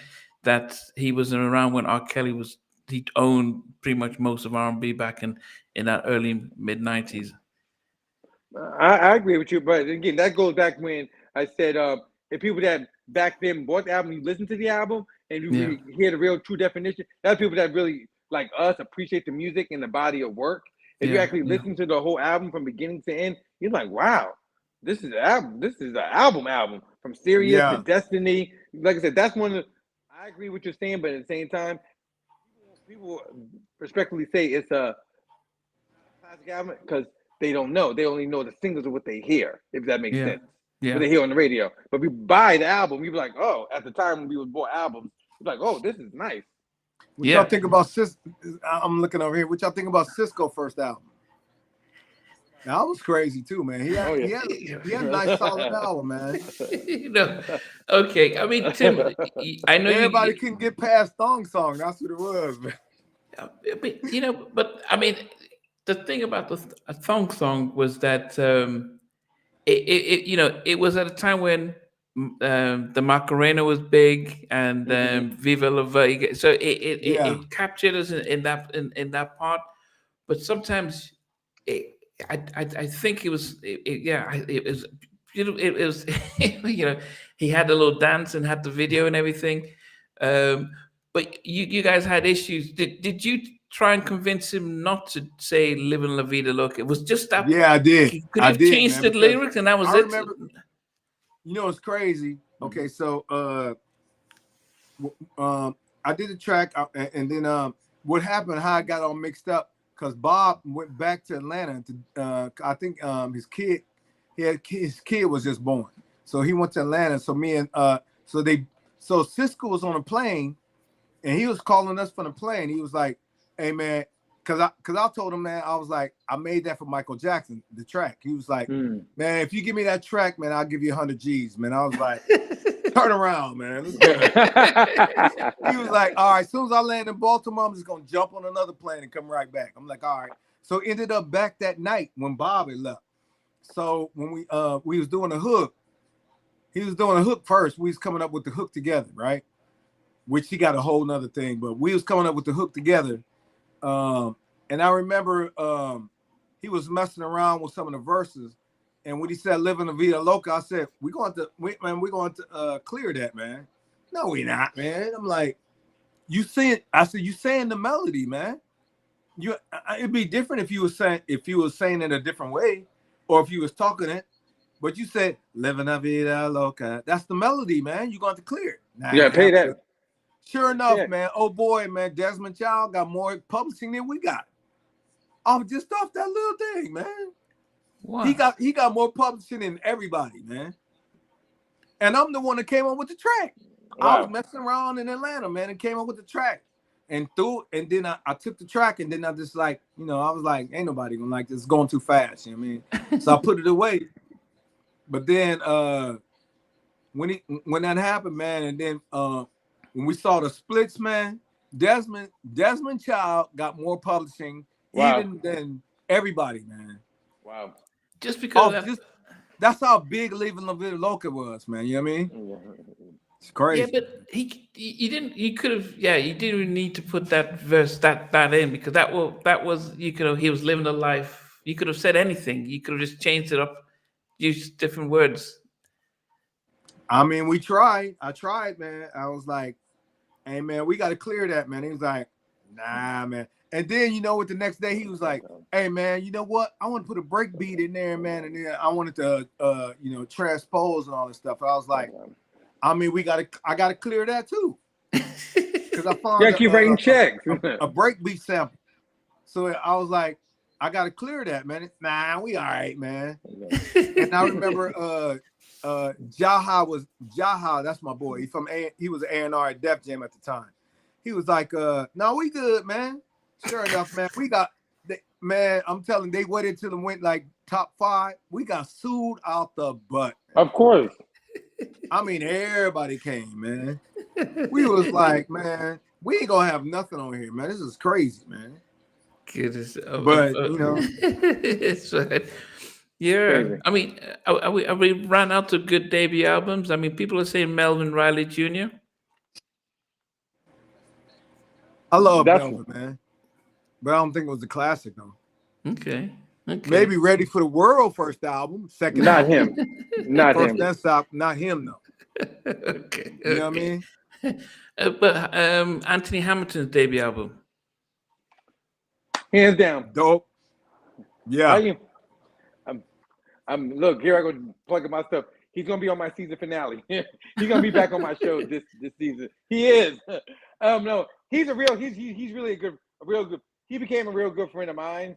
S1: that he wasn't around when R. Kelley was. He owned pretty much most of R&B back in that early mid-90s.
S2: I agree with you, but again, that goes back when I said if people that back then bought the album, you listen to the album and you really hear the real true definition. That's people that really like us appreciate the music and the body of work. If you actually listen to the whole album from beginning to end, you're like, wow, this is an album. This is an album from Serious to Destiny. Like I said, that's one of I agree with what you're saying, but at the same time, people respectfully say it's a classic album because they don't know. They only know the singles of what they hear, if that makes sense. Yeah. What they hear on the radio. But we buy the album, we be like, oh, at the time when we was bought albums, we're like, oh, this is nice.
S3: What y'all think about Cisco? I'm looking over here. What y'all think about Cisco's first album? That was crazy too, man. He had a nice solid album, man.
S1: Okay. I mean, Tim, I know
S3: everybody couldn't get past Thong Song. That's what it was, man.
S1: But I mean, the thing about the Thong Song was that it was at a time when the Macarena was big and Viva La Vida, so it captured us in that part. But sometimes I think it was he had a little dance and had the video and everything. But you guys had issues. Did you try and convince him not to say "Living La Vida Loca"? It was just that.
S3: Yeah, I did.
S1: Could have changed the lyrics, and that was it.
S3: Remember, it's crazy. Okay, so I did the track, and then what happened? How I got all mixed up because Bob went back to Atlanta. I think his kid was just born, so he went to Atlanta. So me and so Cisco was on a plane, and he was calling us from the plane. He was like, hey man, cause I told him, man, I was like, I made that for Michael Jackson, the track. He was like, man, if you give me that track, man, I'll give you 100 G's, man. I was like, turn around, man. Let's go. He was like, all right, as soon as I land in Baltimore, I'm just gonna jump on another plane and come right back. I'm like, all right. So ended up back that night when Bob had left. So when we was doing a hook, he was doing a hook first. We was coming up with the hook together, right? Which he got a whole nother thing, but we was coming up with the hook together. And I remember he was messing around with some of the verses, and when he said "Living La Vida Loca," I said, we're going to clear that, man. No, we not, man. I'm like, you saying the melody, man. it'd be different if you was saying it a different way, or if you was talking it. But you said "Living la vida loca." That's the melody, man. You got to clear it.
S2: Nah, you gotta pay that.
S3: Sure enough, man. Oh boy, man. Desmond Child got more publishing than we got. Just off that little thing, man. Wow. He got more publishing than everybody, man. And I'm the one that came up with the track. Wow. I was messing around in Atlanta, man, and came up with the track. And then I took the track, and then I just like, I was like, ain't nobody gonna like this. It's going too fast, you know what I mean? So I put it away. But then when that happened, man, and then when we saw the splits, man, Desmond Child got more publishing even than everybody, man.
S1: Wow. Just because
S3: that's how big Leaving La Vida Loca was, man. You know what I mean? It's crazy.
S1: Yeah, but you didn't need to put that verse that in, because that was he was living a life. You could have said anything. You could have just changed it up, used different words.
S3: I mean, we tried. I tried, man. I was like, hey man, we got to clear that, man. He was like, nah, man. And then what, the next day he was like, hey man, you know what? I want to put a break beat in there, man. And then I wanted to transpose and all this stuff. I was like, I mean, I gotta clear that too. Because I found
S2: keep writing checks.
S3: A break beat sample. So I was like, I gotta clear that, man. Nah, we all right, man. And I remember Jaha, that's my boy. He was an A&R at Def Jam at the time. He was like, no, we good, man. Sure enough, man. I'm telling, they waited till it went like top 5. We got sued out the butt.
S2: Of course.
S3: I mean, everybody came, man. We was like, man, we ain't gonna have nothing on here, man. This is crazy, man.
S1: Goodness.
S3: But
S1: it's right. Yeah, crazy. I mean, are we ran out of good debut albums? I mean, people are saying Melvin Riley Jr.
S3: I love Melvin, man, but I don't think it was a classic though.
S1: Okay.
S3: Maybe Ready for the World first album, second.
S2: Not
S3: album.
S2: him. Not
S3: first
S2: him.
S3: That's not him though.
S1: Okay.
S3: You know what I mean?
S1: But Anthony Hamilton's debut album,
S2: hands down,
S3: dope. Yeah.
S2: I'm look here. I go plugging my stuff. He's gonna be on my season finale. He's gonna be back on my show this season. He is. No, he's really a real good. He became a real good friend of mine.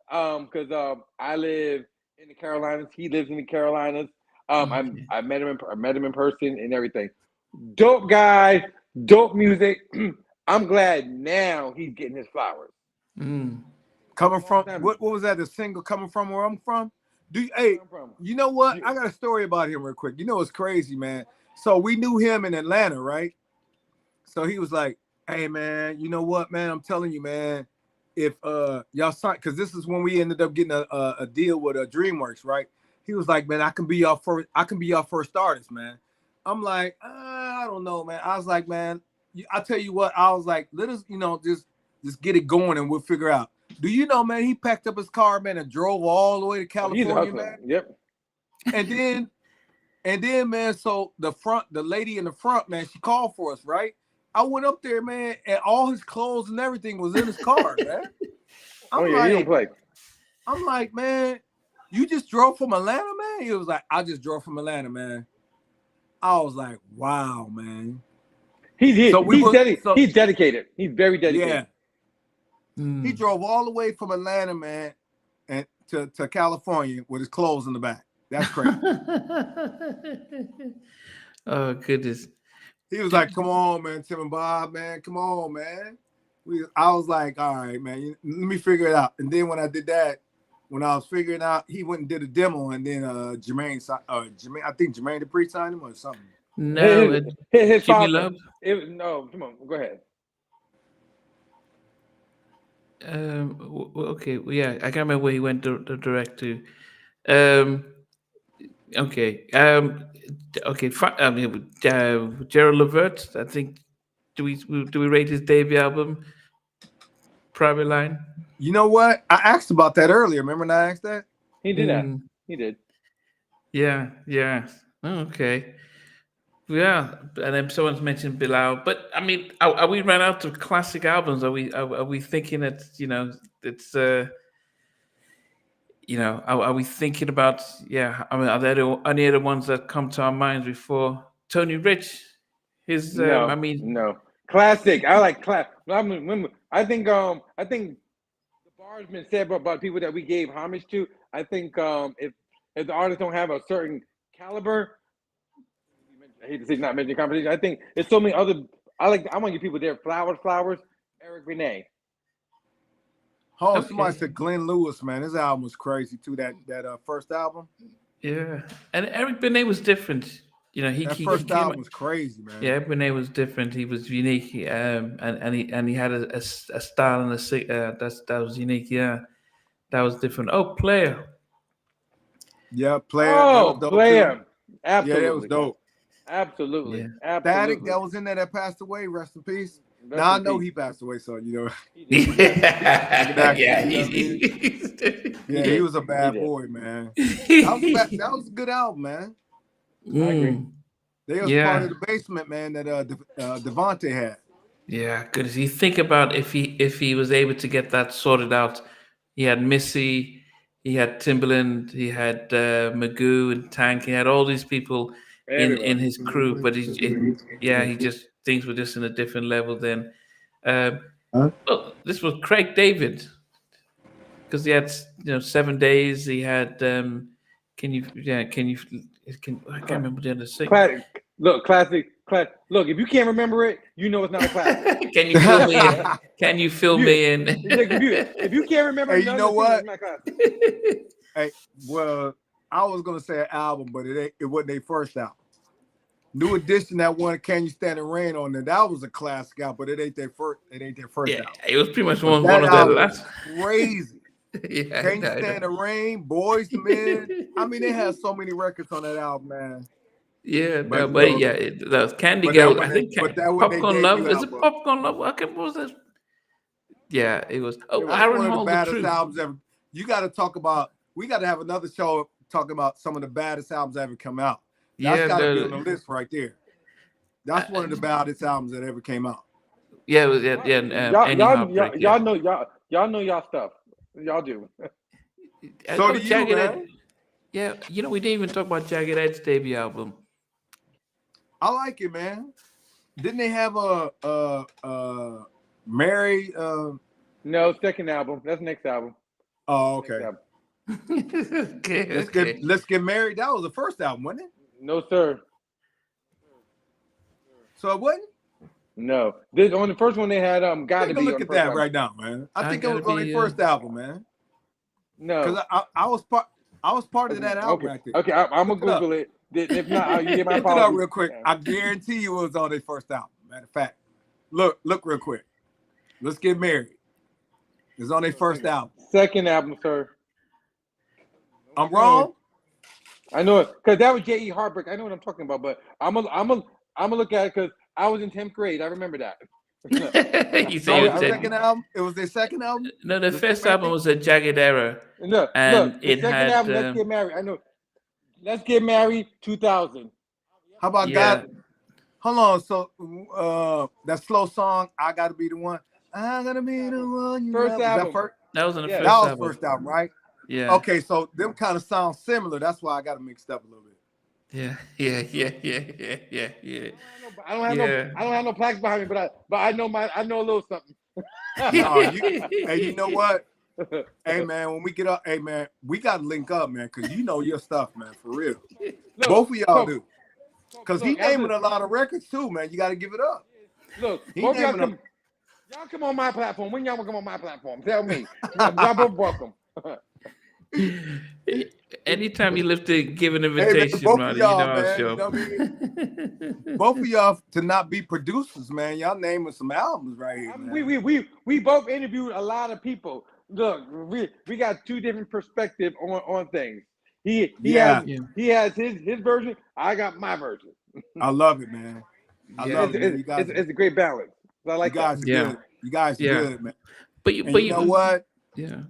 S2: Because I live in the Carolinas. He lives in the Carolinas. I met him in person and everything. Dope guy, dope music. I'm glad now he's getting his flowers.
S3: Coming from what was that? The single coming from where I'm from? You know what? I got a story about him real quick. You know what's crazy, man? So we knew him in Atlanta, right? So he was like, "Hey, man, you know what, man? I'm telling you, man. If y'all sign, because this is when we ended up getting a deal with DreamWorks, right?" He was like, "Man, I can be your first artist, man." I'm like, I don't know, man. I was like, man, I tell you what, I was like, let us, just get it going and we'll figure out. Do you know, man? He packed up his car, man, and drove all the way to California, man.
S2: Yep.
S3: And then, man, so the lady in the front, man, she called for us, right? I went up there, man, and all his clothes and everything was in his car, man.
S2: You don't play.
S3: I'm like, man, you just drove from Atlanta, man? He was like, I just drove from Atlanta, man. I was like, wow, man.
S2: He's dedicated. He's very dedicated.
S3: Yeah. He drove all the way from Atlanta, man, and to California with his clothes in the back. That's crazy.
S1: Oh, goodness.
S3: He was like, come on, man, Tim and Bob, man. Come on, man. I was like, all right, man, let me figure it out. And then when I did that, when I was figuring out, he went and did a demo, and then Jermaine, I think Jermaine Dupri signed him or something.
S1: No,
S2: his
S1: Jimmy
S2: father.
S1: Love.
S2: No, come on, go ahead.
S1: Okay, yeah, I can't remember where he went direct to. Okay. Gerald Levert. I think. Do we rate his debut album? Private Line.
S3: You know what? I asked about that earlier. Remember when I asked that?
S2: He did that. He did.
S1: Yeah. Oh, okay. Yeah, and then someone's mentioned Bilal, but I mean, are we run out of classic albums? Are we thinking that it's are we thinking about I mean, are there any other ones that come to our minds before Tony Rich? I mean,
S2: no classic. I like class. I think the bar has been said about people that we gave homage to. I think if the artists don't have a certain caliber, I hate to say not mentioning competition. I think there's so many other. I want to give people their flowers. Eric Benet.
S3: Oh, okay. Somebody said Glenn Lewis, man. His album was crazy too. That first album.
S1: Yeah, and Eric Benet was different.
S3: That first album was crazy, man.
S1: Yeah, Benet was different. He was unique, and he had a style and that was unique. Yeah, that was different. Oh, Player.
S3: Yeah, Player.
S2: Oh, Player. Absolutely.
S3: Yeah, that was dope.
S2: Absolutely.
S1: Yeah.
S2: Absolutely.
S3: That was in there that passed away. Rest in peace. Now I know he passed away, so
S1: he
S3: was a bad boy, man. That was a good album, man.
S2: I agree.
S3: They was part of the basement, man, that Devontae had.
S1: Yeah, because you think about if he was able to get that sorted out, he had Missy, he had Timbaland, he had Magoo and Tank, he had all these people in his crew, but he just things were just in a different level then. Well, this was Craig David because he had 7 days. He had I can't remember the other thing.
S2: Classic. Look, if you can't remember it, you know it's not a classic.
S1: Can you fill me in? Can you fill me in?
S2: If you can't remember,
S3: hey, you know what? Hey, well, I was gonna say an album, but it wasn't their first album. New Edition, that one, Can You Stand the Rain on there, that was a classic album, but it ain't their first album.
S1: It was pretty much one of their last.
S3: Crazy. Can You Stand the Rain, Boys to Men. I mean, they had so many records on that album, man.
S1: Yeah, that was Candy Girl. I think Popcorn Love. Is it Popcorn Love? Okay, what was that? Yeah, it was. Oh, Aaron Hall, the baddest
S3: albums ever. You got to talk about. We got to have another show talking about some of the baddest albums ever come out. That's got to be on the list right there. That's one of the baddest albums that ever came out.
S1: Yeah,
S2: y'all know y'all stuff. Y'all do.
S3: So do you, man.
S1: Yeah, we didn't even talk about Jagged Edge's debut album.
S3: I like it, man. Didn't they have a Mary?
S2: No, second album. That's next album.
S3: Oh, okay.
S1: Okay.
S3: Let's Get Married. That was the first album, wasn't it?
S2: No, sir.
S3: So it wasn't?
S2: No. On the first one they had Gotta Be.
S3: Look at that right now, man. I think it was on their first album, man.
S2: No.
S3: Because I was part of that album right there.
S2: Okay, I'm gonna Google it. If not, you get my
S3: apologies. Look it up real quick. I guarantee you it was on their first album. Matter of fact. Look real quick. Let's Get Married. It's on their first album.
S2: Second album, sir.
S3: I'm wrong?
S2: I know it, because that was J.E. Heartbreak. I know what I'm talking about, but I'm gonna look at it because I was in 10th grade. I remember that.
S3: Second album? It was their second album?
S1: No, the first album was a Jagged Era.
S2: No,
S1: and
S2: look, the second album, Let's Get Married. I know. Let's Get Married, 2000.
S3: How about God? Hold on. So that slow song, I Gotta Be the One. I gotta be the one.
S2: First album.
S1: That was in the first
S3: album.
S1: That
S3: was first album, right?
S1: Yeah.
S3: Okay, so them kind of sound similar. That's why I got to mix it up a little bit.
S1: Yeah.
S2: I don't have no plaques behind me, but I know I know a little something.
S3: Hey, you know what? Hey man, when we get up, hey man, we got to link up, man, because you know your stuff, man, for real. Look, both of y'all do. Because he naming a lot of records too, man. You got to give it up.
S2: Look, y'all come on my platform. When y'all want to come on my platform, tell me. Y'all both welcome.
S1: Anytime you live to give an invitation, Marty, I'll show.
S3: Both of y'all to not be producers, man. Y'all naming some albums right here. Man.
S2: We both interviewed a lot of people. Look, we got two different perspectives on things. He has his version. I got my version.
S3: I love it, man. I love it.
S2: It's a great balance. I like
S3: you guys
S2: that.
S3: Good. You guys are good, man.
S1: But you
S3: know what?
S1: Yeah.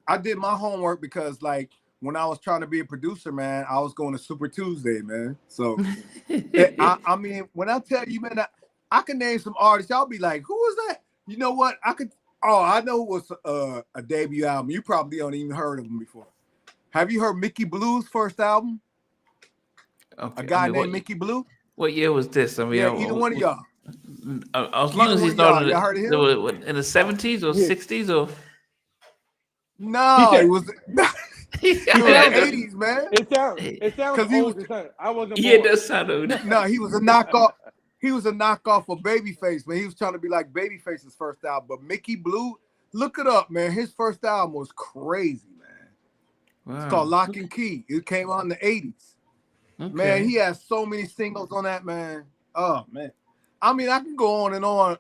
S3: I did my homework because, like, when I was trying to be a producer, man, I was going to Super Tuesday, man. So, I mean, when I tell you, man, I can name some artists. Y'all be like, who is that? You know what? I know it was a debut album. You probably don't even heard of him before. Have you heard Mickey Blue's first album?
S1: Okay.
S3: A guy named Mickey Blue?
S1: What year was this? I mean,
S3: yeah, either one of y'all.
S1: As long as he's not
S3: y'all heard of him?
S1: In the 70s or 60s or
S3: no, it was the 80s, man.
S2: It sounds old. I wasn't born.
S1: Yeah, that sound old.
S3: No, he was a knockoff. He was a knockoff of Babyface, man. He was trying to be like Babyface's first album. But Mickey Blue, look it up, man. His first album was crazy, man. Wow. It's called Lock and Key. It came out in the 80s. Okay. Man, he has so many singles on that, man. Oh, man. I mean, I can go on and on,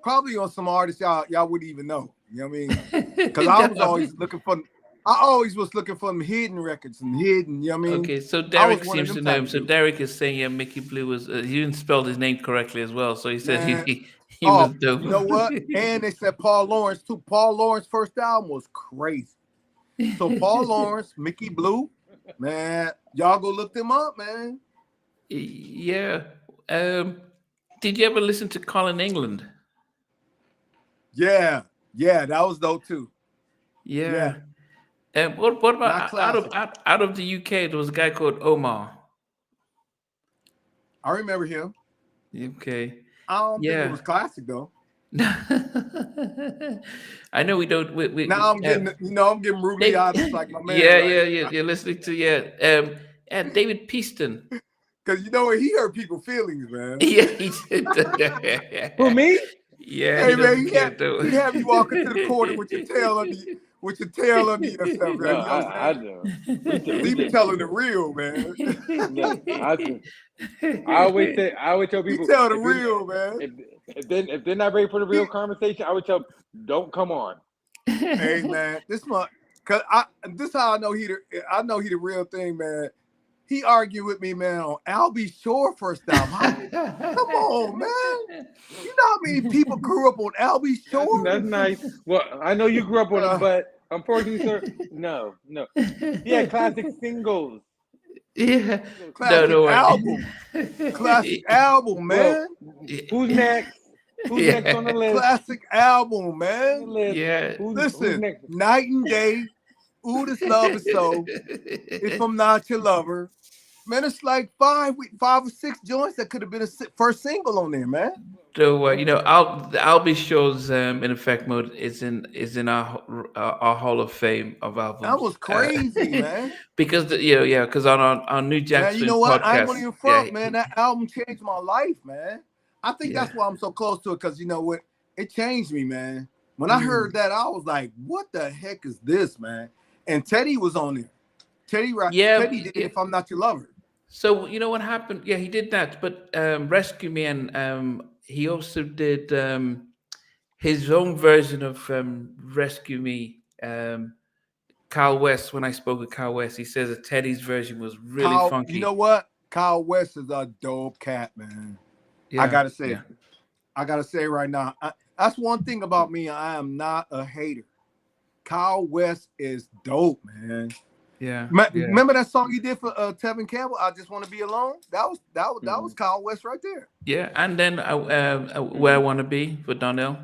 S3: probably on some artists y'all wouldn't even know. You know what I mean? Because I always was looking for them hidden records and hidden, you know what I mean?
S1: Okay, so Derek seems to know him. So Derek is saying, yeah, Mickey Blue was, he didn't spell his name correctly as well. So he said he was dope.
S3: You know what? And they said Paul Lawrence too. Paul Lawrence's first album was crazy. So Paul Lawrence, Mickey Blue, man, y'all go look them up, man.
S1: Yeah. Did you ever listen to Colin England?
S3: Yeah, that was dope too.
S1: Yeah. And what about out of the UK? There was a guy called Omar.
S3: I remember him.
S1: Okay.
S3: I don't think it was classic though.
S1: I know we don't.
S3: Now I'm getting, I'm getting Ruby out like my man.
S1: Yeah. You're listening to and David Peaston.
S3: Because he hurt people's feelings, man.
S1: Yeah, he did.
S2: For me?
S1: Yeah.
S3: Hey man, he had me walking to the corner with your tail under yourself, man.
S2: I know.
S3: He be telling the real, man.
S2: I always tell people.
S3: Tell the real, man.
S2: If they're not ready for the real conversation, I would tell them, don't come on.
S3: Hey man, this is how I know he the real thing, man. He argued with me, man, on Albie Shore first album. Come on, man. You know how many people grew up on Albie Shore?
S2: That's nice. Well, I know you grew up on it, but unfortunately, sir, no. Yeah, classic singles.
S1: Yeah.
S3: Classic album, man.
S2: Well, who's next? Who's next on the list?
S3: Classic album, man.
S1: Yeah.
S3: Listen, Night and Day. Ooh, this love is so. If I'm not your lover, man, it's like 5 or 6 joints that could have been a first single on there, man.
S1: So Albie Shore's in effect mode is in our Hall of Fame of albums.
S3: That was crazy, man.
S1: Because because on our New Jack Swing
S3: you know what?
S1: podcast,
S3: I ain't gonna even front, man. That album changed my life, man. I think that's why I'm so close to it, because you know what? It changed me, man. When I heard that, I was like, "What the heck is this, man?" And Teddy was on there. Teddy did If I'm Not Your Lover.
S1: So you know what happened? Yeah, he did that. But Rescue Me, and he also did his own version of Rescue Me. Kyle West, when I spoke with Kyle West, he says that Teddy's version was really funky.
S3: You know what? Kyle West is a dope cat, man. Yeah, I gotta say right now. That's one thing about me. I am not a hater. Kyle West is dope, man.
S1: Yeah.
S3: Remember that song he did for Tevin Campbell? I Just Want to Be Alone. That was Kyle West right there.
S1: Yeah, and then Where I Want to Be for Donnell.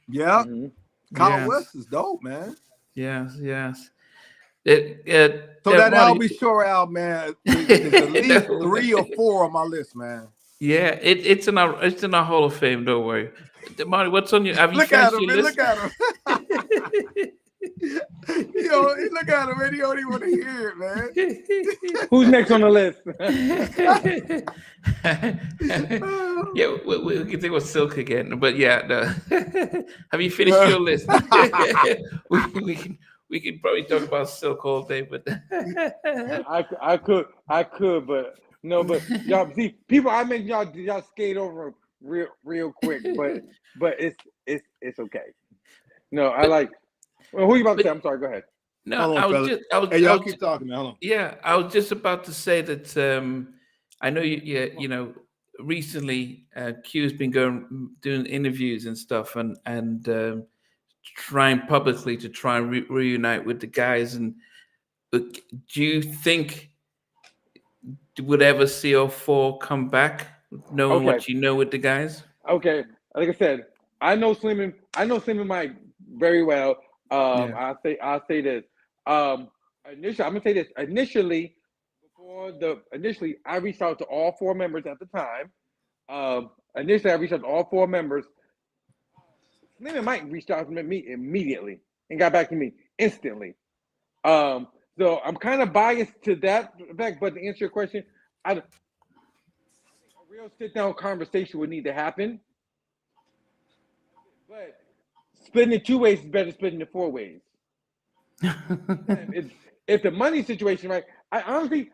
S3: Yeah, Kyle West is dope, man.
S1: Yes.
S3: So that Albie Shore album, man, is at least 3 or 4 on my list, man.
S1: Yeah, it's in our Hall of Fame. Don't worry, Marty. What's on your? Have you
S3: look at him,
S1: your
S3: man,
S1: list?
S3: Look at him. Look at him, man. He don't even want to hear it, man.
S2: Who's next on the list?
S1: Yeah, we can think about Silk again, but no. Have you finished your list? we can probably talk about Silk all day, but
S2: I could, but no, but y'all see people. I make y'all skate over real quick, but it's okay. No, I like. Well, who are you about to say? I'm sorry. Go ahead.
S1: No,
S3: keep talking. Hold on.
S1: Yeah, I was just about to say that I know you recently Q's been doing interviews and stuff and trying publicly to try and reunite with the guys, and do you think would ever see all four come back, knowing what you know with the guys?
S2: Okay, like I said, I know Slim and Mike very well. I'll say this. Initially, I'm gonna say this. Initially, I reached out to all four members at the time. Initially, I reached out to all four members. Slim and Mike reached out to me immediately and got back to me instantly. So I'm kind of biased to that effect, but to answer your question, I think a real sit-down conversation would need to happen. But splitting it 2 ways is better than splitting it 4 ways. if the money situation, right? I honestly,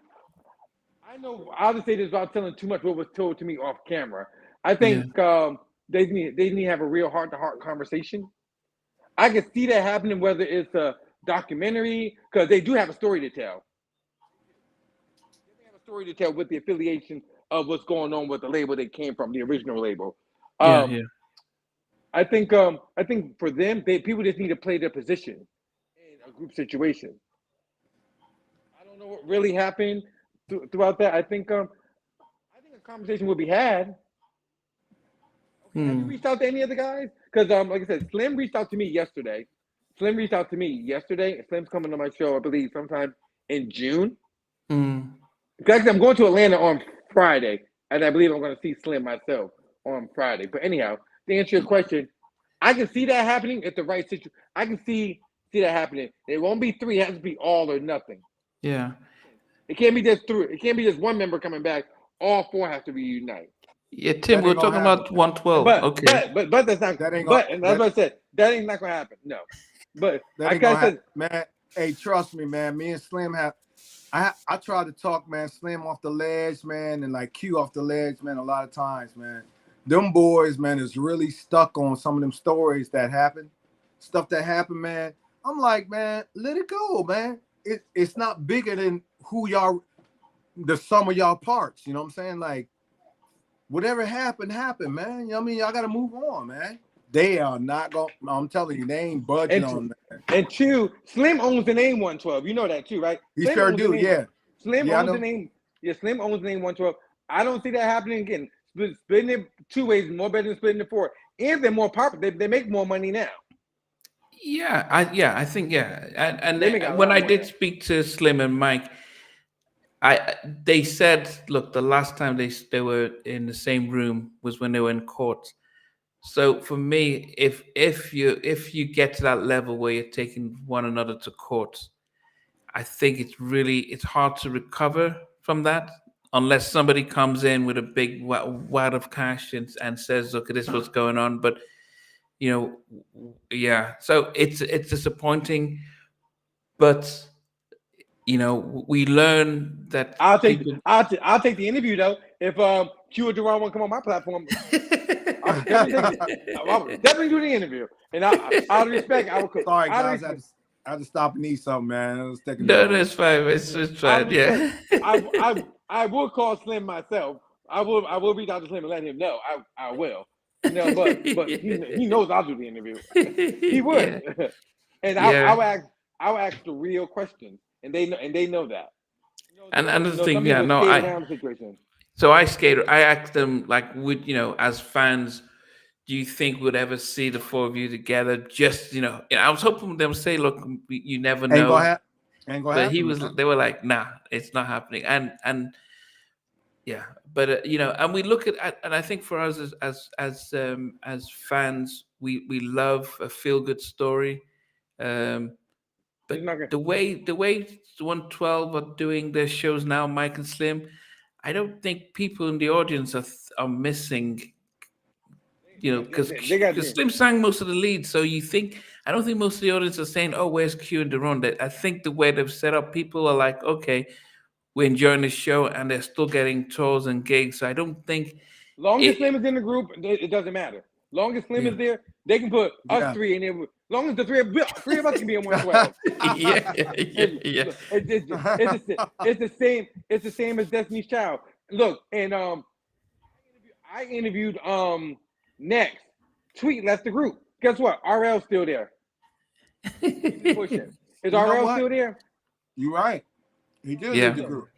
S2: I'll just say this without telling too much what was told to me off camera. I think they need to have a real heart-to-heart conversation. I can see that happening, whether it's a documentary, because they do have a story to tell. They have a story to tell with the affiliation of what's going on with the label they came from, the original label. I think for them, people just need to play their position in a group situation. I don't know what really happened throughout that. I think a conversation will be had. Okay, have you reached out to any of the guys? Because like I said, Slim reached out to me yesterday. And Slim's coming to my show, I believe, sometime in June. Actually, I'm going to Atlanta on Friday, and I believe I'm going to see Slim myself on Friday. But anyhow, to answer your question, I can see that happening at the right situation. I can see that happening. It won't be 3; it has to be all or nothing.
S1: Yeah.
S2: It can't be just 3. It can't be just one member coming back. All 4 have to reunite.
S1: Yeah, Tim, we're talking about 112.
S2: But that's not. That's what I said. That ain't not gonna happen. No. But like I said,
S3: man, hey, trust me, man. Me and Slim I tried to talk, man, Slim off the ledge, man, and like Q off the ledge, man, a lot of times, man. Them boys, man, is really stuck on some of them stories that happen. Stuff that happened, man. I'm like, man, let it go, man. It's not bigger than the sum of y'all parts. You know what I'm saying? Like, whatever happened, man. You know what I mean? Y'all got to move on, man. They are not going. I'm telling you, they ain't budging on that.
S2: And 2, Slim owns the name 112. You know that too, right?
S3: He sure do, yeah.
S2: Slim owns the name. Yeah, Slim owns the name 112. I don't see that happening again. Splitting it 2 ways is more better than splitting it 4. And they're more popular. They make more money now.
S1: Yeah, I think And when I did speak to Slim and Mike, they said, look, the last time they were in the same room was when they were in court. So for me, if you get to that level where you're taking one another to court, I think it's hard to recover from that unless somebody comes in with a big wad of cash and says, look, this is what's going on. But so it's disappointing, but we learn that
S2: I'll take the interview though. If Q or Duran want to come on my platform, I'll definitely do the interview. And out of respect, I will.
S3: Sorry, guys, I had to stop and eat something, man.
S1: No, that's fine. It's fine. Yeah.
S2: I will call Slim myself. I will reach out to Slim and let him know. I will. But he knows I'll do the interview. He would. Yeah. And I'll ask the real questions. And they know that.
S1: And another thing, so I asked them, like, as fans, do you think we'd ever see the 4 of you together? Just, I was hoping them to say, look, you never know.
S3: Ain't gonna happen.
S1: They were like, nah, it's not happening. And yeah, but and we look at, and I think for us as fans, we love a feel good story. But the way the 112 are doing their shows now, Mike and Slim, I don't think people in the audience are missing, because Slim sang most of the leads. So I don't think most of the audience are saying, oh, where's Q and Daron? I think the way they've set up, people are like, okay, we're enjoying the show, and they're still getting tours and gigs. So I don't think.
S2: Long as Slim is in the group, it doesn't matter. Long as Slim is there, they can put us 3 in there. Long as the three of us can be in 112. It's the same as Destiny's Child. Look, and I interviewed Next. Tweet left the group. Guess what? RL's still there. Is RL still there?
S3: You're right. He did
S1: Yeah.
S3: leave the group.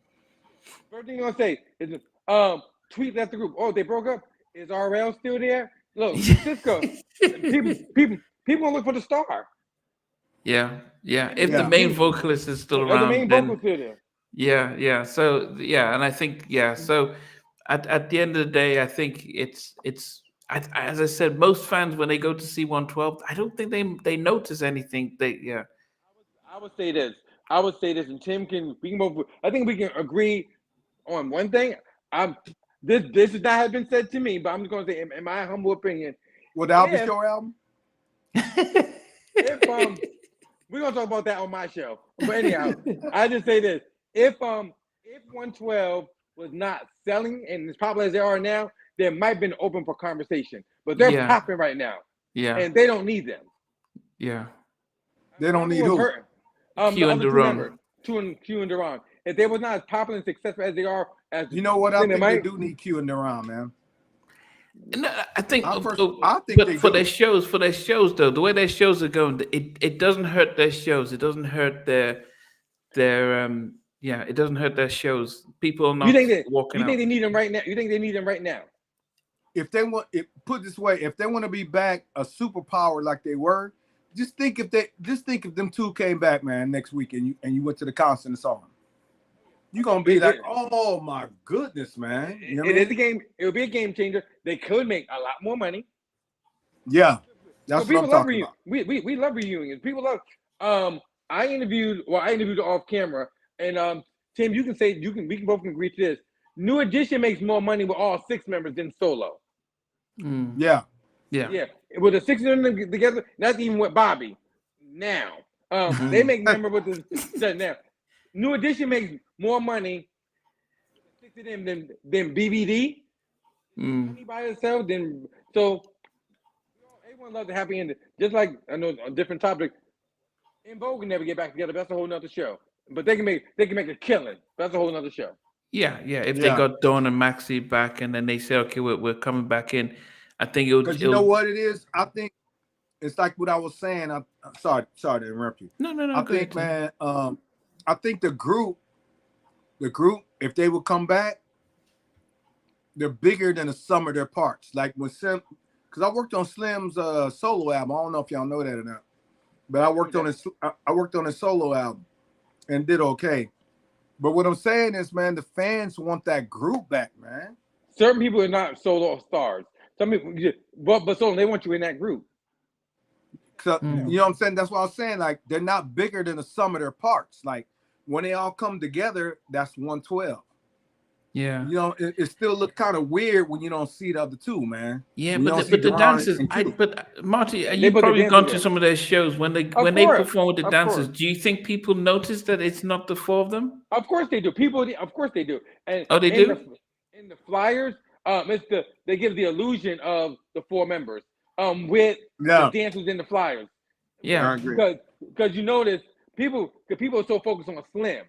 S2: First thing you're gonna say is tweet at the group. Oh, they broke up. Is RL still there? Look, Cisco. people gonna look for the star.
S1: Yeah. If the main vocalist is still
S2: the
S1: around,
S2: main
S1: then
S2: vocalist still there.
S1: yeah. So yeah, and I think so at the end of the day, I think it's as I said, most fans when they go to see 112, I don't think they notice anything.
S2: I would say this. And Tim we can both. I think we can agree on one thing. This has not have been said to me, but I'm just gonna say, in my humble opinion,
S3: With the Albie Show album.
S2: If we're gonna talk about that on my show. But anyhow, I just say this: if 112 was not selling and as popular as they are now, there might have been open for conversation. But they're popping right now.
S1: Yeah.
S2: And they don't need them.
S1: Yeah.
S3: They don't need who?
S1: Q and Duran.
S2: Q and Duran. If they was not as popular and successful as they are,
S3: you know what? I think they do need Q and Duran, man.
S1: No, I think
S3: but
S1: for their shows though, the way their shows are going, it doesn't hurt their shows. It doesn't hurt their it doesn't hurt their shows. People are not walking out.
S2: You think they need them right now? You think they need them right now?
S3: If they want, put it this way, if they want to be back a superpower like they were, just think if them two came back, man, next week and you went to the concert and saw them. You're gonna be like, oh my goodness, man. You know
S2: it will be a game changer. They could make a lot more money.
S3: Yeah. That's what I'm talking about.
S2: We love reunions. People love I interviewed off camera, and Tim, we can both agree to this. New Edition makes more money with all 6 members than solo.
S3: Yeah.
S2: With the 6 of them together, not even with Bobby. Now, they make number with the now. New Edition makes more money with 6 of them than BBD. By itself, so everyone loves a happy ending. Just like I know a different topic. In Vogue can never get back together. That's a whole nother show. But they can make a killing. That's a whole nother show.
S1: Yeah. If they got Dawn and Maxie back, and then they say, okay, we're coming back in, I think it would.
S3: Because you know what it is? I think it's like what I was saying. I'm sorry to interrupt you.
S1: No.
S3: I think, man. I think the group, if they would come back, they're bigger than the sum of their parts. Like when because I worked on Slim's solo album. I don't know if y'all know that or not, but I worked on his solo album and did okay. But what I'm saying is, man, the fans want that group back, man.
S2: Certain people are not solo stars. Some people, but solo, they want you in that group.
S3: So, you know what I'm saying? That's what I was saying. Like, they're not bigger than the sum of their parts. Like, when they all come together, that's 112.
S1: Yeah.
S3: You know, it still look kind of weird when you don't see the other two, man.
S1: Yeah, but the dancers, but Marty, you've probably gone to some of their shows when they perform with the dancers. Do you think people notice that it's not the 4 of them?
S2: Of course they do. Of course they do. And
S1: they do?
S2: In the flyers, they give the illusion of the 4 members. With the dancers in the flyers.
S1: Yeah,
S2: because you notice people are so focused on Slim.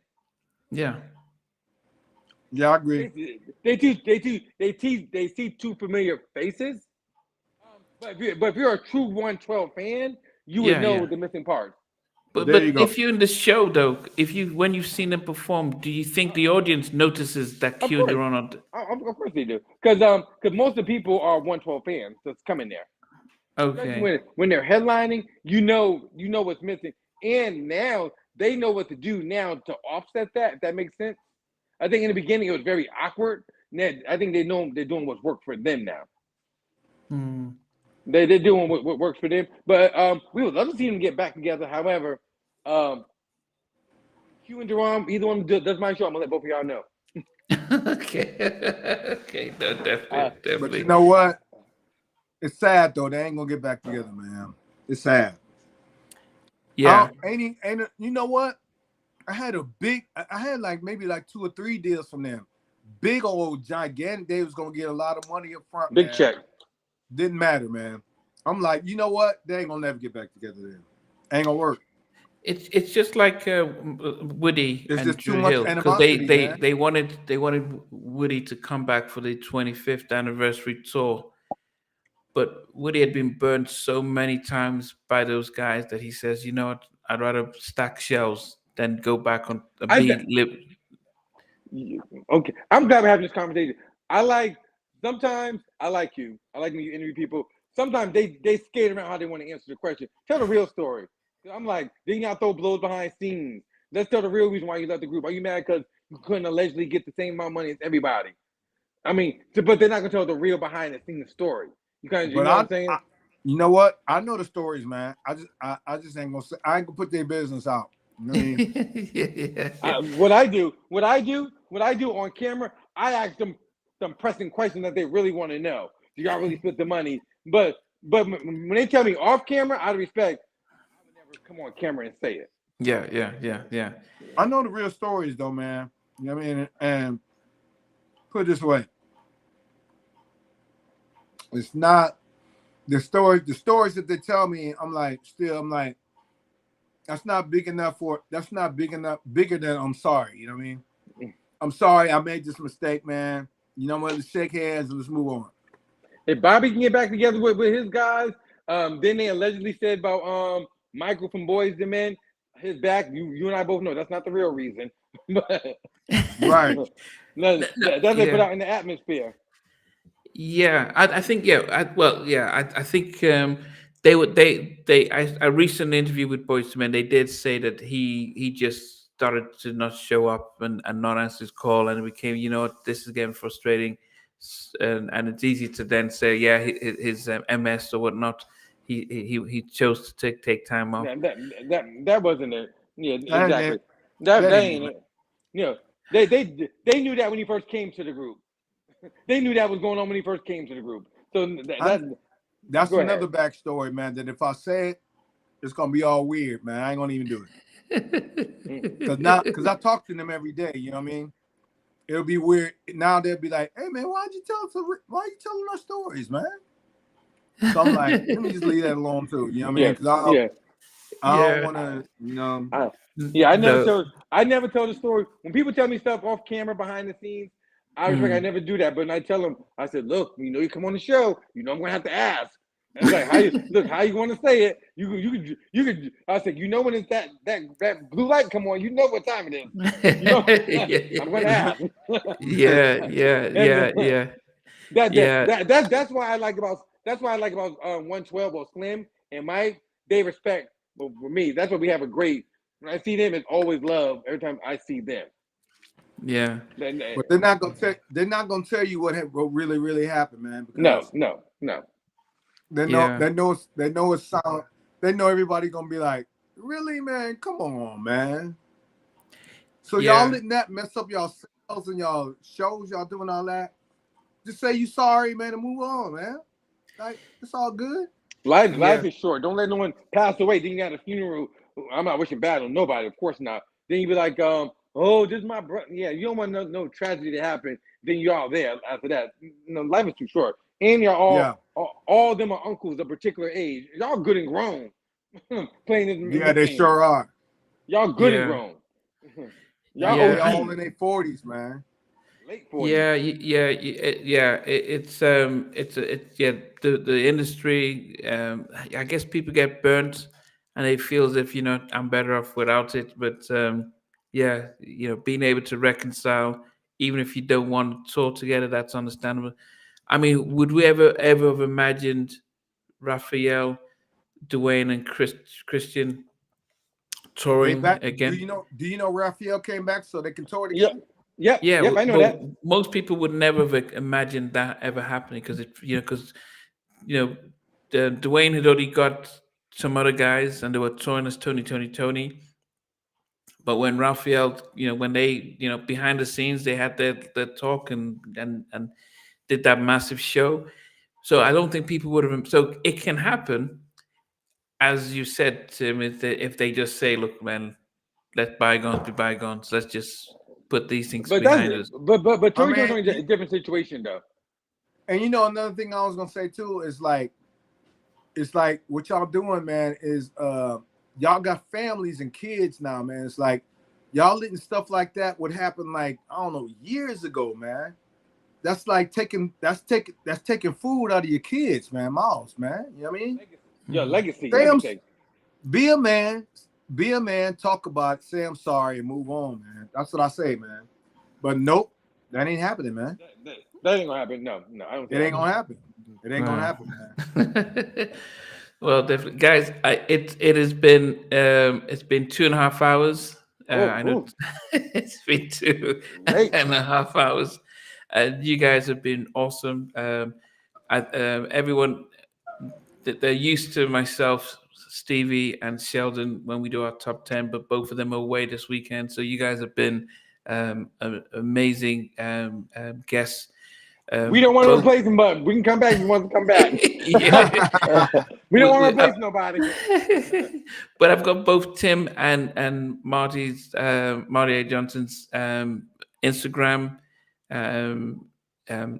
S3: Yeah, I agree.
S2: They see 2 familiar faces. But if you're a true 112 fan, you would know the missing parts.
S1: But if you're in the show though, when you've seen them perform, do you think the audience notices that Q and Duran are?
S2: Of course they do, because most of the people are 112 fans that's coming there.
S1: Okay.
S2: When they're headlining, you know what's missing, and now they know what to do now to offset that. If that makes sense. I think in the beginning it was very awkward. Now, I think they know they're doing what's worked for them now. They're doing what works for them. But we would love to see them get back together. However, Q and Duran, either one does my show. I'm gonna let both of y'all know.
S1: Okay, no, definitely.
S3: But you know what? It's sad though. They ain't gonna get back together, man. It's sad.
S1: Yeah.
S3: You know what? I had maybe 2 or 3 deals from them. Big old gigantic. They was gonna get a lot of money up front.
S2: Big check.
S3: Didn't matter, man. I'm like, you know what? They ain't gonna never get back together then. Ain't gonna work.
S1: It's just like Woody and Drew Hill, because they wanted Woody to come back for the 25th anniversary tour, but Woody had been burned so many times by those guys that he says, you know what, I'd rather stack shells then go back on a
S2: Okay, I'm glad we're having this conversation. Sometimes I like you. I like when you interview people. Sometimes they skate around how they want to answer the question. Tell the real story. I'm like, they not throw blows behind scenes. Let's tell the real reason why you left the group. Are you mad because you couldn't allegedly get the same amount of money as everybody? I mean, but they're not gonna tell the real behind the scenes story. You know what I'm saying?
S3: You know what? I know the stories, man. I just ain't gonna say. I ain't gonna put their business out. You know what I
S2: mean? What I do on camera, I ask them some pressing questions that they really want to know. Do y'all really split the money? But when they tell me off camera, out of respect, I would never come on camera and say it.
S1: Yeah.
S3: I know the real stories though, man. You know what I mean? And put it this way. It's not the stories that they tell me, I'm like, that's not bigger than I'm sorry. You know what I mean? I'm sorry, I made this mistake, man. You know what? Let's shake hands and let's move on.
S2: If Bobby can get back together with his guys, then they allegedly said about Michael from Boys II Men, his back, you and I both know that's not the real reason. But
S3: right.
S2: That's they put out in the atmosphere.
S1: Yeah, I think I think I recently interviewed with Boys II Men. They did say that he just started to not show up and not answer his call, and it became, you know what, this is getting frustrating, and it's easy to then say, yeah, his MS or whatnot. He chose to take time off.
S2: That wasn't it. Yeah, exactly. That ain't it. You know, they knew that when he first came to the group. They knew that was going on when he first came to the group. So
S3: that's another backstory, man. That if I say it, it's gonna be all weird, man. I ain't gonna even do it. Because I talk to them every day. You know what I mean? It'll be weird. Now they'll be like, "Hey, man, why are you telling our stories, man?" So I'm like, let me just leave that alone too. You know what I mean? Because I don't want to, you know.
S2: I never tell the story. When people tell me stuff off camera behind the scenes, I respect. I never do that, but I tell them. I said, "Look, you know, you come on the show. You know, I'm gonna have to ask." And it's like, how you want to say it? You could. I said, you know, when it's that blue light come on, you know what time it is. You know, I'm gonna ask.
S1: Yeah.
S2: That's why I like about 112 or Slim and Mike. They respect. But for me, that's what we have a great. When I see them, it's always love. Every time I see them.
S1: Yeah,
S3: but they're not gonna tell you what really happened, man.
S2: No.
S3: They know it's sound. They know everybody gonna be like, really, man? Come on, man. So y'all letting that mess up y'all sales and y'all shows, y'all doing all that. Just say you sorry, man, and move on, man. Like, it's all good.
S2: Life is short. Don't let no one pass away. Then you got a funeral. I'm not wishing bad on nobody, of course not. Then you be like, oh, this is my brother. Yeah, you don't want no tragedy to happen. Then you all there after that. Life is too short. And y'all all of them are uncles of a particular age. Y'all good and grown. Playing this.
S3: Yeah, they sure are.
S2: Y'all good and grown.
S3: Y'all all in their 40s, man.
S2: Late 40s.
S1: The industry. I guess people get burnt, and they feel as if, you know, I'm better off without it. But you know, being able to reconcile, even if you don't want to talk together, that's understandable. I mean, would we ever have imagined Raphael, Dwayne, and Christian touring again?
S3: Do you know Raphael came back so they can tour together?
S2: Yeah, I know that.
S1: Most people would never have imagined that ever happening because Dwayne had already got some other guys and they were touring as Tony. But when Raphael, when they, behind the scenes, they had their talk and did that massive show. So I don't think people would have. So it can happen, as you said, Tim, if they just say, "Look, man, let bygones be bygones. Let's just put these things behind us."
S2: But Tori's in a different situation, though.
S3: And another thing I was gonna say too is it's like what y'all doing, man, is y'all got families and kids now, man. It's like y'all letting stuff like that would happen like, I don't know, years ago, man. That's like taking food out of your kids, man. Miles, man. You know what I mean?
S2: Your legacy.
S3: Damn, be a man. be a man, talk about it, say I'm sorry, and move on, man. That's what I say, man. But nope, that ain't happening, man.
S2: That ain't gonna happen. No, I don't.
S3: It ain't gonna happen. It ain't gonna happen, man.
S1: Well, definitely, guys. It has been it's been 2.5 hours. I know it's been 2.5 hours, and you guys have been awesome. Everyone, they're used to myself, Stevie, and Sheldon when we do our top 10, but both of them are away this weekend. So you guys have been amazing guests.
S2: We don't want to replace him, but we can come back if he wants to come back. We don't want to replace nobody.
S1: But I've got both Tim and Marty A Johnson's Instagram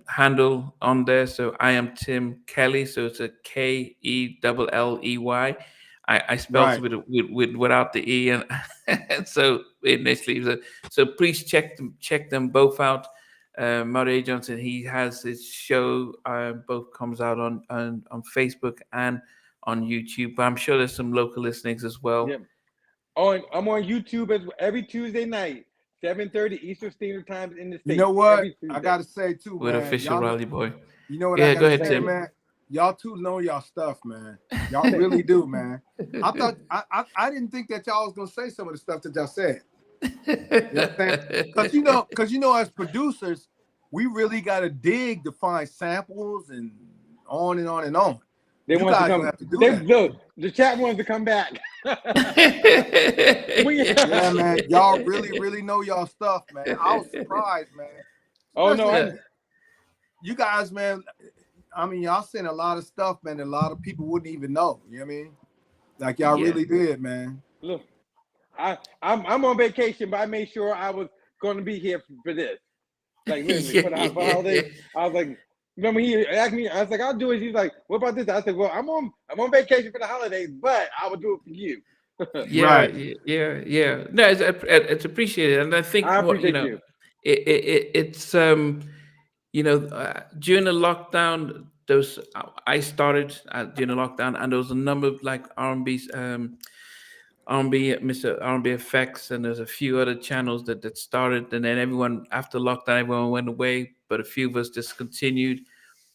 S1: handle on there. So I am Tim Kelley. So it's a Kelley. I spelled it without the E, and so initially. So please check them both out. Marty A Johnson, he has his show, both comes out on Facebook and on YouTube. But I'm sure there's some local listenings as well.
S2: Yeah. I'm on YouTube every Tuesday night, 7:30 Eastern Standard Time in the States.
S3: You know what? I gotta say too,
S1: with
S3: man.
S1: Official Raleigh Boy.
S3: You know what?
S1: Yeah,
S3: I
S1: go ahead,
S3: say,
S1: Tim.
S3: Man. Y'all two know y'all stuff, man. Y'all really do, man. I thought I didn't think that y'all was gonna say some of the stuff that y'all said. Because you know, as producers, we really gotta dig to find samples and on and on and on.
S2: They want to come. Look, the chat wants to come back.
S3: Yeah, man. Y'all really know y'all stuff, man. I was surprised, man.
S2: Oh no,
S3: you guys, man. I mean, y'all saying a lot of stuff, man. That a lot of people wouldn't even know. You know what I mean? Like y'all really did, man.
S2: Look, I'm on vacation, but I made sure I was going to be here for this. Like literally, for the holidays. I was like, remember he asked me, I was like, I'll do it. He's like, what about this? I said, well, I'm on vacation for the holidays, but I will do it for you.
S1: Yeah. No, it's appreciated, and I think you. It's during the lockdown, I started during the lockdown, and there was a number of like R&B, Mr. R&B Effects, and there's a few other channels that started, and then everyone after lockdown, everyone went away, but a few of us just continued.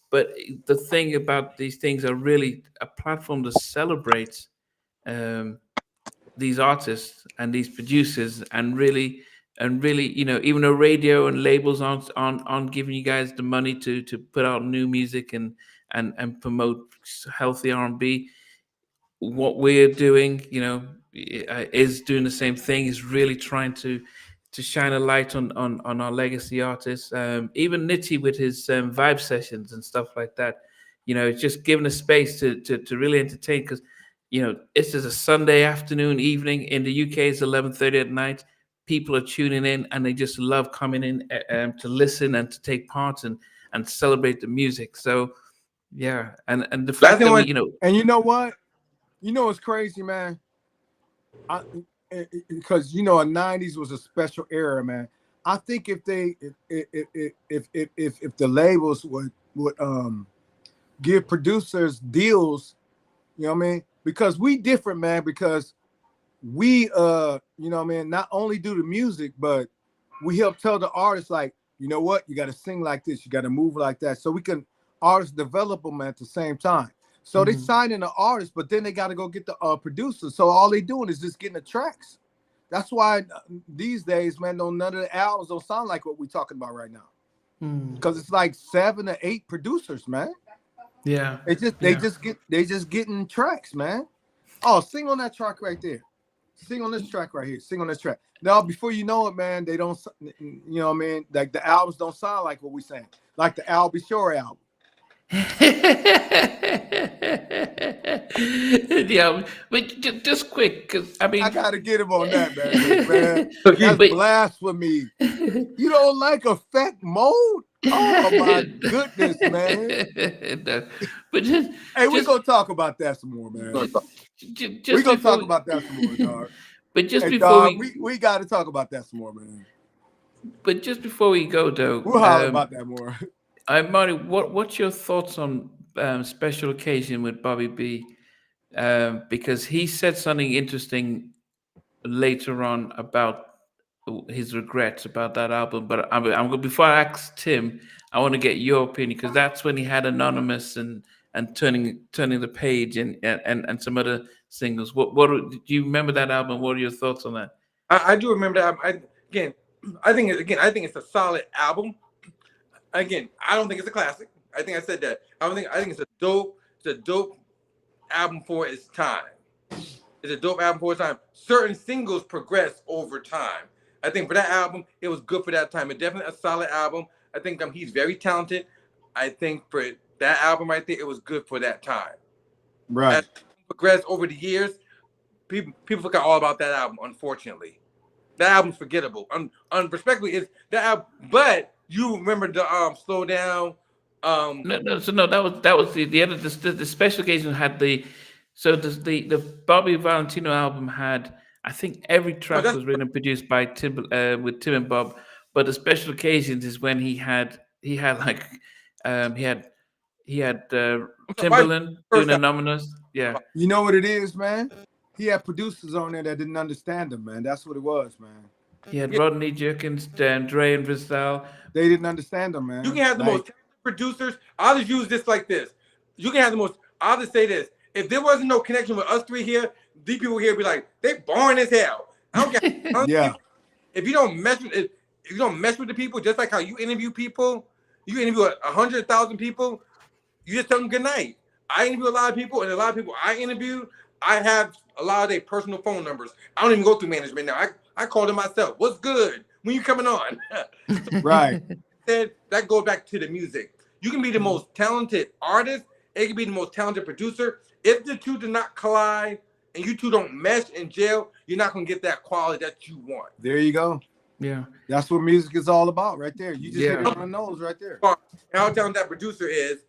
S1: But the thing about these things are really a platform to celebrate these artists and these producers, and really, even though radio and labels aren't giving you guys the money to put out new music and promote healthy R&B, what we're doing, is doing the same thing. Is really trying to shine a light on our legacy artists. Even Nitty with his vibe sessions and stuff like that. It's just giving a space to really entertain, because this is a Sunday afternoon, evening. In the UK, it's 11:30 at night. People are tuning in, and they just love coming in to listen and to take part and celebrate the music. So, yeah, and the fact that
S3: and you know what, it's crazy, man. Because a '90s was a special era, man. I think if the labels would give producers deals, you know what I mean? Because we different, man, because we not only do the music, but we help tell the artists, like, you know what, you got to sing like this, you got to move like that, so we can artists develop them at the same time. So they sign in the artist, but then they got to go get the producer. So all they doing is just getting the tracks. That's why these days, man, none of the albums don't sound like what we're talking about right now, because it's like 7 or 8 producers, man.
S1: Yeah,
S3: they just getting tracks, man. Oh, sing on that track right there. Sing on this track right here. Sing on this track. Now, before you know it, man, they don't. You know what I mean? Like the albums don't sound like what we saying. Like the Al B. Sure album.
S1: Yeah, but just quick, because I mean,
S3: I gotta get him on that, man. That's blasphemy. You don't like effect mode? Oh my goodness, man.
S1: No, but
S3: we're gonna talk about that some more, man. We're gonna talk about that some more, dog.
S1: But just before
S3: we got to talk about that some more, man.
S1: But just before we go, though,
S3: we'll holler about that more.
S1: Marty, what's your thoughts on Special Occasion with Bobby B? Because he said something interesting later on about his regrets about that album. But I'm going before I ask Tim, I want to get your opinion because that's when he had Anonymous and turning the page and some other singles. What do you remember that album? What are your thoughts on that?
S2: I do remember that. I think it's a solid album. Again, I don't think it's a classic. I think I said that. I think it's a dope album for its time. It's a dope album for its time. Certain singles progress over time. I think for that album, it was good for that time. It's definitely a solid album. I think he's very talented. I think for that album right there, it was good for that time.
S3: Right.
S2: As it progressed over the years, people forgot all about that album, unfortunately. That album's forgettable. Respectfully, it's that album, but you remember the Slow Down.
S1: That was the other the special occasion had the Bobby Valentino album had, I think every track was written and produced by Tim with Tim and Bob, but the special occasions is when he had Timbaland doing Anonymous. Yeah.
S3: You know what it is, man? He had producers on there that didn't understand him, man. That's what it was, man.
S1: He had Rodney Jerkins, Dre and Vistal.
S3: They didn't understand him, man.
S2: You can have the most talented producers. I'll just use this like this. You can have the most. I'll just say this. If there wasn't no connection with us three here, these people here would be like, they boring as hell. I don't care.
S3: Yeah.
S2: If you don't mess with the people, just like how you interview people, you interview 100,000 people, you just tell them good night. I interview a lot of people, and a lot of people I interview, I have a lot of their personal phone numbers. I don't even go through management now. I call them myself. What's good? When you coming on?
S3: Right.
S2: That goes back to the music. You can be the most talented artist. It can be the most talented producer. If the two do not collide and you two don't mesh in jail, you're not going to get that quality that you want.
S3: There you go.
S1: Yeah.
S3: That's what music is all about right there. You just hit it on the nose right there.
S2: And how talented that producer is.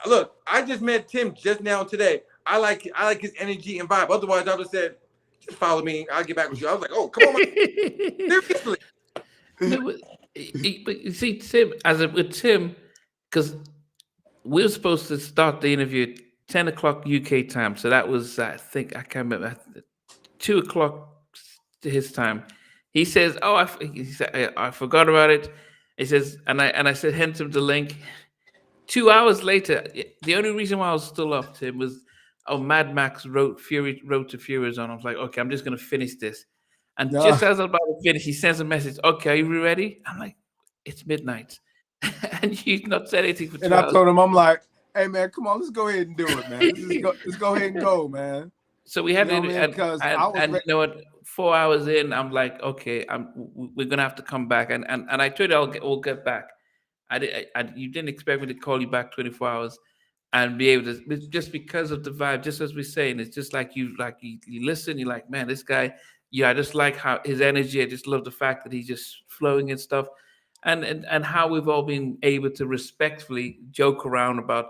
S2: Look, I just met Tim just now today. I like his energy and vibe. Otherwise, I would have said, just follow me. I'll get back with you. I was like, oh, come on. Seriously.
S1: But you see, Tim, with Tim, because we were supposed to start the interview at 10 o'clock UK time. So that was, I think, I can't remember, 2 o'clock to his time. He says, I forgot about it. He says, and I said, hint him the link. 2 hours later, the only reason why I was still up, Tim, was Mad Max wrote to Fury on. I was like, okay, I'm just going to finish this. And just as I was about to finish, he sends a message, okay, are you ready? I'm like, it's midnight. And you've not said anything for 2 hours.
S3: And I told him, I'm like, hey, man, come on, let's go ahead and do it, man. Let's go ahead and go, man.
S1: So we had to, and you know what, 4 hours in, I'm like, okay, we're going to have to come back. And I told you we'll get back. You didn't expect me to call you back 24 hours and be able to, just because of the vibe, just as we're saying, it's just like you listen, you're like, man, this guy, I just like how his energy, I just love the fact that he's just flowing and stuff. And how we've all been able to respectfully joke around about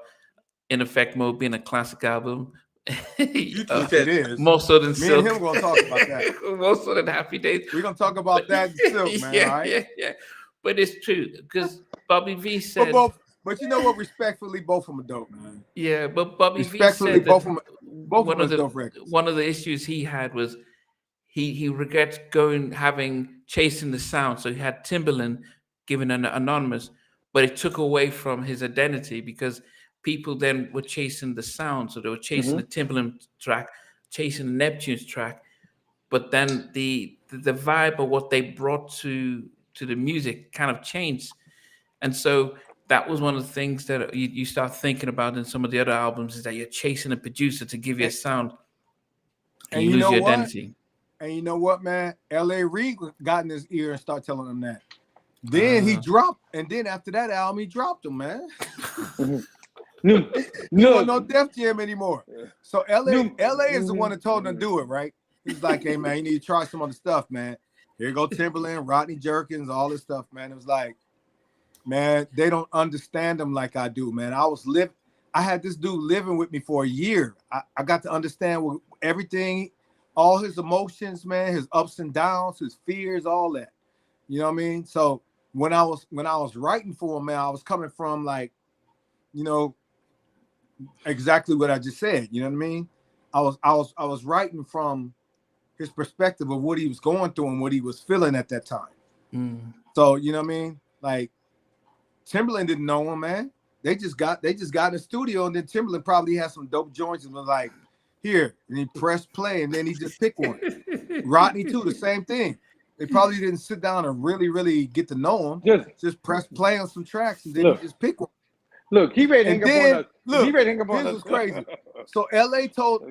S1: In Effect Mode being a classic album.
S3: It is.
S1: More so than Silk.
S3: Me and him going to talk about that.
S1: More so than Happy Days.
S3: We're going to talk about that in Silk, man, right?
S1: Yeah. But it's true, because Bobby V said...
S3: But you know what? Respectfully, both of them are dope, man.
S1: Yeah, but Bobby V
S3: both
S1: said
S3: of them are dope records.
S1: One of the issues he had was he regrets chasing the sound. So he had Timbaland giving an Anonymous, but it took away from his identity because people then were chasing the sound. So they were chasing the Timbaland track, chasing the Neptune's track, but then the vibe of what they brought to the music kind of changed. And so that was one of the things that you start thinking about in some of the other albums, is that you're chasing a producer to give you a sound and you lose your identity.
S3: And you know what, man? L.A. Reid got in his ear and started telling him that. Then he dropped, and then after that album, he dropped him, man. No Def Jam anymore. So LA is the one that told him to do it, right? He's like, hey, man, you need to try some other stuff, man. Here go Timbaland, Rodney Jerkins, all this stuff, man. It was like, man, they don't understand him like I do, man. I had this dude living with me for a year. I got to understand everything, all his emotions, man, his ups and downs, his fears, all that. You know what I mean? So when I was writing for him, man, I was coming from like, you know, exactly what I just said. You know what I mean? I was writing from his perspective of what he was going through and what he was feeling at that time. So you know what I mean? Like Timberland didn't know him, man. They just got in the studio, and then Timberland probably had some dope joints and was like, here, and he pressed play, and then he just picked one. Rodney too, the same thing. They probably didn't sit down and really get to know him. Just press play on some tracks, and then he just pick one.
S2: Look, he ready to hang up on us.
S3: Look,
S2: he ready to hang up on
S3: this
S2: us.
S3: was crazy. So LA told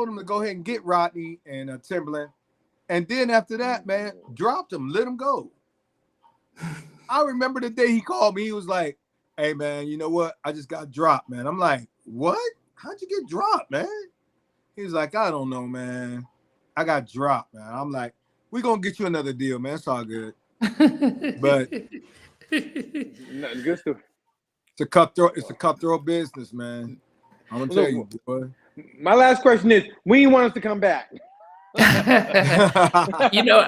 S3: him to go ahead and get Rodney and Timberland, and then after that, man, dropped him, let him go. I remember the day he called me. He was like, "Hey, man, you know what? I just got dropped, man." I'm like, "What? How'd you get dropped, man?" He was like, "I don't know, man. I got dropped, man." I'm like, "We're gonna get you another deal, man. It's all good." But
S2: good stuff.
S3: It's a cutthroat business, man. I'm gonna tell you, boy.
S2: My last question is, when you want us to come back?
S1: You know,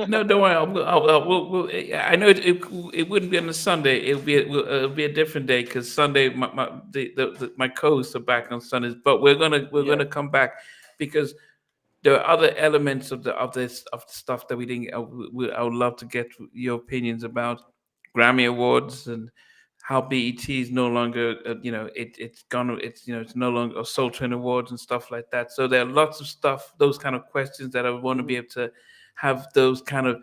S1: no, don't worry. I know it wouldn't be on a Sunday. It'll be a different day because Sunday my co-hosts are back on Sundays. But we're gonna come back because there are other elements of the stuff that we didn't. I would love to get your opinions about Grammy Awards and how BET is no longer, it's no longer a Soul Train Awards and stuff like that. So there are lots of stuff, those kind of questions that I want to be able to have those kind of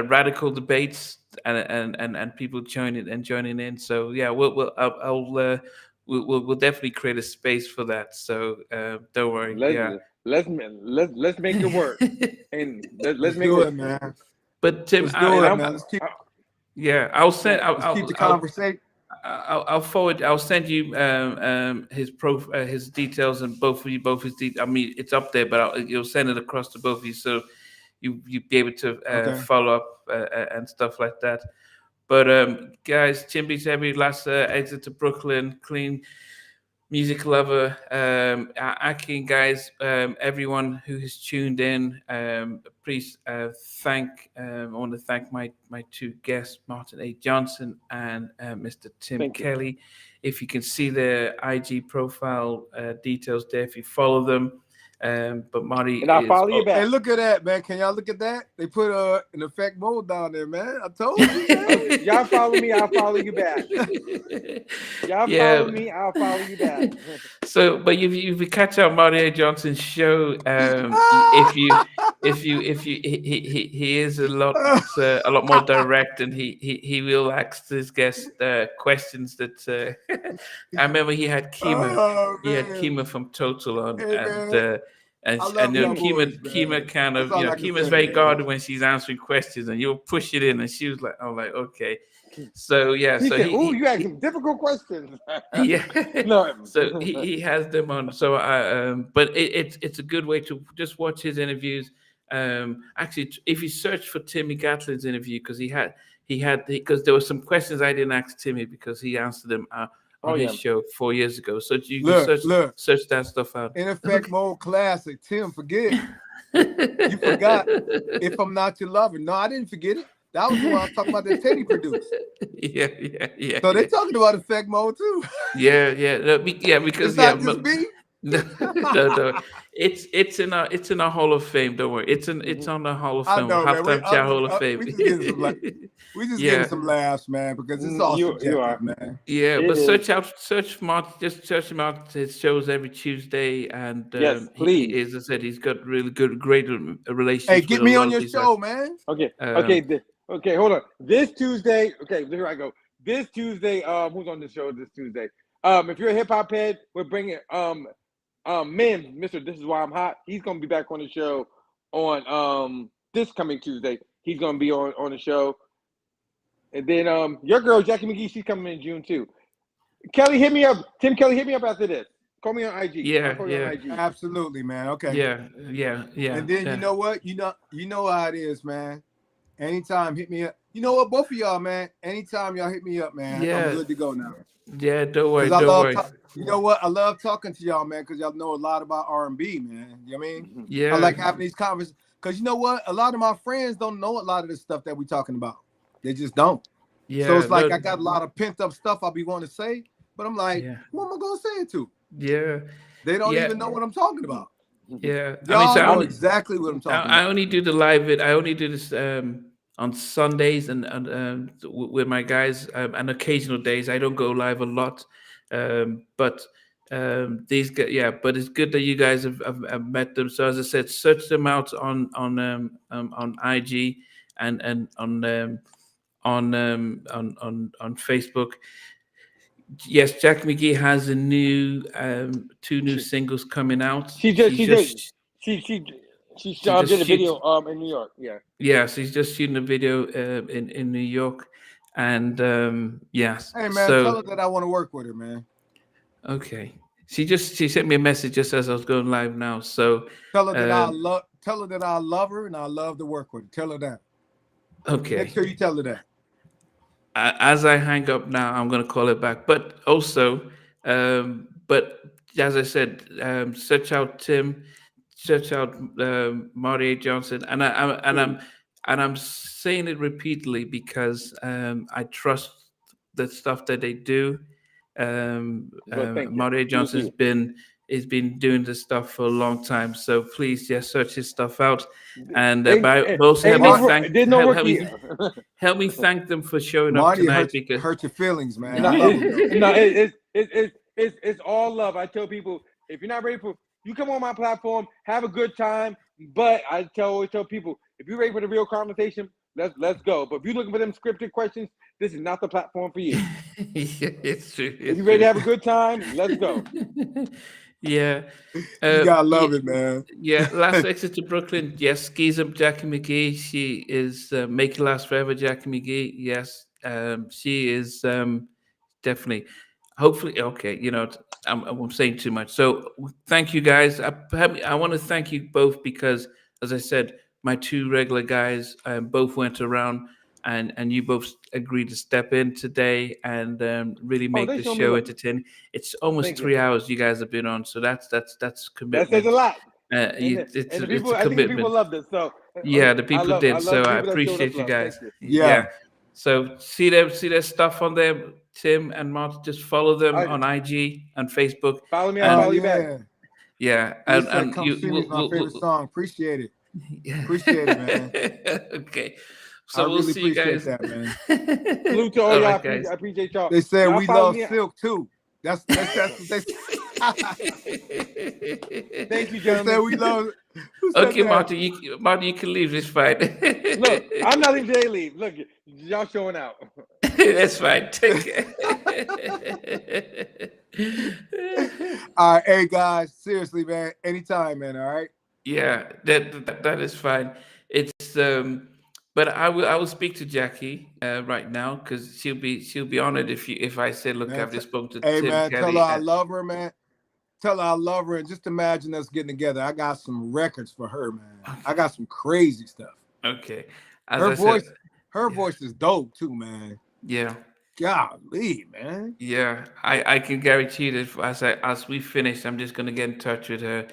S1: radical debates and people joining in. So yeah, we'll definitely create a space for that. So don't worry.
S2: Let's make it work, and let's make
S3: it, man.
S1: But Tim, I'll send. I'll
S3: keep the conversation.
S1: I'll forward. I'll send you his details and both his details. I mean, it's up there, but you'll send it across to both of you, so you be able to follow up and stuff like that. But guys, Chimby's every last exit to Brooklyn, clean music lover. Aki and guys, everyone who has tuned in, please I want to thank my two guests, Martyn A Johnson and Mr. Tim Kelley. If you can see their IG profile details there, if you follow them. But Marty,
S2: and I'll follow you back.
S3: Hey, look at that, man! Can y'all look at that? They put an effect mode down there, man. I told you.
S2: Y'all follow me, I'll follow you back. Y'all follow me, I'll follow you back.
S1: So, but if you catch out Martyn A Johnson's show, he is a lot more direct, and he will ask his guests questions that I remember he had Kima. He had Kima from Total on, and I know Kima kind of, Kima's very guarded when she's answering questions, and you'll push it in, and she was like, "I'm like, okay." So yeah,
S2: he said, you asked some difficult questions.
S1: Yeah, no. So he has them on. So but it's a good way to just watch his interviews. Actually, if you search for Timmy Gatlin's interview, because there were some questions I didn't ask Timmy because he answered them on his show 4 years ago. So you can search that stuff out.
S3: In Effect Mode Classic. Tim, forget. You forgot If I'm Not Your Lover. No, I didn't forget it. That was the one I was talking about that Teddy produced.
S1: Yeah.
S3: So they talking about Effect Mode too.
S1: Yeah. Because
S3: it's not just me.
S1: No. It's in our Hall of Fame. Don't worry. It's on the Hall of Fame. Halftime Chat Hall of Fame.
S3: We just getting some laughs, man, because it's all subjective, man.
S1: Yeah, but search Marty. Just search him out. His shows every Tuesday, and
S2: yes, please.
S1: As I said, he's got great relationship.
S3: Hey, get me on your show, man.
S2: Okay, hold on. This Tuesday, here I go. This Tuesday, who's on the show this Tuesday? If you're a hip hop head, we're bringing Mims, Mr. This Is Why I'm Hot. He's gonna be back on the show on this coming Tuesday. He's gonna be on the show. And then your girl Jackie McGee, she's coming in June too. Kelley, hit me up. Tim Kelley, hit me up after this. Call me on IG.
S1: Yeah.
S2: On IG.
S3: Absolutely, man. Okay.
S1: Yeah.
S3: And then you know what? You know how it is, man. Anytime, hit me up. You know what? Both of y'all, man. Anytime y'all hit me up, man. I'm good to go now.
S1: Yeah, don't worry.
S3: You know what? I love talking to y'all, man, because y'all know a lot about R&B, man. You know what I mean?
S1: Yeah.
S3: I like having these conversations. Because you know what? A lot of my friends don't know a lot of the stuff that we're talking about. They just don't. Yeah. So it's like I got a lot of pent up stuff I'll be wanting to say, but I'm like, who am I going to say it to?
S1: Yeah.
S3: They don't even know what I'm talking about.
S1: Yeah,
S3: Y'all know exactly what I'm talking about.
S1: I only do the live. I only do this on Sundays and with my guys, and occasional days. I don't go live a lot, but these guys, yeah. But it's good that you guys have met them. So as I said, search them out on IG and on Facebook. Yes, Jack McGee has a new two new singles coming out.
S2: She did a video in New York. Yeah.
S1: Yeah, so he's just shooting a video in New York, and yes.
S3: Hey man, tell her that I want to work with her, man.
S1: Okay. She sent me a message just as I was going live now. So
S3: tell her that I love her and I love to work with her. Tell her that.
S1: Okay.
S3: Make sure you tell her that.
S1: As I hang up now, I'm going to call it back. But also, but as I said, search out Tim, search out Martyn A Johnson, and I'm saying it repeatedly because I trust the stuff that they do. Martyn A Johnson has been doing this stuff for a long time, so please just search his stuff out, and also help me thank them for showing up tonight. Because
S3: hurt your feelings, man.
S2: It's all love. I tell people, if you're not ready you come on my platform, have a good time. But I always tell people, if you're ready for the real conversation, let's go. But if you're looking for them scripted questions, this is not the platform for you.
S1: It's true.
S2: If you're ready to have a good time, let's go.
S1: Yeah.
S3: You gotta love it, man.
S1: Yeah, last exit to Brooklyn. Yes, skis up Jackie McGee. She is Make It Last Forever, Jackie McGee. Yes, she is definitely, hopefully, okay, I'm saying too much. So thank you guys. I want to thank you both because, as I said, my two regular guys both went around and you both agreed to step in today and really make the show entertaining. It's almost 3 hours you guys have been on, so that's commitment.
S2: That says a lot.
S1: It's a commitment.
S2: I think people love this. So
S1: yeah, the people did. So I appreciate you guys. Yeah. So see their stuff on there, Tim and Marty. Just follow them on IG and Facebook.
S2: Follow me. I'll follow you back.
S1: Yeah,
S3: and Come See Me is my favorite song. Appreciate it.
S1: Yeah.
S3: Appreciate it, man.
S1: Okay. So we'll see you guys.
S3: That, man.
S2: Salute to all y'all. I appreciate y'all.
S3: They said we love Silk too. That's what they said.
S2: Thank you, gentlemen.
S3: They said we love.
S1: Okay, Marty, you can leave. It's fine.
S2: Look, I'm not leaving. They leave. Look, y'all showing out.
S1: That's fine. Take care.
S3: All right, hey guys, seriously, man. Anytime, man. All right.
S1: Yeah, that is fine. It's but I will speak to Jackie right now because she'll be honored if I say, look, I've just spoken to Tim
S3: man,
S1: Kelley.
S3: Tell her I love her, man. Tell her I love her, and just imagine us getting together. I got some records for her, man. Okay. I got some crazy stuff.
S1: Okay.
S3: Her voice is dope too, man.
S1: Yeah.
S3: Golly, man.
S1: Yeah, I can guarantee that as we finish, I'm just gonna get in touch with her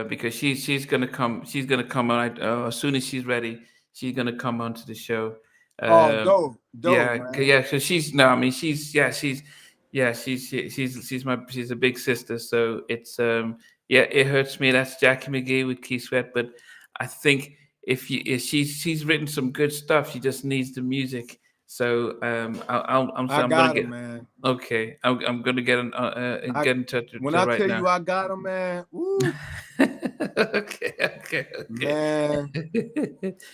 S1: because she's gonna come. She's gonna come on as soon as she's ready. She's gonna come onto the show.
S3: Dope.
S1: Yeah,
S3: man.
S1: yeah. So she's a big sister. So it's it hurts me. That's Jackie McGee with Keith Sweat, but I think if she's written some good stuff, she just needs the music. So I'm gonna get, man. Okay, I'm gonna get in touch with
S3: when
S1: her
S3: I
S1: right
S3: tell
S1: now.
S3: you I got him, man.
S1: Okay.
S3: Man,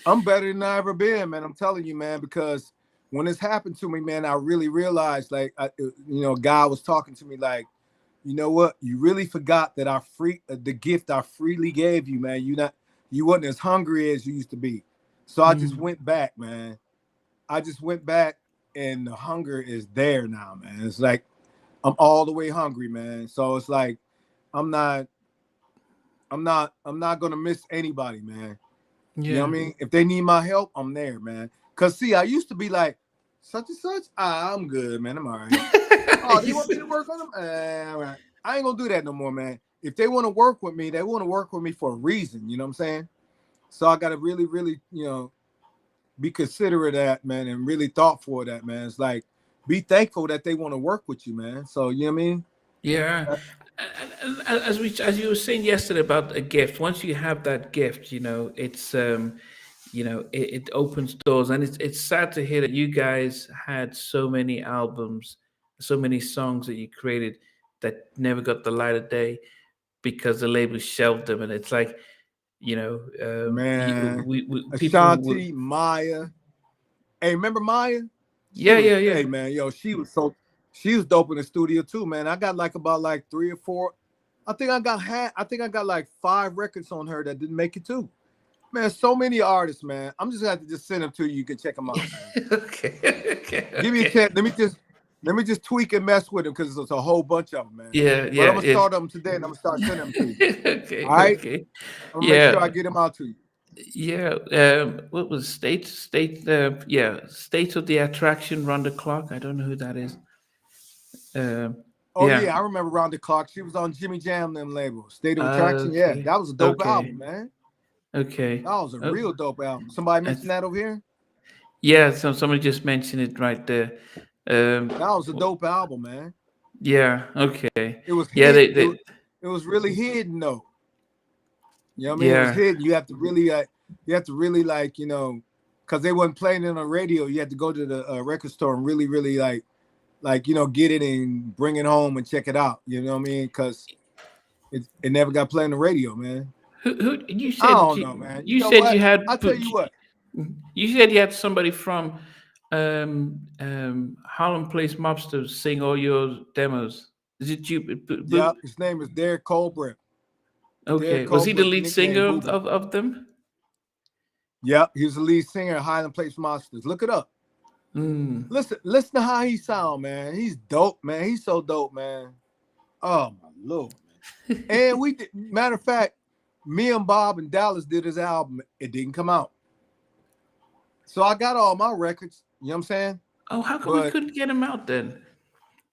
S3: I'm better than I ever been, man. I'm telling you, man, because when this happened to me, man, I really realized, like, God was talking to me, like, you know what? You really forgot that the gift I freely gave you, man. You wasn't as hungry as you used to be. So I just went back, man. I just went back and the hunger is there now, man. It's like I'm all the way hungry, man. So it's like I'm not gonna miss anybody, man. Yeah. You know what I mean? If they need my help, I'm there, man. Cause see, I used to be like such and such. I'm good, man. I'm all right. Oh, you want me to work on them? All right. I ain't gonna do that no more, man. If they want to work with me, they want to work with me for a reason. You know what I'm saying? So I gotta really, really, be considerate of that, man, and really thoughtful of that, man. It's like, be thankful that they want to work with you, man. So, you know what I mean?
S1: Yeah. As you were saying yesterday about a gift, once you have that gift, it's it opens doors, and it's sad to hear that you guys had so many albums, so many songs that you created that never got the light of day because the label shelved them, and it's like,
S3: Man,
S1: people would,
S3: Ashanti, Maya. Hey, remember Maya?
S1: yeah.
S3: Hey, man, she was dope in the studio too, man. I got about 3 or 4. I think I got like 5 records on her that didn't make it too. Man, so many artists, man. I'm just gonna have to just send them to you. You can check them out, man.
S1: Okay.
S3: Give me a chance. Let me just tweak and mess with them because there's a whole bunch of them, man.
S1: Yeah.
S3: But I'm gonna start them today, and I'm gonna start sending them to you.
S1: Okay.
S3: All right.
S1: Okay.
S3: I'm gonna make sure I get them out to you.
S1: Yeah. What was state? State of the Attraction, Round the Clock. I don't know who that is.
S3: Yeah, I remember Round the Clock. She was on Jimmy Jam them label. State of Attraction.
S1: Okay.
S3: Yeah, that was a dope album, man.
S1: Okay.
S3: That was a real dope album. Somebody mentioned that over here?
S1: Yeah, so somebody just mentioned it right there.
S3: That was a dope album, man.
S1: Yeah, okay.
S3: It was
S1: it
S3: was really hidden though. You know what I mean?
S1: Yeah.
S3: It was hidden. You have to really like, because they wasn't playing it on the radio. You had to go to the record store and really, really like, get it and bring it home and check it out. You know what I mean? Because it never got played on the radio, man.
S1: Who you said?
S3: I don't know, man.
S1: You said
S3: what?
S1: you had.
S3: I'll tell you what.
S1: You said you had somebody from Harlem Place Mobsters sing all your demos. Is it you?
S3: Yeah, his name is Derek Colbert.
S1: Okay,
S3: Derek
S1: was he the
S3: Colbert,
S1: lead singer
S3: nickname
S1: of them?
S3: Yeah, he was the lead singer of Highland Place Monsters. Look it up. Listen to how he sound, man. He's dope, man. He's so dope, man. Oh my Lord, man. And we did, matter of fact, me and Bob and Dallas did his album. It didn't come out. So I got all my records. You know what I'm saying?
S1: Oh, how come we couldn't get him out then?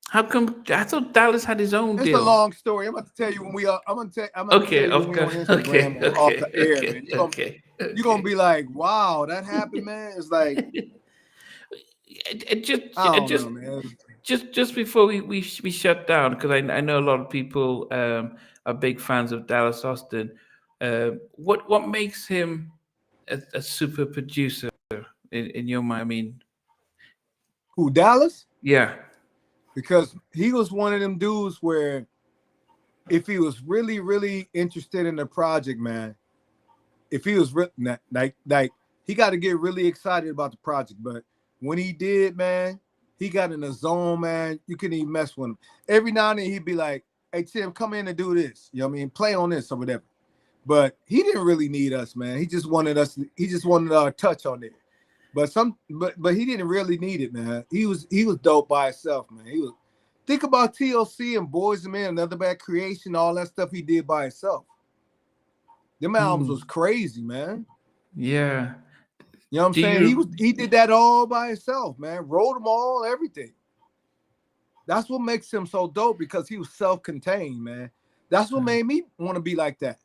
S1: How come? I thought Dallas had his own deal.
S3: It's a long story. I'm about to tell you when we are. I'm gonna tell you when we on Instagram off the air, man. You're gonna be like, wow, that happened, man. It's like
S1: just before we shut down, because I know a lot of people are big fans of Dallas Austin. What makes him a super producer in your mind? I mean,
S3: who, Dallas?
S1: Yeah, because
S3: he was one of them dudes where if he was really, really interested in the project, man, if he was like he got to get really excited about the project. But when he did, man, he got in a zone, man. You couldn't even mess with him. Every now and then he'd be like, "Hey Tim, come in and do this. You know what I mean? Play on this or whatever." But he didn't really need us, man. He just wanted us. He just wanted our touch on it. But he didn't really need it, man. He was dope by himself, man. He was. Think about TLC and Boys and Men, Another Bad Creation, all that stuff he did by himself. Them albums was crazy, man.
S1: Yeah.
S3: You know what I'm saying? He did that all by himself, man. Wrote them all, everything. That's what makes him so dope, because he was self-contained, man. That's what made me want to be like that.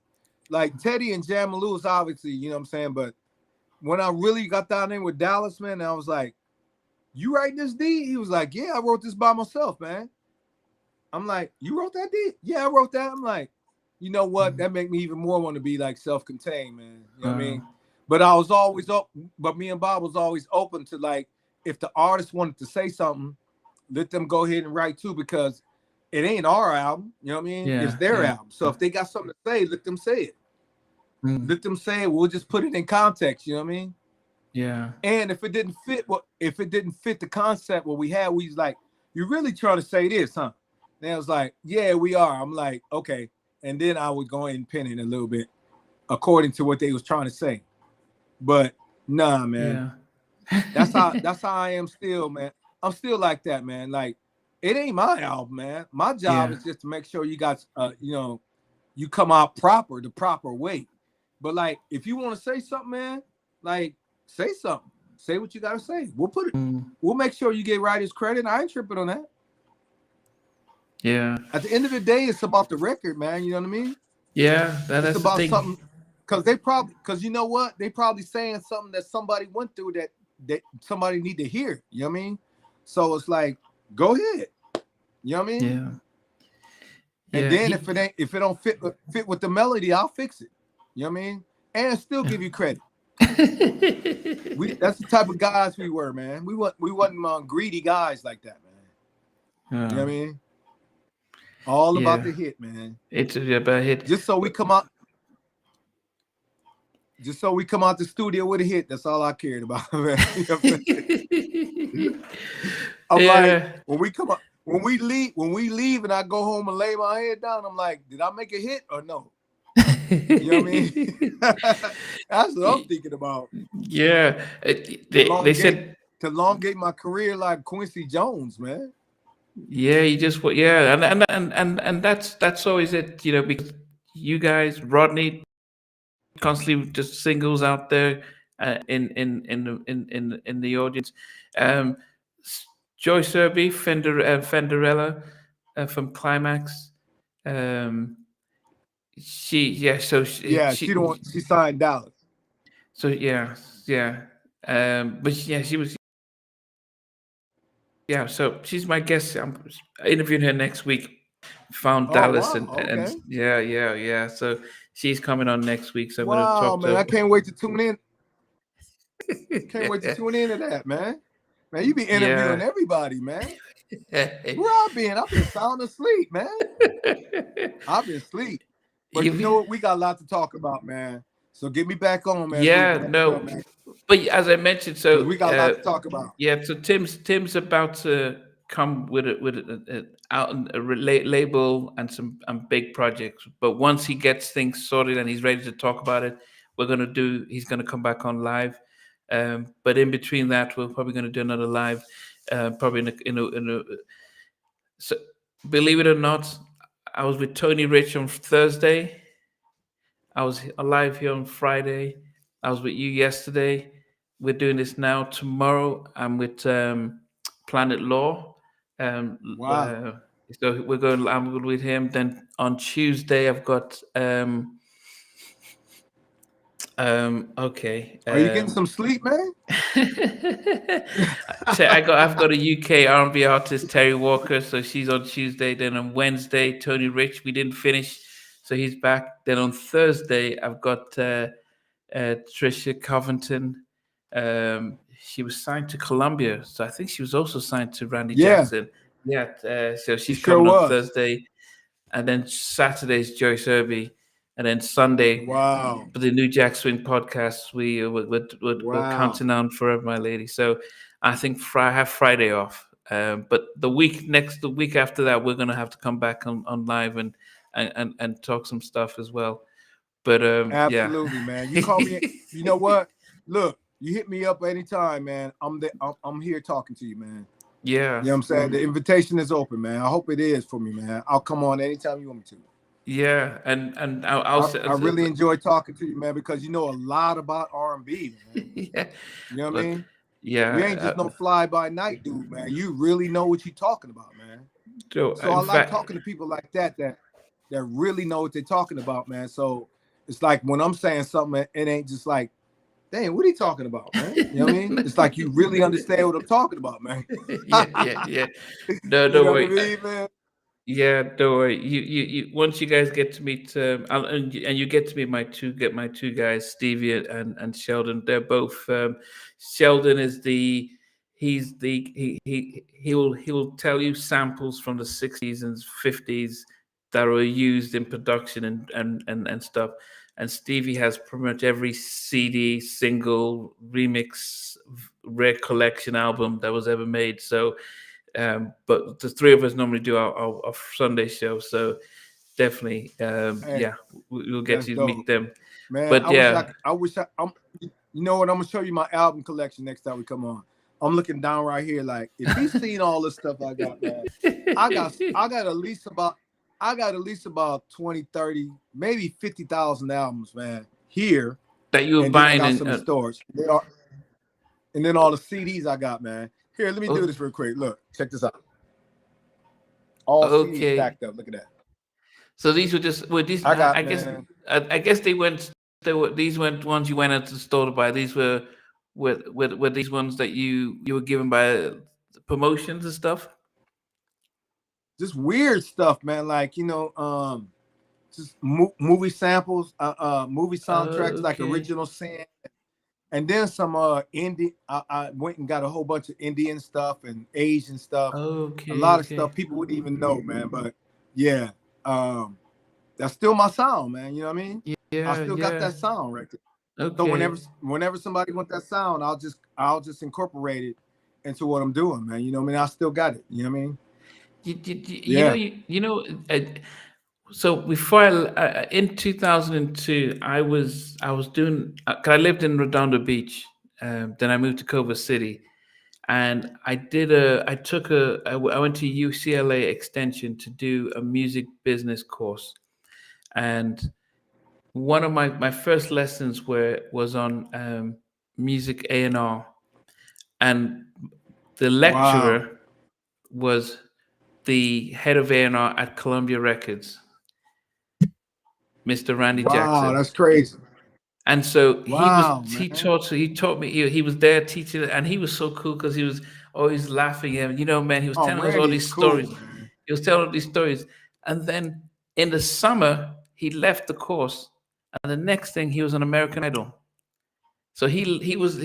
S3: Like Teddy and Jam and Lewis, obviously, you know what I'm saying? But when I really got down in with Dallas, man, I was like, "You writing this, D?" He was like, "Yeah, I wrote this by myself, man." I'm like, "You wrote that, D?" "Yeah, I wrote that." I'm like, you know what? That make me even more want to be like self-contained, man. You know what I mean? But I was always open. But me and Bob was always open to, like, if the artist wanted to say something, let them go ahead and write too, because it ain't our album. You know what I mean?
S1: Yeah,
S3: it's their album. So if they got something to say, let them say it. Let them say it. We'll just put it in context. You know what I mean?
S1: Yeah.
S3: And if it didn't fit the concept what we had, we was like, "You really trying to say this, huh?" And I was like, "Yeah, we are." I'm like, "Okay." And then I would go and pin it a little bit according to what they was trying to say. But nah, man. Yeah. That's how I am still, man. I'm still like that, man. Like, it ain't my album, man. My job is just to make sure you got you come out the proper way. But like, if you want to say something, man, like, say something. Say what you gotta say. We'll put it. We'll make sure you get writer's credit. I ain't tripping on that.
S1: Yeah.
S3: At the end of the day, it's about the record, man. You know what I mean?
S1: Yeah, that's
S3: about
S1: the thing.
S3: Something. Because you know what? They probably saying something that somebody went through that somebody need to hear. You know what I mean? So it's like, go ahead. You know what I mean? And then if it don't fit with the melody, I'll fix it. You know what I mean? And still give you credit. That's the type of guys we were, man. We wasn't greedy guys like that, man. You know what I mean? All about the hit, man.
S1: It's about hit.
S3: Just so we come out the studio with a hit. That's all I cared about, man. You know I'm like, when we leave and I go home and lay my head down, I'm like, did I make a hit or no? You know what I mean? That's what I'm thinking about.
S1: Yeah. They said
S3: to elongate my career like Quincy Jones, man.
S1: Yeah, you just and that's always it, you know, because you guys, Rodney, constantly just singles out there in the audience. Joy Serby, Fenderella from Climax. She
S3: signed Dallas.
S1: So but she was. Yeah, so she's my guest. I'm interviewing her next week. Found Dallas,
S3: wow.
S1: and yeah. So she's coming on next week. So I'm
S3: going to
S1: talk to her.
S3: I can't wait to tune in. Can't wait to tune into that, man. Man, you be interviewing everybody, man. Where I been? I've been sound asleep, man. I've been asleep. But you know what? We got a lot to talk about, man. So get me back on, man.
S1: Yeah, no. Man. But as I mentioned, so
S3: we got a lot to talk about.
S1: Yeah, so Tim's about to come with a label and some big projects. But once he gets things sorted and he's ready to talk about it, he's gonna come back on live. But in between that, we're probably gonna do another live, probably in a. So believe it or not, I was with Tony Rich on Thursday. I was live here on Friday. I was with you yesterday. We're doing this now. Tomorrow, I'm with Planet Law.
S3: Wow.
S1: So I'm with him. Then on Tuesday, I've got. Okay.
S3: Are you getting some sleep, man?
S1: So I've got a UK R&B artist, Terry Walker. So she's on Tuesday. Then on Wednesday, Tony Rich. We didn't finish, so he's back. Then on Thursday, I've got Trisha Covington. She was signed to Columbia, so I think she was also signed to Randy Jackson. Yeah. So she's coming on Thursday, and then Saturday's Joy Serby. And then Sunday,
S3: wow,
S1: for the New Jack Swing podcast, we're counting down forever, my lady. So I think I have Friday off. But the week after that, we're gonna have to come back on live and talk some stuff as well. But
S3: absolutely, man. You call me. You know what? Look, you hit me up anytime, man. I'm here talking to you, man.
S1: Yeah.
S3: You know what I'm saying? The invitation is open, man. I hope it is for me, man. I'll come on anytime you want me to.
S1: Yeah, and
S3: I really enjoy talking to you, man, because you know a lot about R&B, man.
S1: Yeah.
S3: You know what I mean?
S1: Yeah.
S3: You ain't just no fly-by-night dude, man. You really know what you're talking about, man. So I like talking to people like that really know what they're talking about, man. So it's like when I'm saying something, it ain't just like, dang, what are you talking about, man? You know what I mean? It's like you really understand what I'm talking about, man.
S1: Yeah. No, don't worry.
S3: What I mean, man?
S1: Yeah, don't worry. You once you guys get to meet and you get to meet my two guys, Stevie and Sheldon. They're both Sheldon is he will tell you samples from the 60s and 50s that are used in production and stuff. And Stevie has pretty much every CD, single, remix, rare collection album that was ever made. So but the three of us normally do our Sunday show, so definitely, we'll get to meet them.
S3: Man,
S1: but
S3: I wish I'm. You know what? I'm gonna show you my album collection next time we come on. I'm looking down right here, like if he's seen all the stuff I got, man, I got at least about 20, 30, maybe 50,000 albums, man, here
S1: that you were buying in
S3: some stores. And then all the CDs I got, man. Here, let me do this real quick. Look, check this out. All CDs stacked up. Look at that.
S1: So these were just these. I guess these weren't ones you went out to the store to buy. These were these ones that you were given by promotions and stuff.
S3: just weird stuff, man. Like, just movie samples, movie soundtracks, like
S1: Okay.
S3: original sin. And then some I went and got a whole bunch of Indian stuff and Asian stuff. A
S1: Okay.
S3: lot of
S1: Okay.
S3: stuff people wouldn't even know, man. But yeah, that's still my sound, man. You know what I mean?
S1: Yeah.
S3: I still got that sound right there.
S1: Okay.
S3: So whenever somebody wants that sound, I'll just incorporate it into what I'm doing, man. You know what I mean? I still got it. You know what I mean?
S1: You know, so before in 2002, I was doing, 'cause I lived in Redondo Beach. Then I moved to Culver City, and I went to UCLA Extension to do a music business course, and one of my first lessons was on music A&R, and the lecturer was the head of A&R at Columbia Records, Mr. Randy Jackson.
S3: Wow, that's crazy.
S1: And so he taught me, he was there teaching, and he was so cool because he was always laughing. And man, he was telling us all these stories.
S3: Man.
S1: He was telling all these stories. And then in the summer, he left the course, and the next thing he was on American Idol. So he was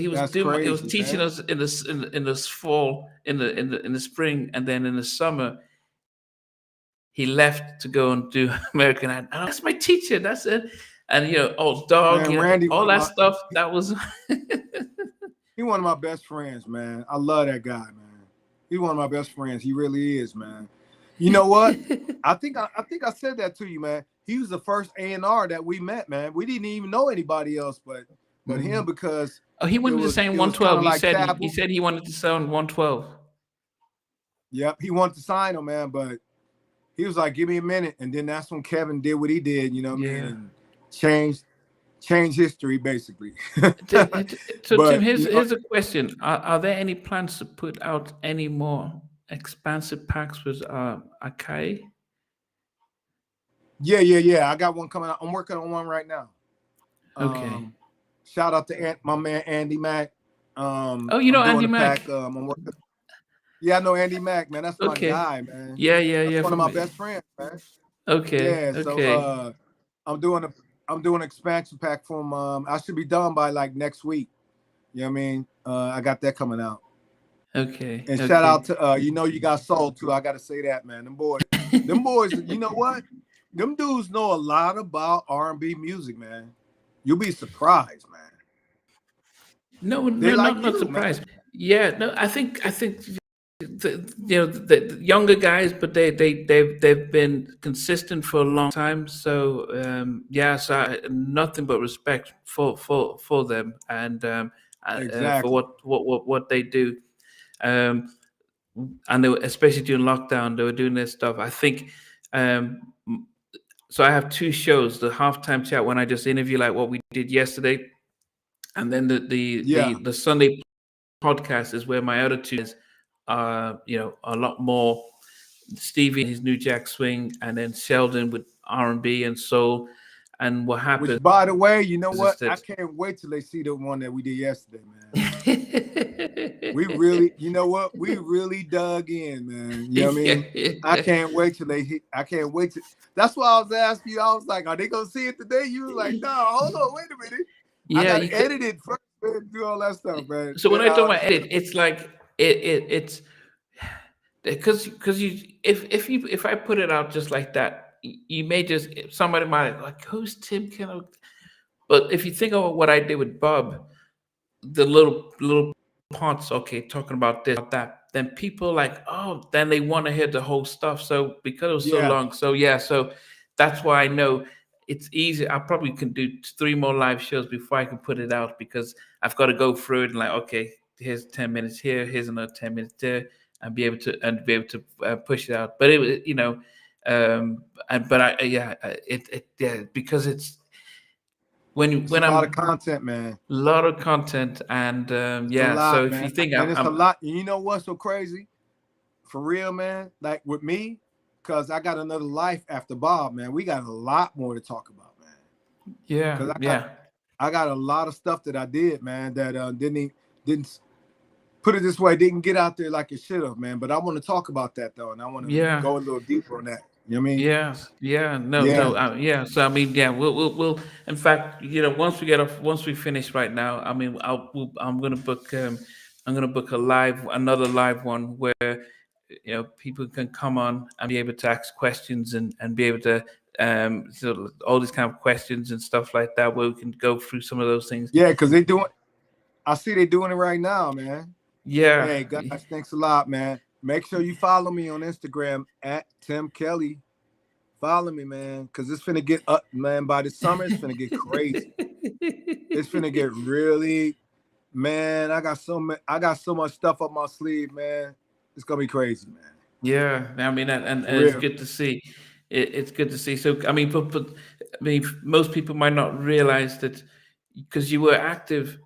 S1: teaching us in this fall, in the spring, and then in the summer he left to go and do American Idol. Oh, that's my teacher. That's it. And dog,
S3: man, Randy,
S1: all that stuff. That was
S3: he one of my best friends, man. I love that guy, man. He's one of my best friends. He really is, man. You know what? I think I said that to you, man. He was the first A&R that we met, man. We didn't even know anybody else but him, because
S1: he wanted to sign 112. He said he wanted to sign 112.
S3: Yep, he wanted to sign him, man, but he was like, give me a minute. And then that's when Kevin did what he did, you know what I mean? And change history, basically.
S1: So Tim, here's a question. Are there any plans to put out any more expansive packs with Akai?
S3: Yeah. I got one coming out. I'm working on one right now.
S1: Okay.
S3: Shout out to my man Andy Mack.
S1: Andy Mack.
S3: Yeah, I know Andy Mack, man. That's my guy, man.
S1: Yeah.
S3: That's one of my best friends, man.
S1: Okay.
S3: Yeah. So I'm doing an expansion pack for him. I should be done by like next week. You know what I mean? I got that coming out.
S1: Okay.
S3: And shout out to you got soul too. I gotta say that, man. Them boys, you know what? Them dudes know a lot about R&B music, man. You'll be surprised, man.
S1: No, not surprised. Man. Yeah, no, I think the younger guys, but they've been consistent for a long time. So so nothing but respect for them, and
S3: exactly.
S1: for what they do. And they were, especially during lockdown, they were doing their stuff. I think. So I have two shows: the halftime chat, when I just interview like what we did yesterday, and then the Sunday podcast is where my other two is, a lot more Stevie and his New Jack Swing, and then Sheldon with R&B and soul. And what happened?
S3: Which, by the way, you know what? I can't wait till they see the one that we did yesterday, man. We really, you know what? We really dug in, man. You know what I mean? I can't wait till they hit. I can't wait to. That's why I was asking you. I was like, are they gonna see it today? You was like, no, hold on, wait a minute. I gotta edit it first and do all that stuff, man.
S1: So when I talk about edit, it's like it's because if I put it out just like that, you may just, somebody might like, who's Tim Kelley? But if you think of what I did with Bob, the little parts, talking about this, about that, then people like, then they want to hear the whole stuff. So because it was so long, so that's why I know it's easy. I probably can do 3 more live shows before I can put it out, because I've got to go through it and like, okay, here's 10 minutes here, here's another 10 minutes there, and be able to push it out. But it, because it's when
S3: a lot of content, man.
S1: A lot of content, and so if you think
S3: it's a lot, you know what's so crazy? For real, man. Like with me, because I got another life after Bob, man. We got a lot more to talk about, man.
S1: Yeah,
S3: I got a lot of stuff that I did, man, that didn't put it this way, didn't get out there like it should have, man. But I want to talk about that though, and I want to go a little deeper on that. You know what I mean?
S1: Yeah. So I mean, we'll. In fact, once we finish right now, I mean, I'm gonna book another live one where people can come on and be able to ask questions and be able to so all these kind of questions and stuff like that, where we can go through some of those things.
S3: Yeah, because I see they doing it right now, man.
S1: Yeah.
S3: Hey guys, thanks a lot, man. Make sure you follow me on Instagram at Tim Kelley. Follow me, man, because it's finna get up, man. By the summer, it's finna get crazy. It's finna get really, man. I got so much stuff up my sleeve, man. It's gonna be crazy, man.
S1: Yeah, I mean, and it's good to see. It's good to see. So, I mean, but I mean, most people might not realize that because you were active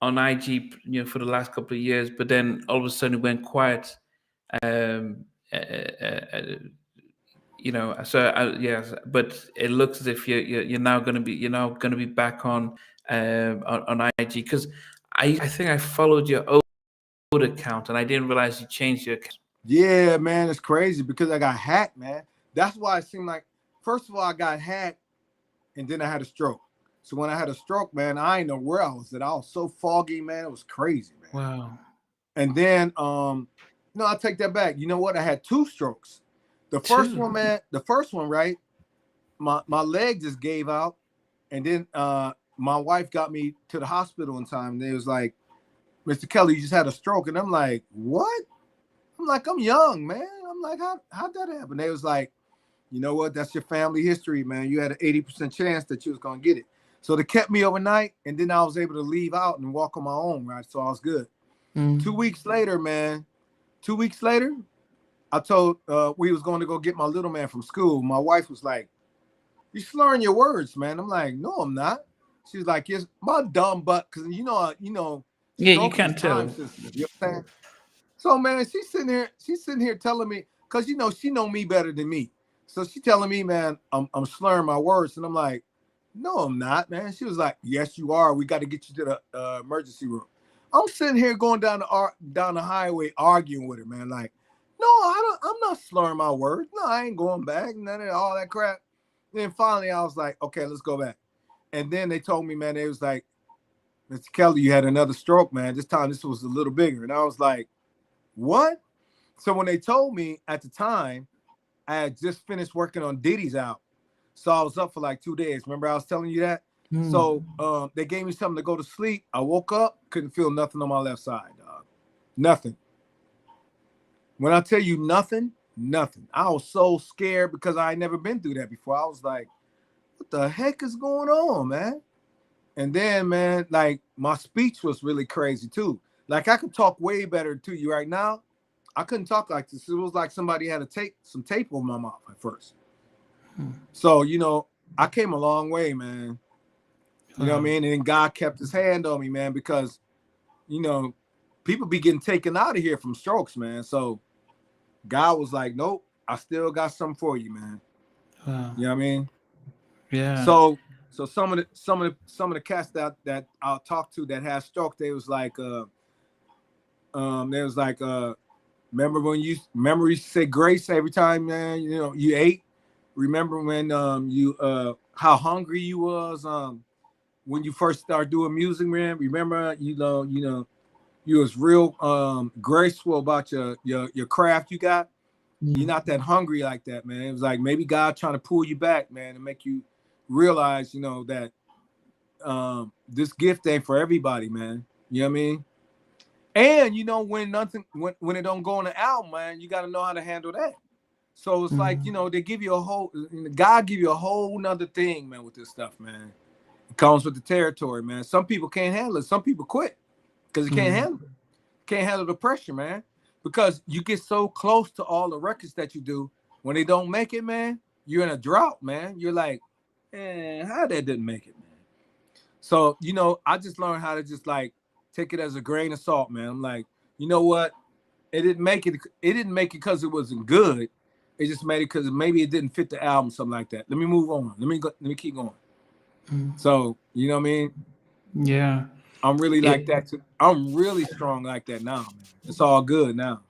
S1: on IG, for the last couple of years, but then all of a sudden it went quiet. But it looks as if you're now going to be back on IG, because I think I followed your old account and I didn't realize you changed your account.
S3: Yeah, man, it's crazy because I got hacked, man. That's why it seemed like, first of all, I got hacked and then I had a stroke. So when I had a stroke, man, I didn't know where I was at. I was so foggy, man. It was crazy, man.
S1: Wow.
S3: And then, no, I take that back. You know what? I had 2 strokes. The first one, man, right? My leg just gave out. And then my wife got me to the hospital in time. And they was like, Mr. Kelley, you just had a stroke. And I'm like, what? I'm like, I'm young, man. I'm like, how'd that happen? They was like, you know what? That's your family history, man. You had an 80% chance that you was going to get it. So they kept me overnight, and then I was able to leave out and walk on my own, right? So I was good. 2 weeks later, man, I told we was going to go get my little man from school. My wife was like, you slurring your words, man. I'm like, no, I'm not. She's like, yes, my dumb butt, because
S1: yeah, you can't tell.
S3: You know what I'm saying? So, man, she's sitting here telling me, because she know me better than me. So she telling me, man, I'm slurring my words. And I'm like, no, I'm not, man. She was like, yes, you are. We got to get you to the emergency room. I'm sitting here going down the highway arguing with her, man. Like, no, I'm not slurring my words. No, I ain't going back. None of all that crap. Then finally I was like, okay, let's go back. And then they told me, man, they was like, Mr. Kelley, you had another stroke, man. This time this was a little bigger. And I was like, what? So when they told me at the time, I had just finished working on Diddy's album. So I was up for like 2 days. Remember I was telling you that? So they gave me something to go to sleep. I woke up, couldn't feel nothing on my left side, dog. Nothing. When I tell you nothing. I was so scared because I had never been through that before. I was like, what the heck is going on, man? And then, man, like my speech was really crazy too. Like I could talk way better to you right now. I couldn't talk like this. It was like somebody had some tape on my mouth at first. So, I came a long way, man. You know what I mean? And then God kept his hand on me, man, because, people be getting taken out of here from strokes, man. So God was like, nope, I still got something for you, man. Wow. You know what I mean?
S1: Yeah.
S3: So some of the cats that I'll talk to that had stroke, they was like, remember when you used to say grace every time, man, you ate? Remember when how hungry you was when you first started doing music, man? Remember, you was real graceful about your craft you got. You're not that hungry like that, man. It was like maybe God trying to pull you back, man, and make you realize, that this gift ain't for everybody, man. You know what I mean? And when it don't go on the album, man, you got to know how to handle that. So it's like, they give you God give you a whole nother thing, man, with this stuff, man. It comes with the territory, man. Some people can't handle it. Some people quit because they can't handle it. Can't handle the pressure, man. Because you get so close to all the records that you do. When they don't make it, man, you're in a drought, man. You're like, how that didn't make it, man. So, I just learned how to just like take it as a grain of salt, man. I'm like, you know what? It didn't make it because it wasn't good. It just made it because maybe it didn't fit the album, something like that. Let me move on. Let me keep going. So, you know what I mean?
S1: Yeah.
S3: I'm really like that too. I'm really strong like that now, man. It's all good now.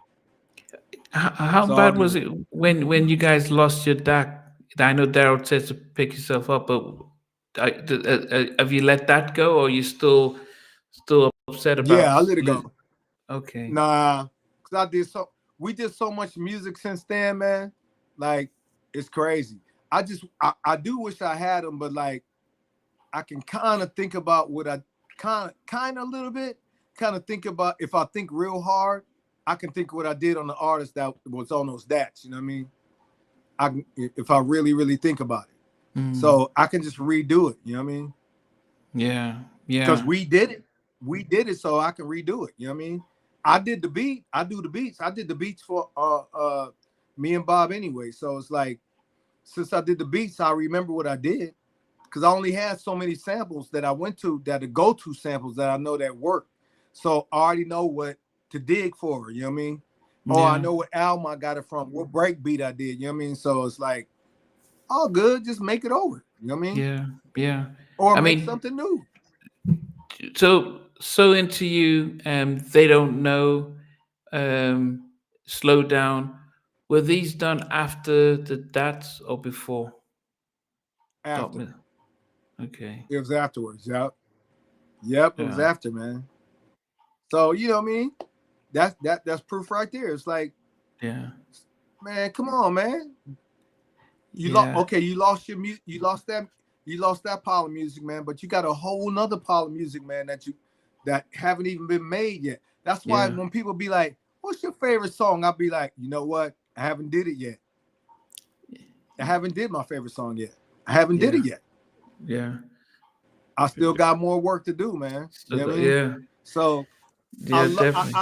S1: How bad was it when you guys lost your dad? I know Daryl says to pick yourself up, but have you let that go, or are you still upset about?
S3: Yeah, I let it go.
S1: Okay.
S3: Nah, because we did so much music since then, man. Like, it's crazy. I do wish I had them, but like, I can kind of think about what I kind of a little bit, kind of think about, if I think real hard, I can think what I did on the artist that was on those dats. You know what I mean? If I really think about it, so I can just redo it. You know what I mean?
S1: Yeah,
S3: Because we did it, so I can redo it. You know what I mean? I did the beat. I do the beats. I did the beats for me and Bob anyway. So it's like, since I did the beats, I remember what I did, because I only had so many samples that I went to, that the go-to samples that I know that work. So I already know what to dig for. You know what I mean? Or I know what album I got it from, what break beat I did. You know what I mean? So it's like, all good. Just make it over. You know what I mean?
S1: Yeah.
S3: Or make something new.
S1: So into you, they don't know, slow down. Were these done after the dats or before?
S3: After.
S1: Okay.
S3: It was afterwards. Yep. It was after, man. So you know what I mean? That's proof right there. It's like, man, come on, man. You lost your music. You lost that pile of music, man. But you got a whole nother pile of music, man, that haven't even been made yet. That's why when people be like, "What's your favorite song?" I'll be like, you know what? I haven't did it yet. I haven't did my favorite song yet. I haven't did it yet.
S1: Yeah.
S3: I still got more work to do, man. You know what I mean?
S1: Yeah.
S3: So I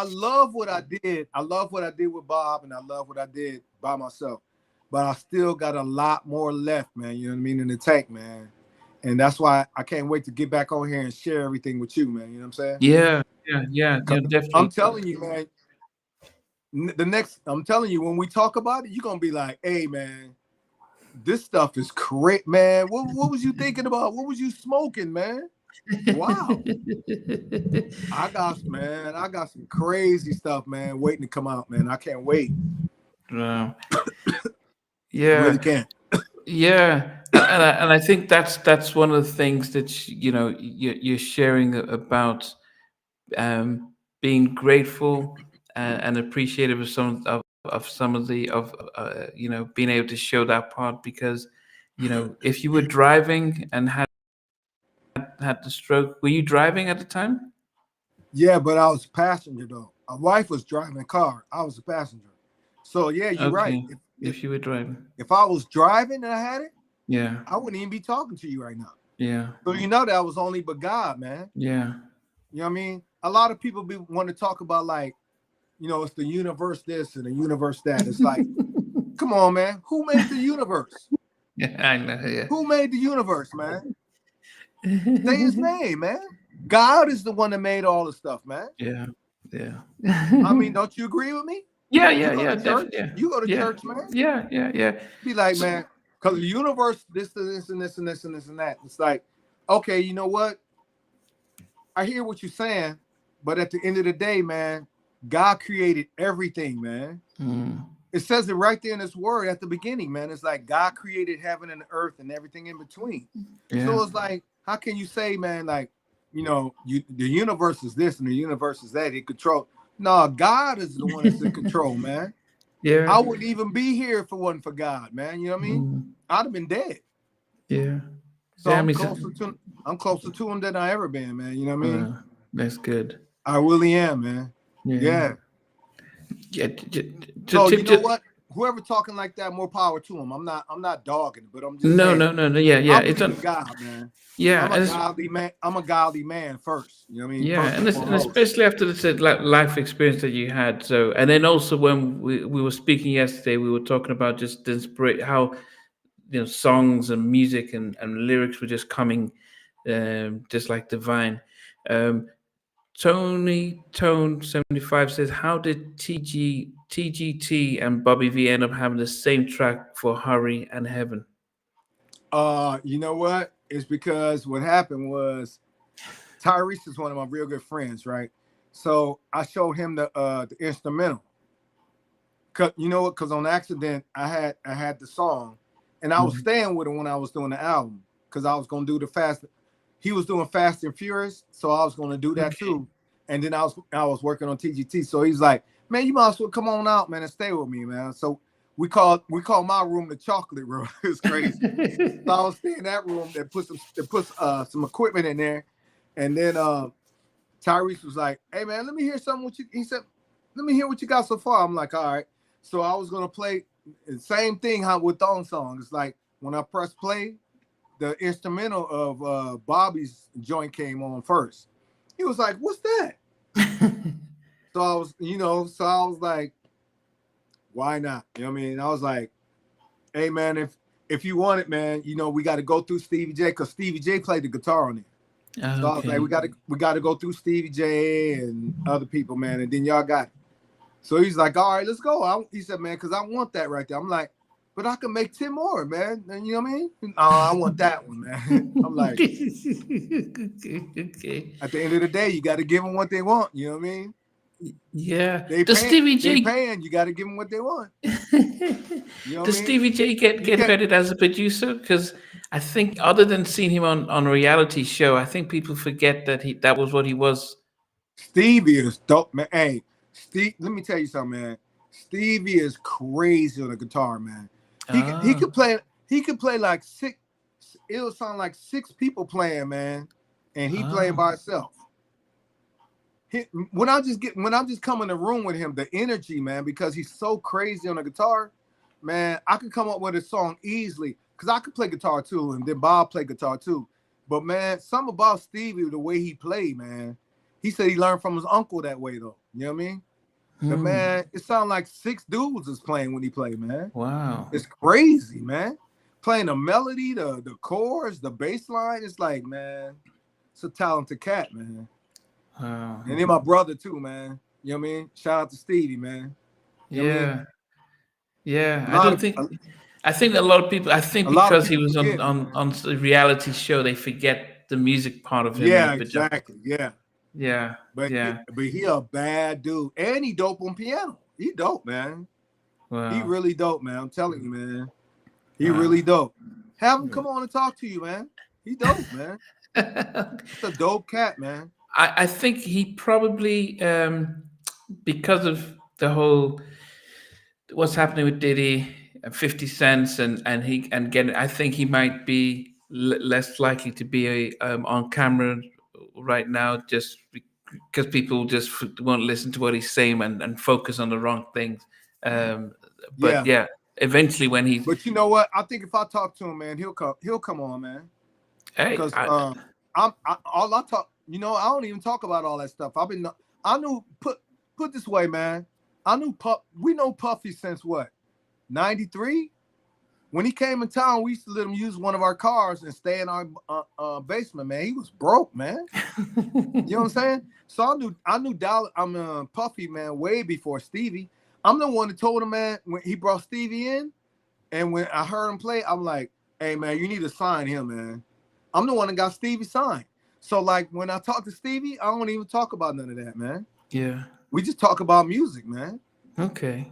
S3: love what I did. I love what I did with Bob, and I love what I did by myself. But I still got a lot more left, man. You know what I mean? In the tank, man. And that's why I can't wait to get back on here and share everything with you, man. You know what I'm saying?
S1: Yeah, definitely.
S3: I'm telling you, man. I'm telling you, when we talk about it, you're gonna be like, "Hey, man, this stuff is great, man. What was you thinking about? What was you smoking, man? Wow." I got some crazy stuff, man, waiting to come out, man. I can't wait.
S1: Yeah.
S3: Really can't.
S1: Yeah. And I think that's one of the things that you're sharing about, being grateful and appreciative of some of the being able to show that part, because if you were driving and had the stroke, were you driving at the time?
S3: Yeah, but I was a passenger though. My wife was driving the car. I was a passenger. So yeah, you're right.
S1: If you were driving,
S3: if I was driving and I had it,
S1: yeah,
S3: I wouldn't even be talking to you right now.
S1: Yeah.
S3: So that was only but God, man.
S1: Yeah.
S3: You know what I mean? A lot of people want to talk about, like, it's the universe this and the universe that. It's like, come on, man. Who made the universe?
S1: Yeah, I know. Yeah.
S3: Who made the universe, man? Say his name, man. God is the one that made all the stuff, man.
S1: Yeah. Yeah.
S3: I mean, don't you agree with me?
S1: Yeah.
S3: You go to church, man.
S1: Yeah.
S3: Be like, man, because the universe, this and this and this and this and this and that. It's like, okay, you know what? I hear what you're saying, but at the end of the day, man, God created everything, man. It says it right there in this word at the beginning, man. It's like God created heaven and earth and everything in between. Yeah. So it's like, how can you say, man, like, the universe is this and the universe is that? It control. No, God is the one that's in control, man. Yeah. I wouldn't even be here if it wasn't for God, man. You know what I mean? I'd have been dead.
S1: Yeah.
S3: So I'm closer to him than I ever been, man. You know what I mean?
S1: That's good.
S3: I really am, man. Yeah. So you know what? Whoever talking like that, more power to him. I'm not dogging, but I'm just saying.
S1: No. Yeah.
S3: It's God, man.
S1: Yeah,
S3: I'm a godly man. I'm a godly man first. You know what I mean?
S1: Yeah, and especially after the life experience that you had. So, and then also when we were speaking yesterday, we were talking about just the inspiration, how songs and music and lyrics were just coming, just like divine. Tony Tone 75 says, how did TGT and Bobby V end up having the same track for Hurry and Heaven?
S3: You know what? It's because what happened was Tyrese is one of my real good friends, right? So I showed him the instrumental. Cause you know what? Cause on accident I had the song, and I was staying with him when I was doing the album, cause I was gonna do the fast. He was doing Fast and Furious, so I was gonna do that too. And then I was working on TGT. So he's like, man, you might as well come on out, man, and stay with me, man. So we called my room the chocolate room. It's crazy. So I was staying in that room. They put some equipment in there, and then Tyrese was like, hey man, let me hear something. He said, let me hear what you got so far. I'm like, all right. So I was gonna play the same thing with Thong Song. It's like when I press play, the instrumental of Bobby's joint came on first. He was like, what's that? So I was like, why not? You know what I mean? I was like, hey man, if you want it, man, we got to go through Stevie J, because Stevie J played the guitar on it. Okay. So I was like, we got to go through Stevie J and other people, man, and then y'all got it. So he's like, all right, let's go. He said, man, because I want that right there. I'm like, but I can make 10 more, man. And you know what I mean? Oh, I want that one, man. I'm like,
S1: okay.
S3: At the end of the day, you got to give them what they want. You know what I mean?
S1: Yeah.
S3: Does Stevie J paying? You got to give them what they want.
S1: Does Stevie J get credit as a producer? Because I think, other than seeing him on a reality show, I think people forget that was what he was.
S3: Stevie is dope, man. Hey, Steve, let me tell you something, man. Stevie is crazy on the guitar, man. He could play. He could play like 6. It'll sound like 6 people playing, man, and he playing by himself. When I just come in the room with him, the energy, man, because he's so crazy on the guitar, man, I could come up with a song easily, because I could play guitar too, and then Bob play guitar too. But man, something about Stevie, the way he played, man. He said he learned from his uncle that way, though. You know what I mean? But man, it sounded like 6 dudes is playing when he played, man.
S1: Wow.
S3: It's crazy, man. Playing the melody, the chords, the bass line. It's like, man, it's a talented cat, man.
S1: Wow.
S3: And then my brother too, man. You know what I mean? Shout out to Stevie, man. You know what I mean?
S1: Yeah. I think a lot of people, because he was on the reality show, they forget the music part of him.
S3: Yeah, exactly. Yeah.
S1: Yeah.
S3: But he a bad dude. And he dope on piano. He dope, man. Wow. He really dope, man. I'm telling you, man. He really dope. Have him come on and talk to you, man. He dope, man. It's a dope cat, man.
S1: I think he probably, because of the whole what's happening with Diddy and 50 Cent I think he might be less likely to be on camera right now, just because people just won't listen to what he's saying and focus on the wrong things. But eventually when he.
S3: But you know what? I think if I talk to him, man, he'll come on, man.
S1: Hey,
S3: because I don't even talk about all that stuff. Put this way, man. We know Puffy since what? 93? When he came in town, we used to let him use one of our cars and stay in our basement, man. He was broke, man. You know what I'm saying? So I knew Puffy, man, way before Stevie. I'm the one that told him, man, when he brought Stevie in, and when I heard him play, I'm like, hey, man, you need to sign him, man. I'm the one that got Stevie signed. So, like, when I talk to Stevie, I don't even talk about none of that, man.
S1: Yeah.
S3: We just talk about music, man.
S1: Okay.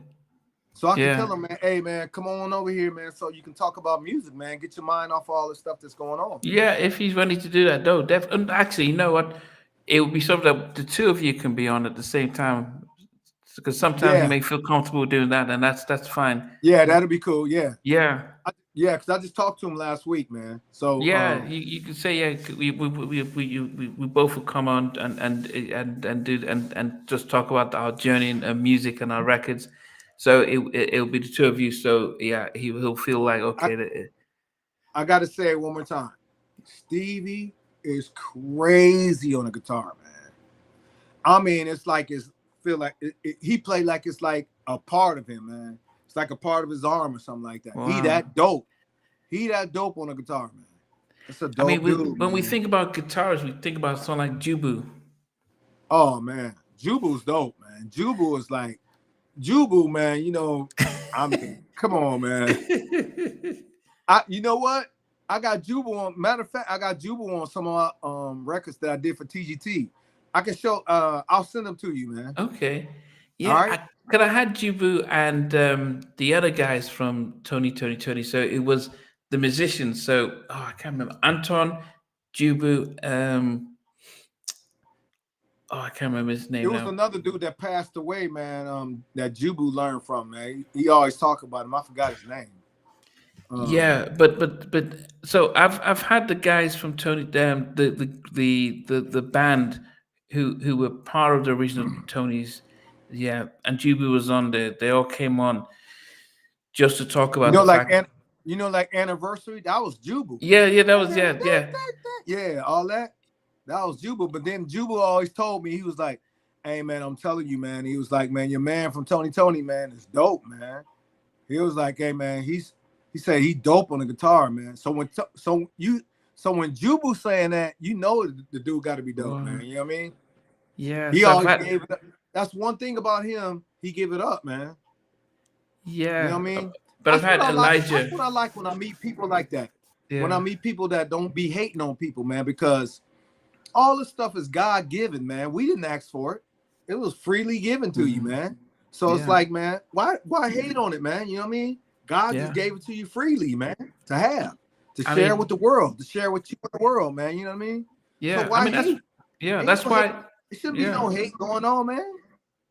S3: So I can tell him, man, hey, man, come on over here, man, so you can talk about music, man. Get your mind off all the stuff that's going on.
S1: Yeah, if he's ready to do that, though. And actually, you know what? It would be something that the two of you can be on at the same time. Because sometimes you may feel comfortable doing that, and that's fine.
S3: Yeah, that'd be cool. Yeah.
S1: Yeah.
S3: Because I just talked to him last week, man. So
S1: you could say we both will come on and do and just talk about our journey and music and our records. So it'll be the two of you. So yeah, he'll feel like okay.
S3: I gotta say it one more time. Stevie is crazy on the guitar, man. I mean, he played like it's like a part of him, man. It's like a part of his arm or something like that. Wow. He that dope on the guitar, man. It's a dope dude,
S1: when we think about guitars, we think about a song like Jubu.
S3: Oh man, Jubu's dope, man. Jubu is like man. You know, I mean, come on, man. You know what? I got Jubal on. Matter of fact, I got Jubal on some of my records that I did for TGT. I can show. I'll send them to you, man.
S1: Okay.
S3: All
S1: Yeah,
S3: right.
S1: because I had Jubu and the other guys from Tony. So it was the musicians. So I can't remember Anton, Jubu. I can't remember his name
S3: There was
S1: now.
S3: another dude that passed away, man. That Jubu learned from, man. He always talk about him. I forgot his name.
S1: Yeah, but so I've had the guys from Tony the band who were part of the original Tony's, yeah, and Jubu was on there. They all came on just to talk about the fact.
S3: Like Anniversary. That was Jubu.
S1: Yeah, that was yeah.
S3: Yeah, all that. That was Jubal. But then Jubal always told me, he was like, hey, man, I'm telling you, man. He was like, man, your man from Tony, man, is dope, man. He was like, hey, man, he said he dope on the guitar, man. So when Jubal saying that, you know the dude got to be dope, man. You know what I mean?
S1: Yeah.
S3: He always gave it up. That's one thing about him. He give it up, man.
S1: Yeah.
S3: You know what I mean?
S1: But I've had Elijah.
S3: That's what I like when I meet people like that. Yeah. When I meet people that don't be hating on people, man, because all this stuff is God given, man. We didn't ask for it. It was freely given to you, man. So it's like, man, why hate on it, man? You know what I mean? God just gave it to you freely, man, to have, to share with the world, to share with you in the world, man. You know what I mean?
S1: Yeah.
S3: So why hate?
S1: That's why.
S3: It shouldn't be no hate going on, man.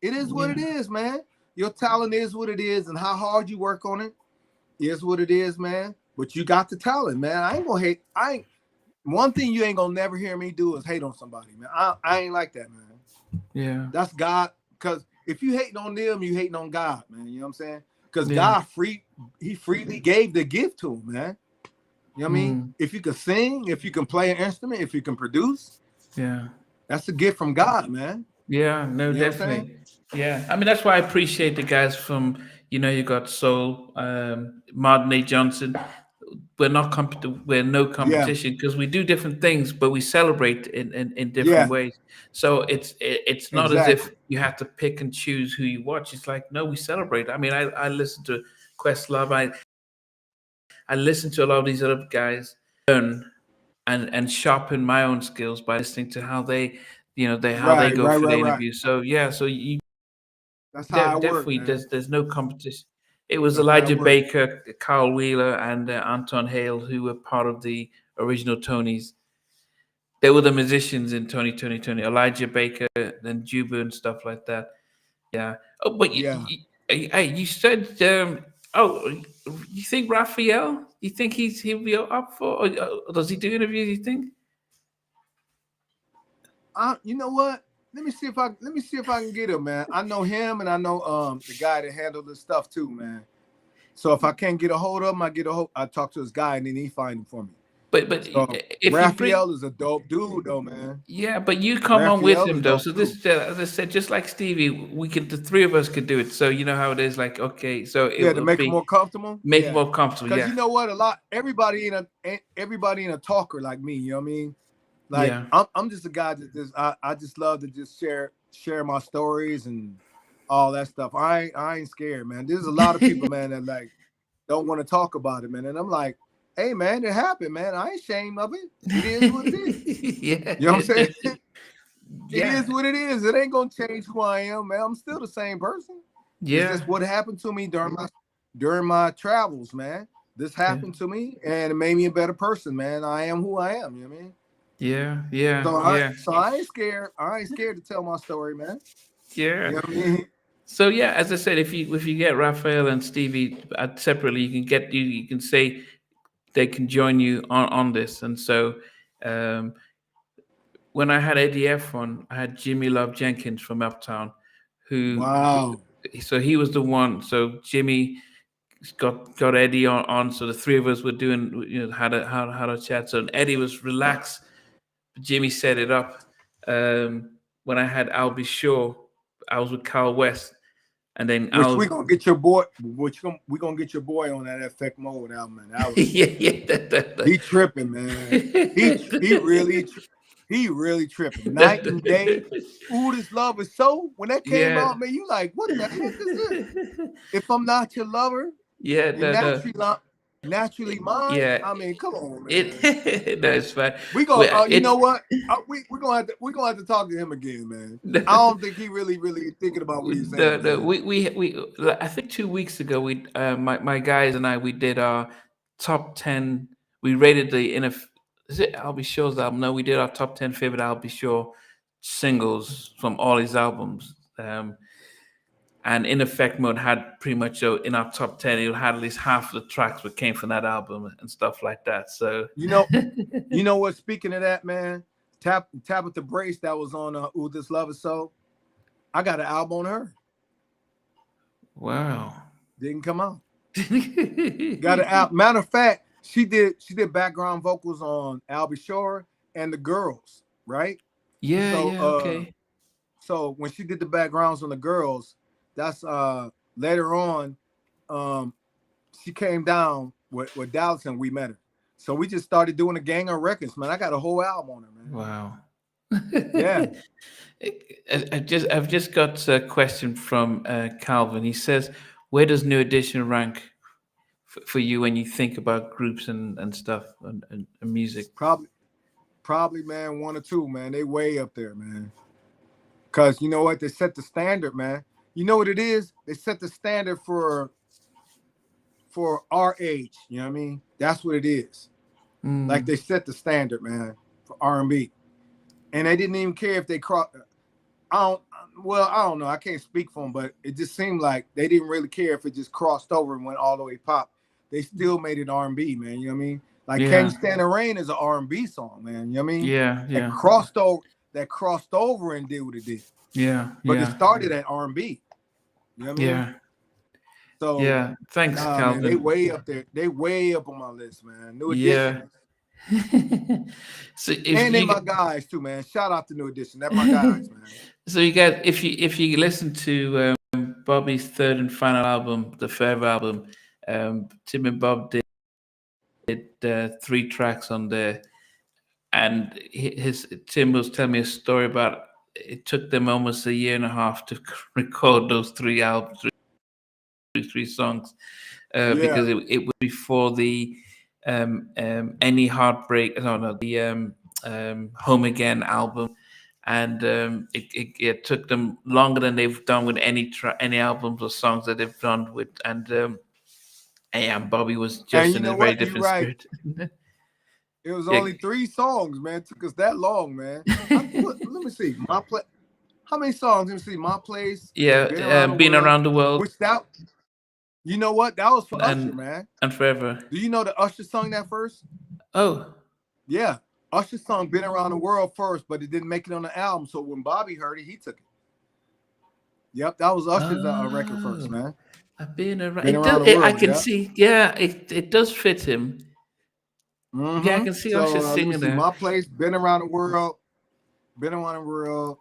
S3: It is what it is, man. Your talent is what it is, and how hard you work on it is what it is, man. But you got the talent, man. I ain't gonna hate. One thing you ain't gonna never hear me do is hate on somebody, man. I ain't like that, man.
S1: Yeah.
S3: That's God. Because if you hating on them, you hating on God, man. You know what I'm saying? Because God he freely gave the gift to him, man. You know what I mean? If you can sing, if you can play an instrument, if you can produce, that's a gift from God, man.
S1: Yeah, no,
S3: you know
S1: definitely. Yeah. I mean, that's why I appreciate the guys from, you got Soul, Martyn A Johnson. We're no competition because we do different things, but we celebrate in different ways. So it's not as if you have to pick and choose who you watch. It's like, no, we celebrate. I mean, I listen to Questlove. I listen to a lot of these other guys, learn and sharpen my own skills by listening to how they go through the interview. So so you
S3: that's how
S1: definitely there's no competition. It was
S3: that's
S1: Elijah Baker, Carl Wheeler, and Anton Hale who were part of the original Tonys. They were the musicians in Tony. Elijah Baker, then Juba and stuff like that. Yeah. Oh, but you said, you think Raphael? You think he'll be up for? Or does he do interviews? You think?
S3: You know what? Let me see if I can get him, man. I know him, and I know the guy that handled this stuff too, man. So if I can't get a hold of him, I talk to this guy, and then he find him for me.
S1: But if
S3: Raphael is a dope dude, though, man.
S1: Yeah, but you come on with him though. So this, as I said, just like Stevie, the three of us could do it. So you know how it is. Like, okay, so
S3: to make it more comfortable.
S1: Make it more comfortable.
S3: Because you know what, everybody in a talker like me. You know what I mean? Like I'm just a guy that I just love to just share my stories and all that stuff. I ain't scared, man. There's a lot of people, man, that like don't want to talk about it, man. And I'm like, hey, man, it happened, man. I ain't ashamed of it. It is what it is. You know what I'm saying? It is what it is. It ain't gonna change who I am, man. I'm still the same person. Yeah. It's just what happened to me during my travels, man. This happened to me, and it made me a better person, man. I am who I am. You know what I mean?
S1: Yeah.
S3: So I ain't scared. I ain't scared to tell my story, man.
S1: Yeah.
S3: You know what I mean?
S1: So as I said, if you get Raphael and Stevie separately, you can say they can join you on this. And so when I had Eddie F on, I had Jimmy Love Jenkins from Uptown, so he was the one. So Jimmy got Eddie on. So the three of us were doing, had a chat. So Eddie was relaxed. Jimmy set it up. When I had Al B. Shaw, I was with Carl West, and then
S3: we're gonna get your boy. We're gonna get your boy on that Effect Mode album, man. That was, he tripping, man. He really tripping. Night and Day. Ooh, This Love Is So. When that came out, man, you like, what the heck is this? If I'm Not Your Lover.
S1: Yeah,
S3: Naturally Mine.
S1: Yeah.
S3: I mean, come on, man.
S1: No, it's fine.
S3: We go. You know what? We're gonna have to talk to him again, man. I don't think he really thinking about what he's saying.
S1: No, we. I think 2 weeks ago, we my guys and I, we did our top 10. We rated the is it I'll Be Sure's album? No, we did our top 10 favorite I'll Be Sure singles from all his albums. And In Effect Mode had pretty much in our top 10, it had at least half of the tracks that came from that album and stuff like that. So
S3: you know what? Speaking of that, man, Tabitha Brace that was on Ooh This Love Is So. I got an album on her.
S1: Wow.
S3: Didn't come out. Got an album. Matter of fact, she did background vocals on I'll Be Sure and The Girls, right?
S1: Yeah, okay.
S3: So when she did the backgrounds on The Girls, that's later on, she came down with Dallas and we met her. So we just started doing a gang of records, man. I got a whole album on her, man.
S1: Wow.
S3: Yeah.
S1: I've just got a question from Calvin. He says, where does New Edition rank for you when you think about groups and stuff and music?
S3: Probably, man, 1 or 2, man. They way up there, man. Because you know what? They set the standard, man. You know what it is? They set the standard for our age. You know what I mean? That's what it is. Like they set the standard, man, for R&B. And they didn't even care if they crossed. I don't know. I can't speak for them, but it just seemed like they didn't really care if it just crossed over and went all the way pop. They still made it R&B, man. You know what I mean? Like Can You Stand the Rain is an R&B song, man. You know what I mean?
S1: Yeah.
S3: That crossed over and did what it did.
S1: Yeah.
S3: But it started at R&B. You know what I mean? Yeah. So
S1: yeah, thanks, Calvin.
S3: Man, they way up there. They way up on my list, man. New Edition.
S1: So
S3: and they my guys too, man. Shout out to New Edition. They're my guys, man.
S1: So you guys, if you listen to Bobby's third and final album, the Forever album, Tim and Bob did 3 tracks on there, and Tim was telling me a story about it took them almost 1.5 years to record those 3 albums, 3 songs, because it was before the Any Heartbreak, the Home Again album, and it took them longer than they've done with any albums or songs that they've done with, and Bobby was just in a very different spirit.
S3: It was only 3 songs, man. It took us that long, man. Let me see. How many songs? Let me see. My Place.
S1: Yeah, Been Around the World.
S3: Which that, you know what? That was for Usher, man.
S1: And Forever.
S3: Do you know that Usher sung that first?
S1: Oh.
S3: Yeah. Usher sung Been Around the World first, but it didn't make it on the album. So when Bobby heard it, he took it. Yep, that was Usher's record first, man.
S1: I've been around the world. I can see. Yeah, it does fit him. Mm-hmm. Yeah, I can see Usher singing there.
S3: My Place, Been Around the World, Been Around the World.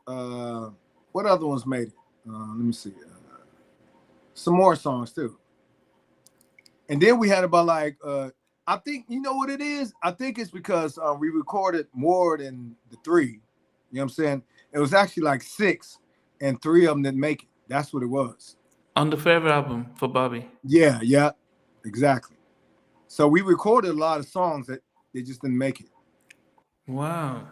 S3: What other ones made it? Let me see. Some more songs too. And then we had about I think, you know what it is? I think it's because we recorded more than the 3. You know what I'm saying? It was actually 6, and 3 of them didn't make it. That's what it was.
S1: On the Forever album for Bobby.
S3: Yeah, exactly. So we recorded a lot of songs that they just didn't make it.
S1: Wow.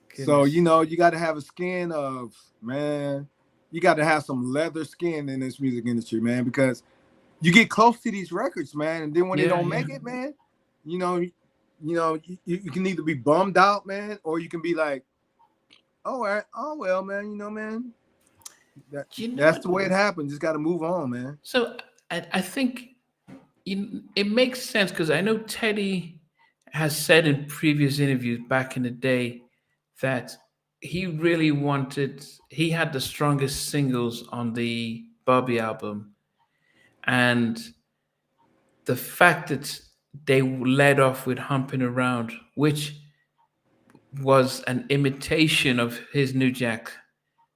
S3: Goodness. So, you know, you got to have a skin of, man, you got to have some leather skin in this music industry, man, because you get close to these records, man, and then when they don't make it, man, you can either be bummed out, man, or you can be like, all right, oh well, man, you know, man, that's the way it happens. Just got to move on, man.
S1: So I think it makes sense, because I know Teddy has said in previous interviews back in the day that he had the strongest singles on the Bobby album. And the fact that they led off with Humping Around, which was an imitation of his New Jack.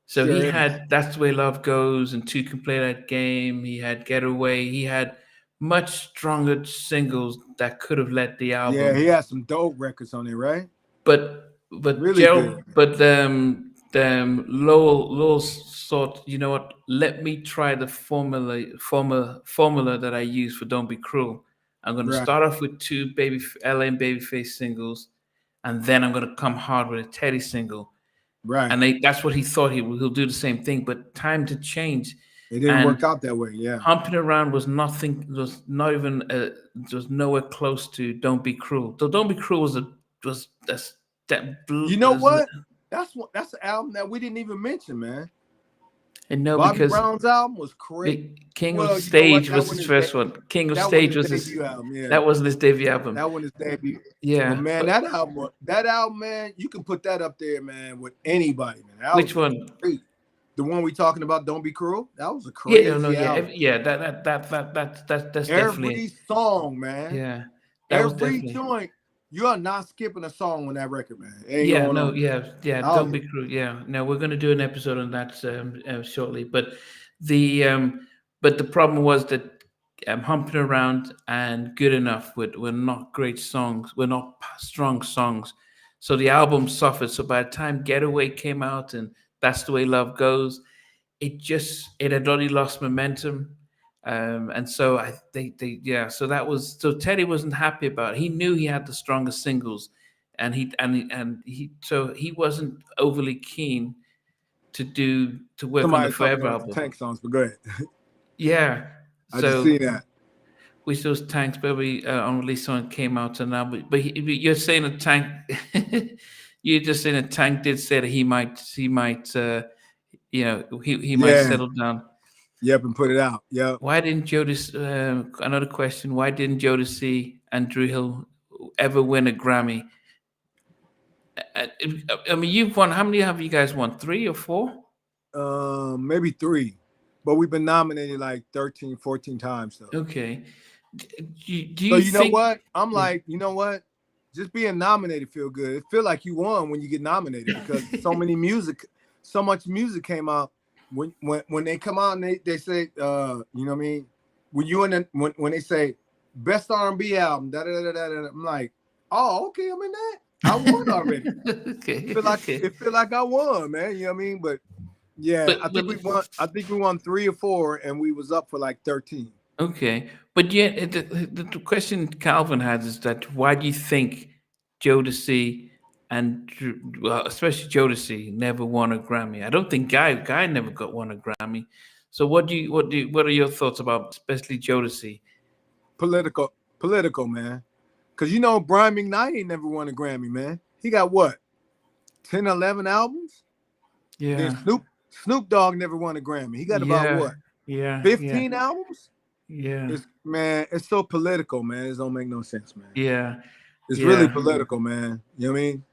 S1: So he had That's the Way Love Goes and Two Can Play That Game. He had Getaway. He had much stronger singles that could have led the album.
S3: Yeah, he had some dope records on it, right?
S1: But
S3: really
S1: Lowell thought, you know what? Let me try the formula that I use for Don't Be Cruel. I'm going to start off with 2 LA and Babyface singles, and then I'm going to come hard with a Teddy single.
S3: Right.
S1: And that's what he thought he'll do the same thing, but time to change.
S3: It didn't work out that way. Yeah.
S1: Humping Around was nothing, was not even, was nowhere close to Don't Be Cruel. So Don't Be Cruel was
S3: you know what? That's an album that we didn't even mention, man.
S1: And no,
S3: Bobby
S1: because
S3: Brown's album was crazy.
S1: King of Stage was his first one. King of Stage was his debut album. Yeah. That wasn't his debut album.
S3: That one is debut.
S1: Yeah,
S3: but man, that album, man, you can put that up there, man, with anybody, man.
S1: Which one?
S3: Great. The one we talking about, Don't Be Cruel. That was a crazy album.
S1: That's definitely
S3: every song, man.
S1: Yeah,
S3: every joint. You are not skipping a song on that record, man.
S1: Don't Be Cruel. Yeah, no, we're going to do an episode on that shortly. But the problem was that Humping Around and Good Enough were not great songs. Were not strong songs. So the album suffered. So by the time Getaway came out and That's the Way Love Goes, it had already lost momentum. And so so Teddy wasn't happy about it. He knew he had the strongest singles, and he wasn't overly keen to work on the Forever album.
S3: Tank songs, but go ahead.
S1: Yeah,
S3: I just see that.
S1: We saw Tank's Baby unreleased song came out, and now, but you're saying a Tank. You're just saying a Tank did say that he might settle down.
S3: Yep, and put it out. Yeah.
S1: Why didn't Jodeci? Another question: why didn't Jodeci and Dru Hill ever win a Grammy? I mean, you've won. How many have you guys won? 3 or 4?
S3: Maybe 3, but we've been nominated like 13, 14 times. So.
S1: Okay.
S3: You know what? I'm like, you know what? Just being nominated feel good. It feel like you won when you get nominated because so much music came out. When they come out and they say, you know what I mean? When they say best R&B album, I'm like, oh, okay, I'm in that. I won already.
S1: Okay.
S3: It feel like I won, man. You know what I mean? But yeah, I think we won 3 or 4, and we was up for like 13.
S1: Okay, but yeah, the question Calvin has is that why do you think Jodeci and especially Jodeci never won a Grammy? I don't think Guy never won a Grammy. So what are your thoughts about especially Jodeci?
S3: Political, man. Cause you know Brian McKnight ain't never won a Grammy, man. He got what? 10, 11 albums?
S1: Yeah.
S3: Then Snoop Dogg never won a Grammy. He got about what?
S1: Yeah.
S3: 15 albums?
S1: Yeah.
S3: It's so political, man. It don't make no sense, man.
S1: Yeah.
S3: It's really political, man. You know what I mean?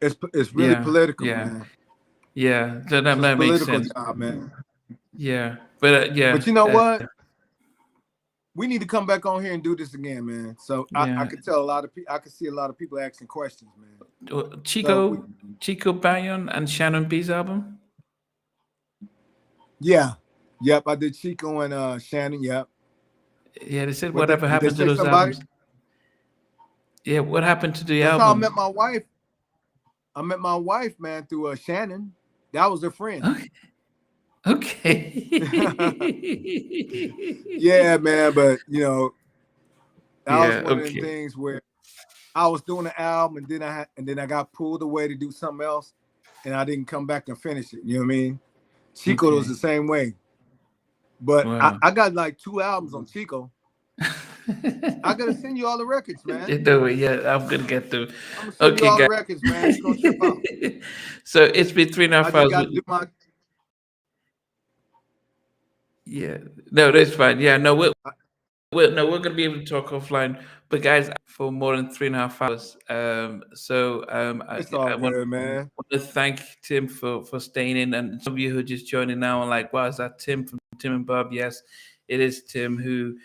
S3: It's really political, man.
S1: Yeah, that makes sense.
S3: Job, man.
S1: Yeah, but
S3: But you know what? We need to come back on here and do this again, man. So I could tell I could see a lot of people asking questions, man.
S1: Chico Bayon and Shannon B's album.
S3: Yeah. Yep, I did Chico and Shannon. Yep.
S1: Yeah, they said whatever happened to those albums. Yeah, what happened to the album?
S3: How I met my wife. I met my wife, man, through Shannon. That was her friend.
S1: Okay.
S3: Yeah, man, but you know, that was one of the things where I was doing the album, and then I got pulled away to do something else, and I didn't come back and finish it. You know what I mean? Chico was the same way, but I got like 2 albums on Chico. I gotta send you all the records, man.
S1: Yeah, I'm gonna get them.
S3: I'm gonna send you all the records, man. It's gonna trip out.
S1: So it's been 3.5 hours. Yeah, no, that's fine. Yeah, no, we're gonna be able to talk offline. But guys, for more than 3.5 hours.
S3: It's all good, man.
S1: I want to thank Tim for staying in, and some of you who are just joining now and like, wow, is that Tim from Tim and Bob? Yes, it is Tim who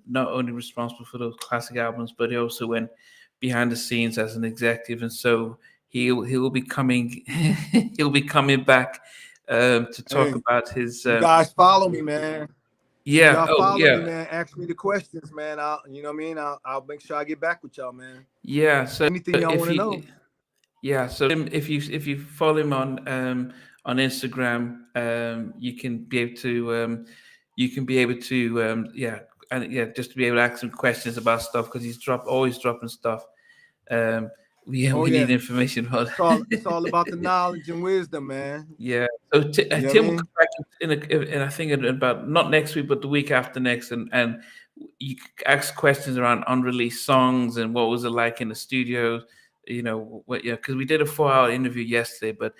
S1: not only responsible for those classic albums, but he also went behind the scenes as an executive, and so he will be coming. He'll be coming back to talk about his.
S3: You guys follow me, man.
S1: Yeah.
S3: Follow me, man. Ask me the questions, man. You know what I mean? I'll make sure I get back with y'all, man.
S1: Yeah. So
S3: anything y'all want to know.
S1: Yeah. So if you follow him on Instagram, you can be able to and yeah, just to be able to ask him questions about stuff because he's always dropping stuff. We need information about
S3: it's all about the knowledge and wisdom, man.
S1: Yeah. So Tim will come back in I think in about not next week, but the week after next, and you ask questions around unreleased songs and what was it like in the studio, because we did a 4-hour interview yesterday, but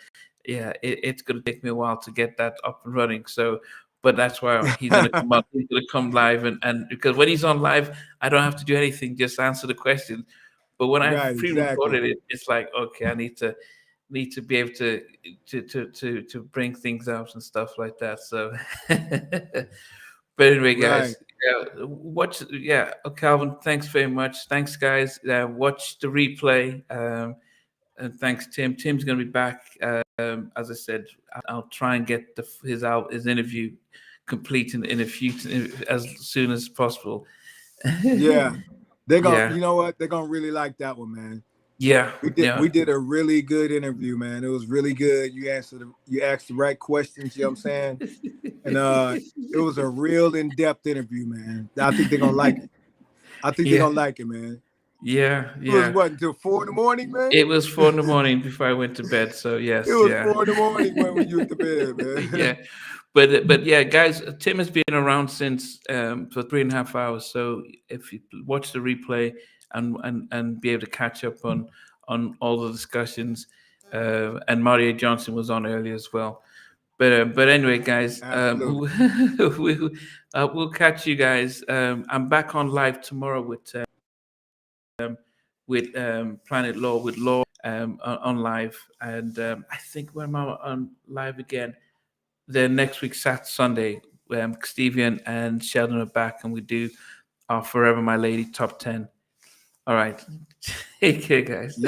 S1: yeah, it's going to take me a while to get that up and running. So, but that's why he's going to come up. He's going to come live, and because when he's on live, I don't have to do anything, just answer the questions. But when I pre-recorded it, it's like, okay, I need to be able to bring things out and stuff like that. So, but anyway, guys, Calvin, thanks very much. Thanks, guys. Watch the replay. And thanks, Tim. Tim's going to be back. As I said, I'll try and get his interview complete in a few as soon as possible.
S3: Yeah. They're gonna, you know what? They're gonna really like that one, man.
S1: Yeah,
S3: we did a really good interview, man. It was really good. You asked the right questions. You know what I'm saying? And it was a real in-depth interview, man. I think they're gonna like it. They're gonna like it, man.
S1: Yeah.
S3: It was what, until 4 a.m, man?
S1: It was 4 a.m. before I went to bed. So yes,
S3: it was 4 a.m. when you went to bed, man.
S1: Yeah. But yeah, guys, Tim has been around since for 3.5 hours. So if you watch the replay and be able to catch up on all the discussions, and Martyn A Johnson was on earlier as well. But anyway, guys, we'll catch you guys. I'm back on live tomorrow with Planet Law with Law on live, and I think when I'm on live again. Then next week, Sunday, Stevie and Sheldon are back, and we do our Forever My Lady top 10. All right. Take care, guys.